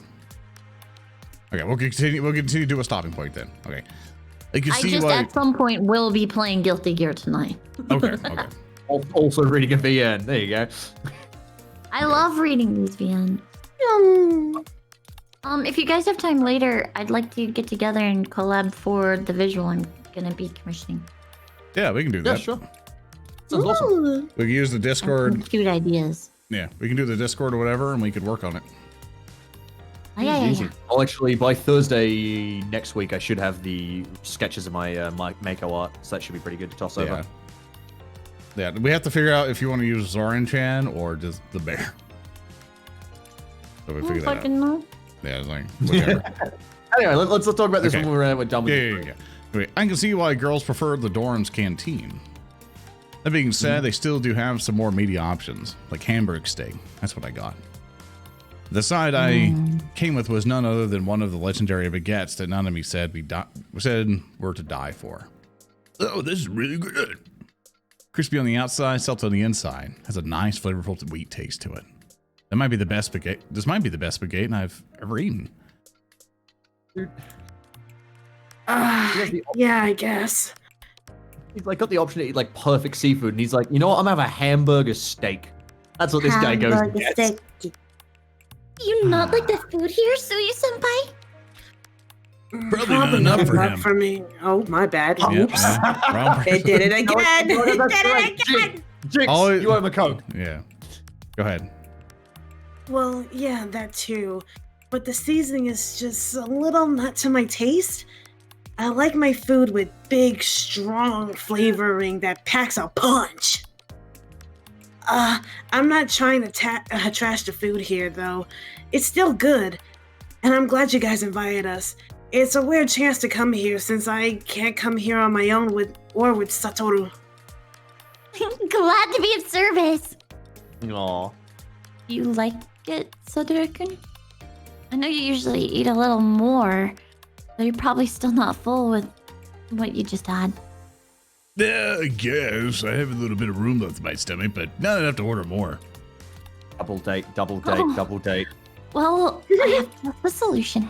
Okay, we'll continue to do a stopping point then. Okay. At some point will be playing Guilty Gear tonight. Okay. Also reading a VN. There you go. I love reading these VNs. If you guys have time later, I'd like to get together and collab for the visual I'm gonna be commissioning. Yeah, we can do that. Yeah, sure. Sounds awesome. We can use the Discord. Cute ideas. Yeah, we can do the Discord or whatever, and we could work on it. Oh, yeah. Well, actually, by Thursday next week, I should have the sketches of my Mako art, so that should be pretty good to toss over. Yeah, we have to figure out if you want to use Zoran-chan or just the bear. So we figure that out. Know. Yeah, it's like, whatever. Anyway, let's talk about this when we're done with it. Yeah. Anyway, I can see why girls prefer the dorm's canteen. That being said, they still do have some more meaty options, like hamburg steak. That's what I got. The side I came with was none other than one of the legendary baguettes that none of me said were to die for. Oh, this is really good. Crispy on the outside, salty on the inside. Has a nice, flavorful wheat taste to it. That might be the best baguette. This might be the best baguette I've ever eaten. Yeah, I guess. He's got the option to eat perfect seafood, and he's like, you know what? I'm gonna have a hamburger steak. That's what this guy goes and gets. You not like the food here, Suyu Senpai? Probably not enough for him. For me. Oh, my bad. Yep, Oops. wrong They did it again. No, They that's did right. it again. Jinx, you owe him a Coke. Yeah. Go ahead. Well, yeah, that too. But the seasoning is just a little not to my taste. I like my food with big, strong flavoring that packs a punch. I'm not trying to trash the food here, though. It's still good, and I'm glad you guys invited us. It's a weird chance to come here since I can't come here on my own with Satoru. Glad to be of service. Aw. You like it, Satoru-kun? I know you usually eat a little more, so you're probably still not full with what you just had. Yeah, I guess. I have a little bit of room left in my stomach, but not enough to order more. Double date, double date, Oh. double date. Well, I have just the solution.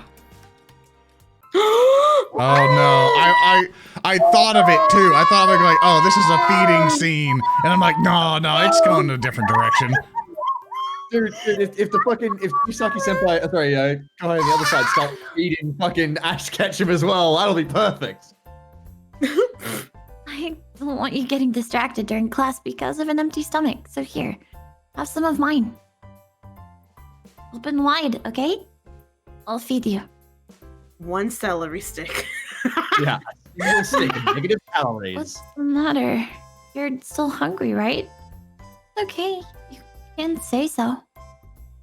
Oh no, I thought of it too. I thought like, oh, this is a feeding scene, and I'm like, no, it's going in a different direction. Dude, if Yusaki Senpai, sorry, guy on the other side start eating fucking Ash Ketchum as well, that'll be perfect. I don't want you getting distracted during class because of an empty stomach. So here, have some of mine. Open wide, okay? I'll feed you. 1 celery stick. Yeah, a single stick of negative calories. What's the matter? You're still hungry, right? Okay, you can say so.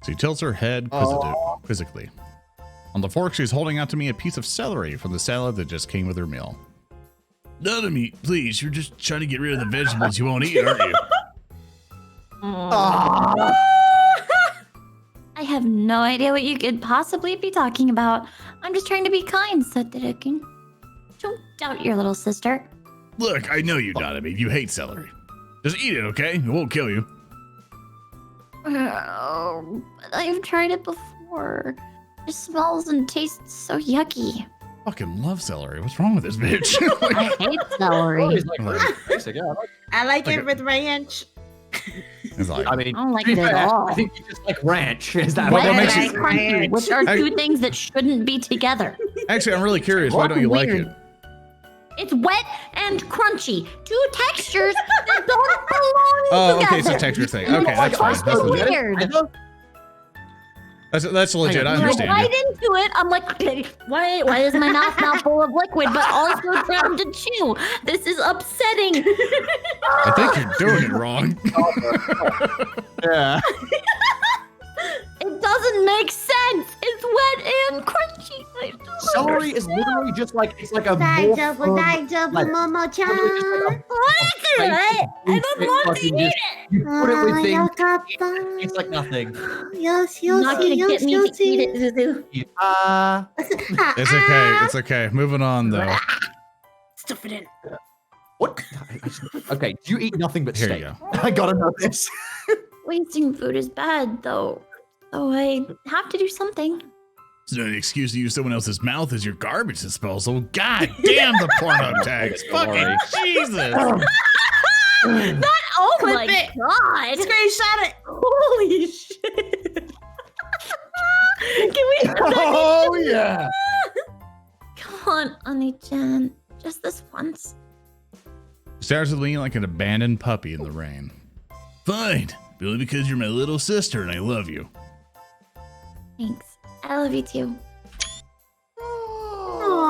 She tilts her head quizzically. On the fork, she's holding out to me a piece of celery from the salad that just came with her meal. None of me, please. You're just trying to get rid of the vegetables you won't eat, aren't you? I have no idea what you could possibly be talking about. I'm just trying to be kind, Satorukin. Don't doubt your little sister. Look, I know you doubt me. You hate celery. Just eat it, okay? It won't kill you. Oh, I've tried it before. It smells and tastes so yucky. Fucking love celery. What's wrong with this bitch? I hate celery. I like Like it with ranch. It's like, I mean, I don't like to be it at fair, all. I think you just like ranch. Is that Well, what what makes Wet you- and crunchy, which are I- two things that shouldn't be together. actually, I'm really curious. Why don't you like Weird. it? It's wet and crunchy. Two textures that don't belong Oh, together. okay, it's a texture thing. Okay, that's fine. That's legit. Weird. That's legit. I Like, understand right you. into it, I'm like, why is my mouth now full of liquid, but also trying to chew? This is upsetting. I think you're doing it wrong. Yeah. It doesn't make sense. It's wet and crunchy. I don't Celery is literally just like it's like a Daijoubu, more daijoubu, like- Momo-chan. I don't want to eat it. You put it with things. Yokatta. It's like nothing. Yes, You're not gonna get me to eat it, Zuzu. It's okay. It's okay. Moving on, though. Stuff it in. What? Okay, you eat nothing but Here steak. you go. I gotta know this. Wasting food is bad, though. So I have to do something. It's not an excuse to use someone else's mouth as your garbage disposal. God damn the porno tags. Fucking Jesus. Oh Clip my it. god! Screenshot it. Holy shit! Can we? Oh yeah. Come on, Oni-chan. Just this once. Stares at me like an abandoned puppy in the rain. Fine. Only because you're my little sister and I love you. Thanks. I love you too.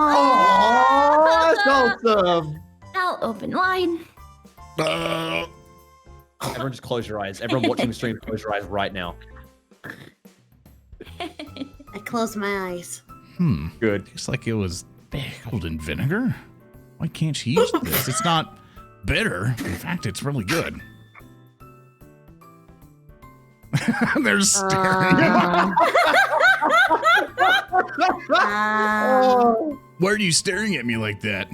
Oh, that's awesome. I'll open wide. Everyone just close your eyes. Everyone watching the stream, close your eyes right now. I close my eyes. Good. Tastes like it was pickled in vinegar. Why can't she use this? It's not bitter. In fact, it's really good. They're staring. Why are you staring at me like that?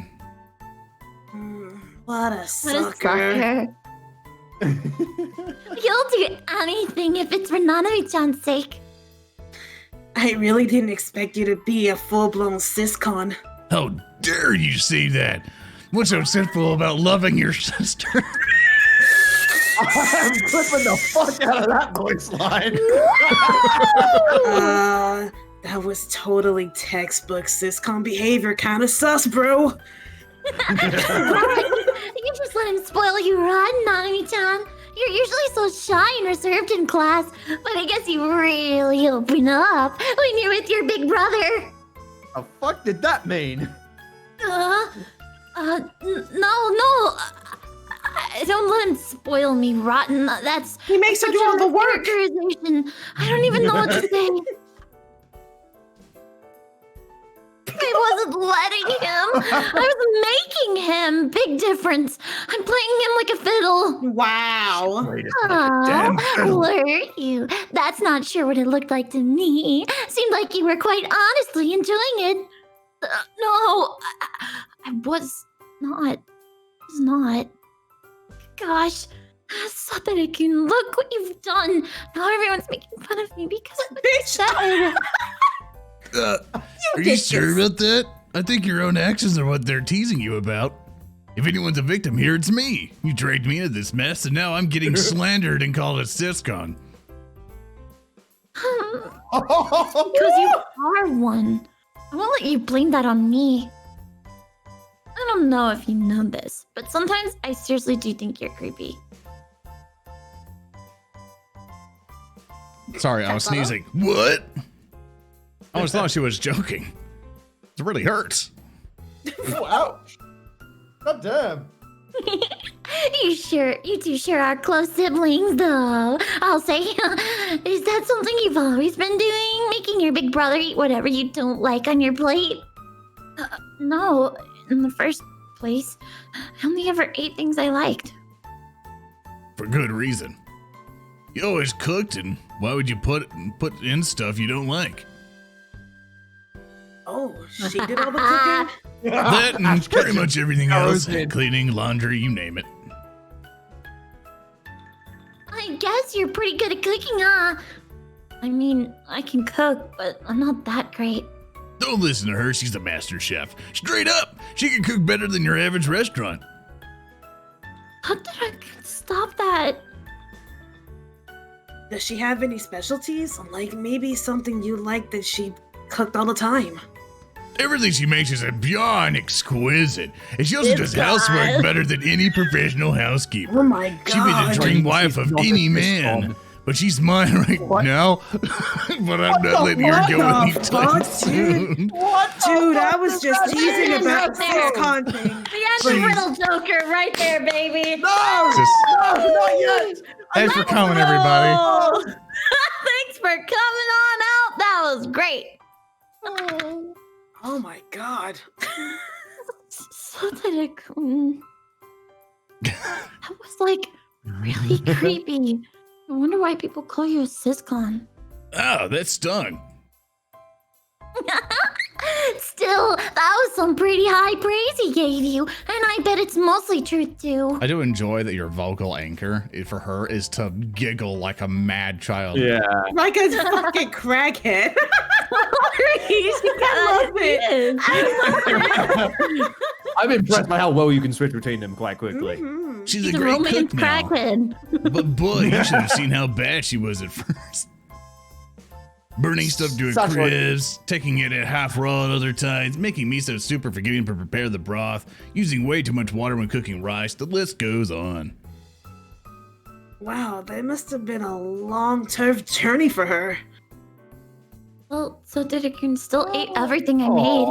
What a What a sucker. sucker. You'll do anything if it's for Nanami-chan's sake. I really didn't expect you to be a full-blown siscon. How dare you say that? What's so sinful about loving your sister? I'm clipping the fuck out of that voice line. That was totally textbook siscon behavior, kind of sus, bro. You just let him spoil you, right, Nanami-chan? You're usually so shy and reserved in class, but I guess you really open up when you're with your big brother. The fuck did that mean? No. Don't let him spoil me, Rotten. That's He makes her do all the work. characterization. I don't even know what to say. I wasn't letting him. I was making him. Big difference. I'm playing him like a fiddle. Wow. Oh, were you? That's not sure what it looked like to me. Seemed like you were quite honestly enjoying it. No, I was not. Gosh, Satarikun, look what you've done. Now everyone's making fun of me because of what you said. Are you sure about that? I think your own actions are what they're teasing you about. If anyone's a victim here, it's me. You dragged me into this mess, and now I'm getting slandered and called a siscon. Because you are one. I won't let you blame that on me. I don't know if you know this, but sometimes I seriously do think you're creepy. Sorry, I was sneezing. What? I always thought she was joking. It really hurts. Ouch. God damn. You two sure are close siblings, though. I'll say, is that something you've always been doing? Making your big brother eat whatever you don't like on your plate? No, in the first place, I only ever ate things I liked. For good reason. You always cooked, and why would you put in stuff you don't like? Oh, she did all the cooking? That and pretty much everything else. Cleaning, laundry, you name it. I guess you're pretty good at cooking, huh? I mean, I can cook, but I'm not that great. Don't listen to her, she's the master chef. Straight up, she can cook better than your average restaurant. How did I stop that? Does she have any specialties? Like maybe something you like that she cooked all the time? Everything she makes is beyond exquisite. And she also does housework better than any professional housekeeper. Oh my god. She'd be the dream wife of any man. But she's mine right now. But I'm not letting her go anytime soon. Dude, I was just teasing about the siscon thing. The end of Riddle Joker right there, baby. No! Not yet! Thanks for coming, everybody. Thanks for coming on out. That was great. Oh my god. Satarikun. That was like really creepy. I wonder why people call you a siscon. Oh, that stung. Still, that was some pretty high praise he gave you, and I bet it's mostly truth too. I do enjoy that your vocal anchor for her is to giggle like a mad child. Yeah. Like a fucking crackhead. I love it. I'm impressed by how well you can switch between them quite quickly. Mhm. She's He's a a great romance cook now. crackhead. But boy, you should have seen how bad she was at first. Burning stuff to her Such like- cribs, taking it at half raw at other times, making miso soup or forgetting to prepare the broth, using way too much water when cooking rice, the list goes on. Wow, that must have been a long-term journey for her. Well, so Didikun still ate everything I made,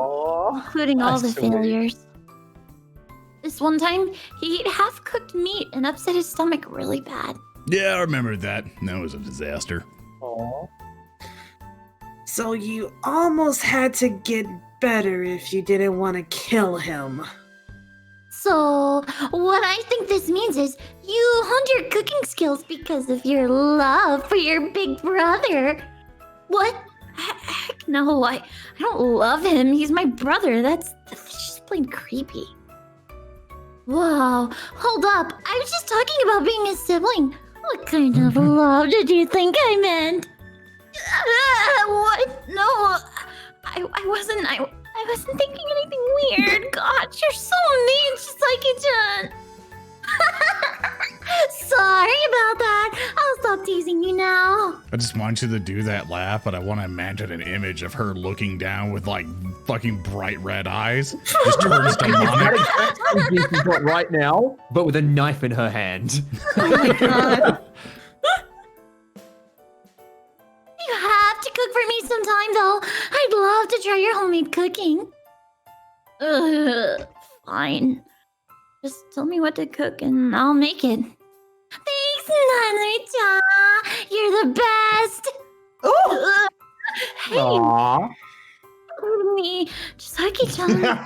including all the that's sweet. failures. This one time, he ate half-cooked meat and upset his stomach really bad. Yeah, I remember that. That was a disaster. So you almost had to get better if you didn't want to kill him. So, what I think this means is you honed your cooking skills because of your love for your big brother. What? Heck no, I don't love him. He's my brother. That's just plain creepy. Whoa, hold up. I was just talking about being a sibling. What kind of love did you think I meant? What? No, I wasn't thinking anything weird. God, you're so mean, just like you, John. Sorry about that. I'll stop teasing you now. I just want you to do that laugh, but I want to imagine an image of her looking down with like fucking bright red eyes. Just turns demonic. She's got right now, but with a knife in her hand. Oh my god. You have to cook for me sometime, though. I'd love to try your homemade cooking. Fine. Just tell me what to cook and I'll make it. Thanks, Naruto. You're the best. Hey, Aww. me, just like each other.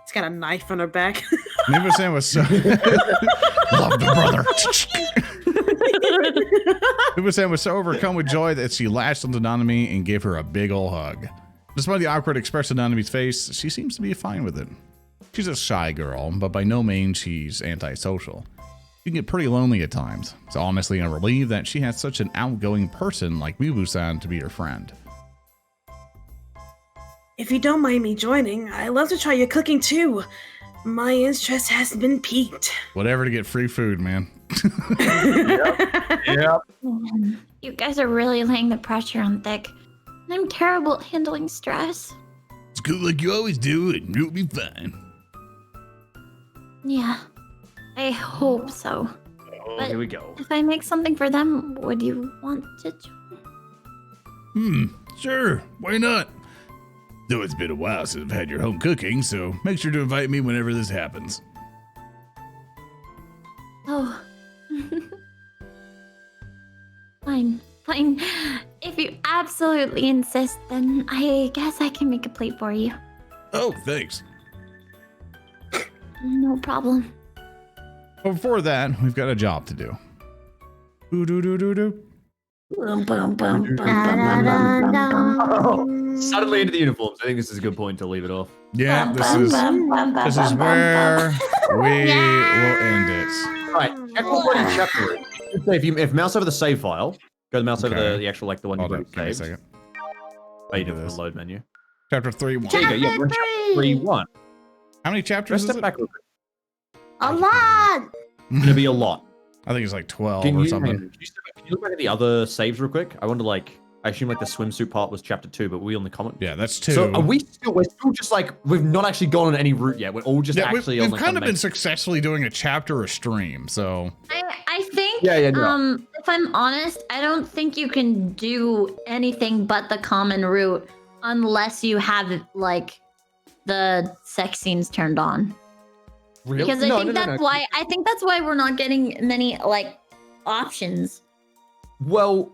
She's got a knife on her back. Mibu-san was so love the brother. Mibu-san was so overcome with joy that she latched onto Nanami and gave her a big ol' hug. Despite the awkward expression on Nanami's face, she seems to be fine with it. She's a shy girl, but by no means she's antisocial. She can get pretty lonely at times, so honestly I'm relieved that she has such an outgoing person like Mibu-san to be her friend. If you don't mind me joining, I'd love to try your cooking too. My interest has been piqued. Whatever to get free food, man. Yep. You guys are really laying the pressure on Thick. I'm terrible at handling stress. It's good like you always do, and you'll be fine. Yeah, I hope so. Oh, But here we go. if I make something for them, would you want to join? Sure, why not? Though it's been a while since I've had your home cooking, so make sure to invite me whenever this happens. Oh. Fine. If you absolutely insist, then I guess I can make a plate for you. Oh, thanks. No problem. But before that, we've got a job to do. Suddenly into the uniforms. I think this is a good point to leave it off. Yeah, this is where we will end it. Right, check what in chapter. If mouse over the save file, go to mouse over Okay. the actual the one Hold you up, give me a saved. second. Oh, you do This. the load menu. Chapter 3, 1. There you go. Yeah, we're in chapter 3-1. How many chapters Just is step it? back real quick. A lot! It's gonna be a lot. I think it's like 12 Can or you, something. can you look back at the other saves real quick? I wonder, I assume the swimsuit part was chapter 2, but we on the comment. Yeah, that's 2. So we're still just we've not actually gone on any route yet. We're all just Yeah, actually we've on kind of been successfully doing a chapter a stream, so. I think, Yeah. if I'm honest, I don't think you can do anything but the common route unless you have, the sex scenes turned on. Really? Because I think that's why we're not getting many, options. Well,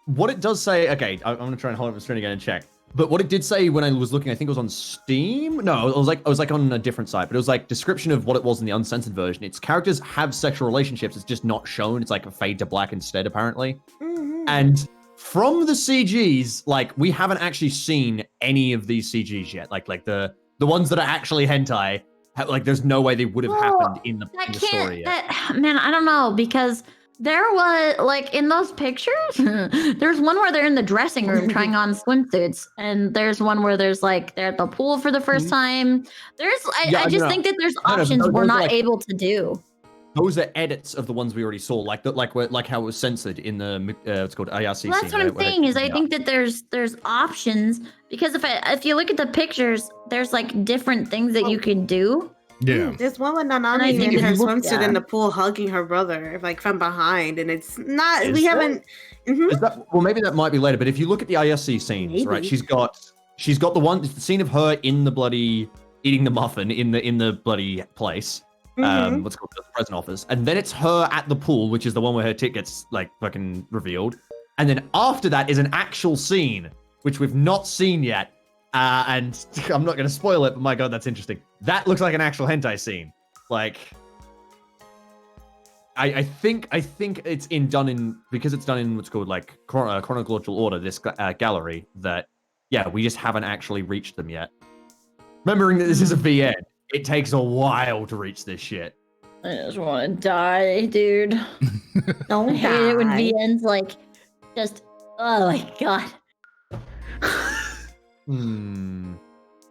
what it does say, okay, I'm gonna try and hold up the screen again and check. But what it did say when I was looking, I think it was on Steam. No, it was on a different site, but it was description of what it was in the uncensored version. Its characters have sexual relationships. It's just not shown. It's a fade to black instead, apparently. Mm-hmm. And from the CGs, we haven't actually seen any of these CGs yet. The ones that are actually hentai. There's no way they would have happened in the story yet. Man, I don't know, because there was, in those pictures, there's one where they're in the dressing room trying on swimsuits, and there's one where they're at the pool for the first time. I just think that there's options we're not able to do. Those are edits of the ones we already saw, like how it was censored in the it's called IRC. Well, that's what I'm saying is I think that there's options, because if you look at the pictures, there's different things that you can do. Yeah. There's one with And I Nanami think in if her you look- swimsuit yeah. in the pool hugging her brother, from behind, and it's not. Is we there? haven't. Mhm. Is that, well, maybe that might be later, but if you look at the IRC scenes, right, Maybe. she's got the scene of her in the bloody eating the muffin in the bloody place. Mhm. What's called the present office, and then it's her at the pool, which is the one where her tit gets fucking revealed, and then after that is an actual scene which we've not seen yet, and I'm not going to spoil it, but my god, that's interesting. That looks like an actual hentai scene. I think it's done in what's called chronological order. This gallery that we just haven't actually reached them yet. Remembering that this is a VN. It takes a while to reach this shit. I just want to die, dude. Don't I hate it when die. VNs just. Oh my god.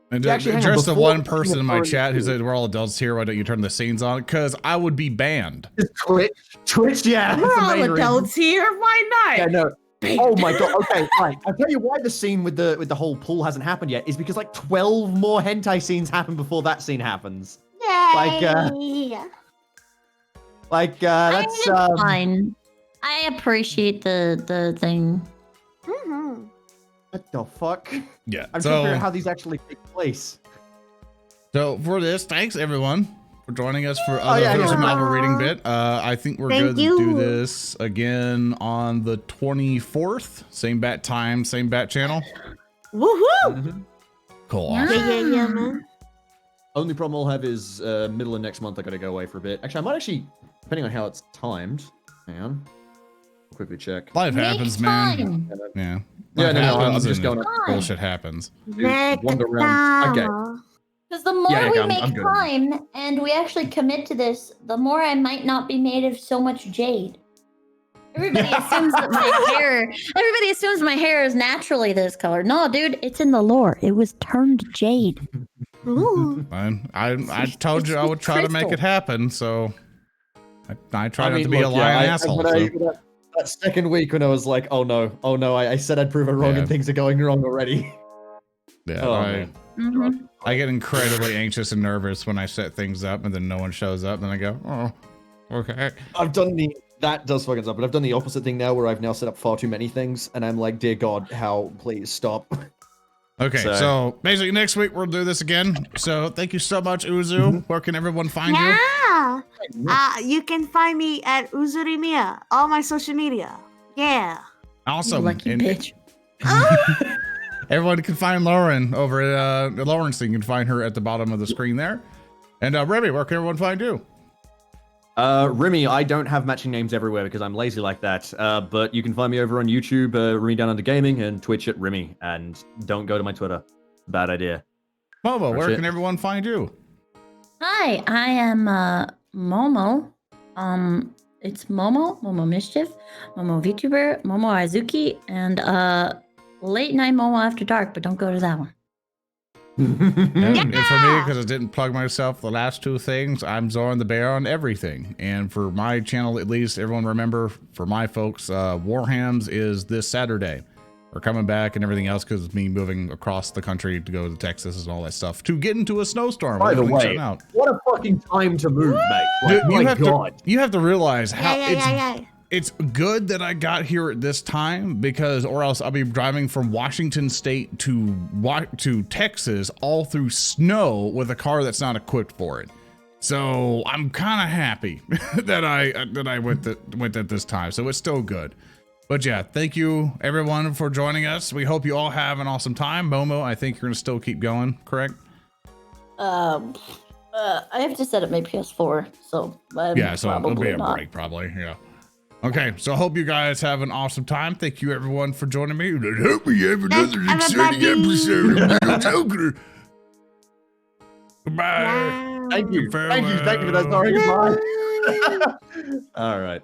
And Yeah, actually, hang on, just the before one person in my before- chat who said we're all adults here. Why don't you turn the scenes on? Because I would be banned. Twitch, yeah. that's We're the all main reason. adults here. Why not? Yeah, no. Oh my god. Okay, right. I'll tell you why the scene with the whole pool hasn't happened yet is because 12 more hentai scenes happen before that scene happens. Yay! That's Fine. I appreciate the thing. Mm-hmm. what the fuck? Yeah. I'm trying to figure out how these actually take place. So for this, thanks everyone for joining us for yeah, the yeah. novel reading bit. I think we're Thank good to you. do this again on the 24th. Same bat time, same bat channel. Woohoo! Mhm. Cool. Yeah, Awesome. yeah, yeah, man. Only problem I'll have is middle of next month I gotta go away for a bit. Actually, I might actually, depending on how it's timed. Hang on. I'll quickly check. Life Make happens, man. time. Yeah. Yeah, Life no, I'm happens just and going up. bullshit happens. Make wander around. Okay. time. Because the more Yeah, we I'm make good. time and we actually commit to this, the more I might not be made of so much jade. Everybody assumes that my hair. Everybody assumes my hair is naturally this color. No, dude, it's in the lore. It was turned jade. Ooh. Fine. I told you I would try to make it crystal. happen, so I try I not mean, to be a look, lying yeah, asshole. when So. that second week when I was like, oh no, I said I'd prove it wrong Yeah. and things are going wrong already. Yeah, Oh, man. Mm-hmm. I get incredibly anxious and nervous when I set things up and then no one shows up and I go, oh, okay. That does fucking suck, but I've done the opposite thing now where I've now set up far too many things and I'm like, dear God, how, please stop. Okay, so basically next week we'll do this again. So thank you so much, Uzu. Where can everyone find you? Yeah. You can find me at Uzurimiya, all my social media. Yeah. Awesome. Lucky And bitch. everyone can find Lauren over at Lauren's thing. You can find her at the bottom of the screen there. And Remy, where can everyone find you? Remy, I don't have matching names everywhere because I'm lazy like that. But you can find me over on YouTube, Remy Down Under Gaming, and Twitch at Remy. And don't go to my Twitter. Bad idea. Momo, where That's can it. everyone find you? Hi, I am Momo. It's Momo Mischief, Momo VTuber, Momo Izuki, and late night Momo After Dark, but don't go to that one. And for me, because I didn't plug myself the last two things, I'm ZoranTheBear on everything. And for my channel, at least, everyone remember, for my folks, Warhams is this Saturday. We're coming back and everything else because it's me moving across the country to go to Texas and all that stuff to get into a snowstorm. By the Everything's way, shut out. what a fucking time to move, mate. Like, Dude, my you have God. you have to realize how Yeah. it's good that I got here at this time because, or else I'll be driving from Washington State to Texas all through snow with a car that's not equipped for it. So I'm kind of happy that I went at this time. So it's still good. But yeah, thank you everyone for joining us. We hope you all have an awesome time. Momo, I think you're gonna still keep going, correct? I have to set up my PS4, so Yeah, so it'll be probably a not. break probably. Yeah. Okay, so I hope you guys have an awesome time. Thank you everyone for joining me. And I hope we have another exciting episode of Little Joker. Goodbye. Thank you. Farewell. Thank you for that. Sorry, goodbye. All right.